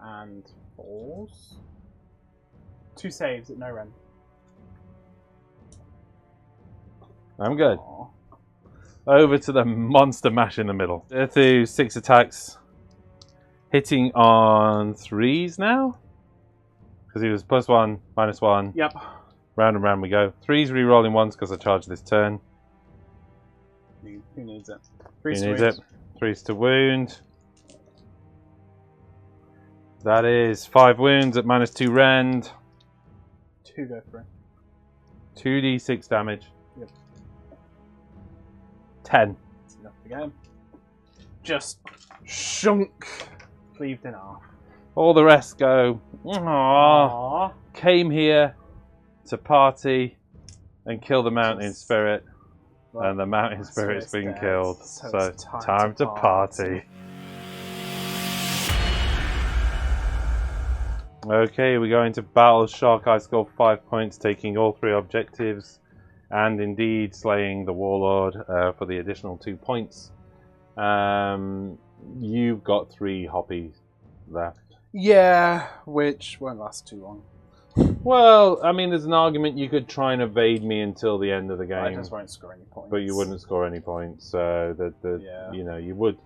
And 4s. 2 saves at no rend. I'm good. Aw. Over to the monster mash in the middle. Dirthu, 6 attacks. Hitting on 3s now? Because he was +1, -1. Yep. Round and round we go. 3s re-rolling 1s because I charged this turn. Who needs it? He 3 needs wounds. it. 3s to wound. That is 5 wounds at -2 rend. 2 go through. 2d6 damage. Yep. 10. That's enough to get him. Just shunk. Cleaved in half. All the rest go. Aww. Aww. Came here to party and kill the mountain spirit. And the mountain spirit's been dead. killed. So So it's time to party. Okay, we're going to battle Shark. I scored 5 points, taking all 3 objectives, and indeed slaying the Warlord for the additional 2 points. You've got 3 hoppies left. Yeah, which won't last too long. Well, I mean, there's an argument you could try and evade me until the end of the game. I just won't score any points. But you wouldn't score any points, so Yeah. you know, you would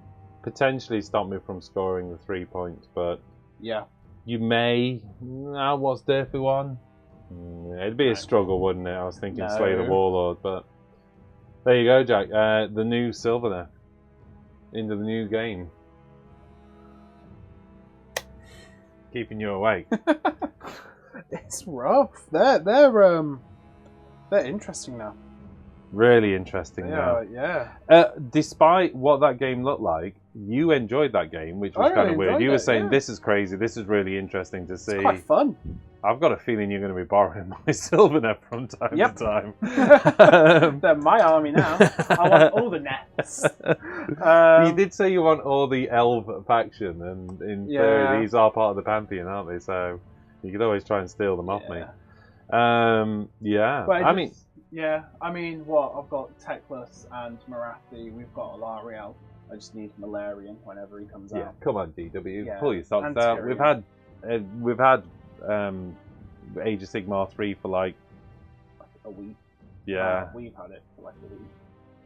potentially stop me from scoring the 3 points, but Yeah. you may. Now, what's Dirthu on? It'd be a struggle, wouldn't it? I was thinking Slay the No. Warlord, but there you go, Jack. The new Sylvaneth into the new game, keeping you awake. It's rough. They're interesting now. Really interesting now. Yeah. Despite what that game looked like, you enjoyed that game, which was I kind of weird. enjoyed You were it, saying yeah. this is crazy, this is really interesting to see. It's quite fun. I've got a feeling you're going to be borrowing my Sylvaneth from time Yep. to time. They're my army now. I want all the nets. You did say you want all the elf faction, and in theory, these are part of the Pantheon, aren't they? So you could always try and steal them off me. Yeah. But I mean, yeah. I mean, what? I've got Teclis and Marathi. We've got Alariel. I just need Malarian whenever he comes yeah. out. Come on, DW, Yeah, pull your socks and out. Tyrion. We've had Age of Sigmar 3 for like A week. yeah. We've had it for like a week.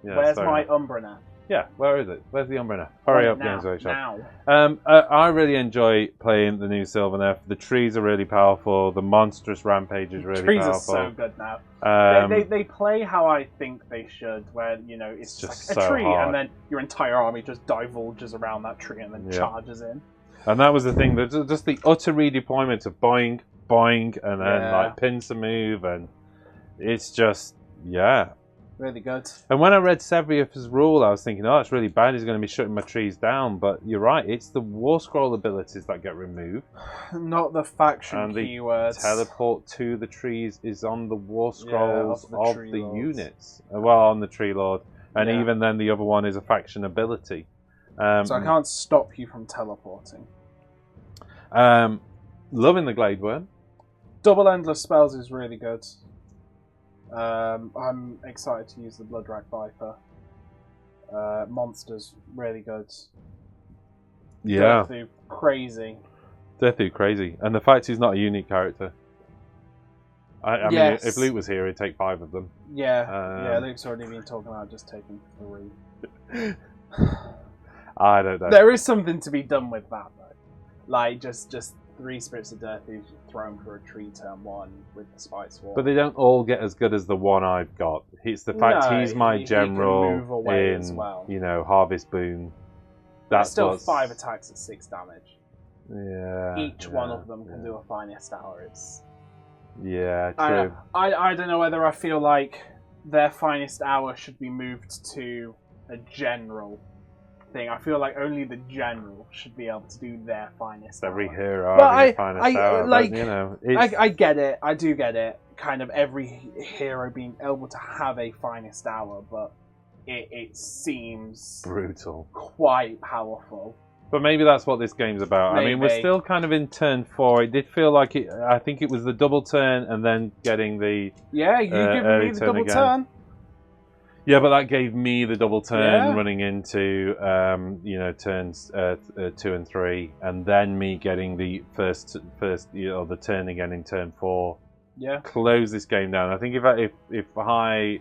Yeah, Where's sorry. my Umbrana? Yeah, where is it? Where's the Umbrana? Hurry up, now, Games Workshop. now. I really enjoy playing the new Sylvaneth. The trees are really powerful. The monstrous rampage is really Trees powerful. are so good now. Um, They play how I think they should, where it's just like a so tree, hard. and then your entire army just divulges around that tree and then Yeah. charges in. And that was the thing. There's just the utter redeployment of boing, boing, and then Yeah. like pincer move, and it's just yeah. Really good. And when I read Sevius' rule, I was thinking, oh, it's really bad. He's going to be shutting my trees down. But you're right. It's the War Scroll abilities that get removed. Not the faction And the keywords. Teleport to the trees is on the War Scrolls of the of Tree the Lords. units. Well, on the Tree Lord. And Yeah. even then, the other one is a faction ability. So I can't stop you from teleporting. Loving the Glade Worm. Double Endless Spells is really good. I'm excited to use the Bloodrack Viper. Monsters, really good. Yeah, Durthu, crazy. Durthu, crazy. And the fact he's not a unique character. I mean, Yes. if Luke was here, he'd take 5 of them. Yeah, Luke's already been talking about just taking 3. I don't know. There is something to be done with that, though. Like, just 3 Spirits of Durthu thrown for a tree turn 1 with the Spite Swarm. But they don't all get as good as the one I've got. It's the fact No, he's my he can general move away in, as well. Harvest Boon. That's still what's- 5 attacks at 6 damage. Yeah. Each one of them can do a Finest Hour. Yeah, I true. don't know. I don't know whether I feel like their Finest Hour should be moved to a general thing. I feel like only the general should be able to do their Finest Every Hour. hero But having a finest hour, but, like, it's, I get it. I do get it. Kind of every hero being able to have a Finest Hour, but it seems brutal. quite powerful. But maybe that's what this game's about. I mean, we're Maybe. still kind of in turn 4. It did feel like it. I think it was the double turn and then getting the. Yeah, you give early me the turn double again. turn. Yeah, but that gave me the double turn Yeah. running into, turns 2 and 3, and then me getting the first, the turn again in turn 4. Yeah. Close this game down. I think if I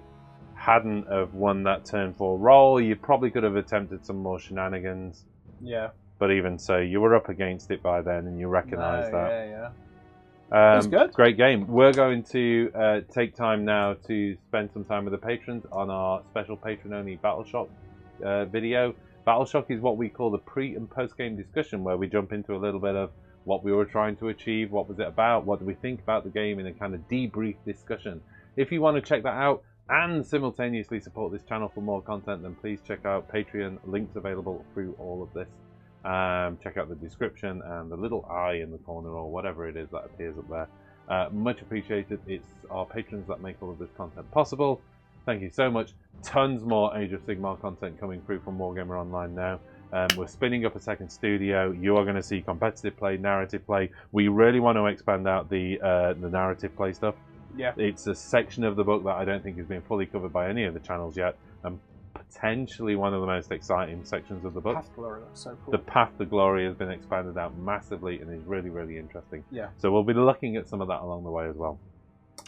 hadn't have won that turn 4 roll, you probably could have attempted some more shenanigans. Yeah. But even so, you were up against it by then, and you recognised that. Yeah. It was good. Great game. We're going to take time now to spend some time with the patrons on our special patron-only Battle Shock video. Battle Shock is what we call the pre- and post-game discussion, where we jump into a little bit of what we were trying to achieve, what was it about, what do we think about the game in a kind of debrief discussion. If you want to check that out and simultaneously support this channel for more content, then please check out Patreon. Links available through all of this. Check out the description and the little eye in the corner or whatever it is that appears up there. Much appreciated. It's our patrons that make all of this content possible. Thank you so much. Tons more Age of Sigmar content coming through from WargamerOnline now. We're spinning up a second studio. You are going to see competitive play, narrative play. We really want to expand out the narrative play stuff. Yeah. It's a section of the book that I don't think has been fully covered by any of the channels yet, and potentially one of the most exciting sections of the book. Path to Glory looks so cool. The Path to Glory has been expanded out massively and is really, really interesting. Yeah. So we'll be looking at some of that along the way as well.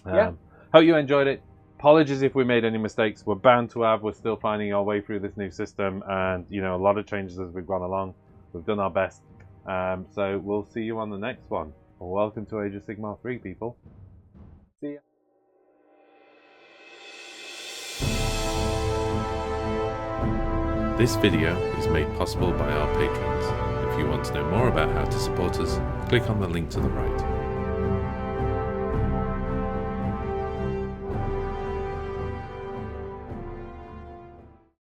Yeah. Hope you enjoyed it. Apologies if we made any mistakes. We're bound to have. We're still finding our way through this new system, and a lot of changes as we've gone along. We've done our best. So we'll see you on the next one. Welcome to Age of Sigmar 3, people. See ya. This video is made possible by our patrons. If you want to know more about how to support us, click on the link to the right.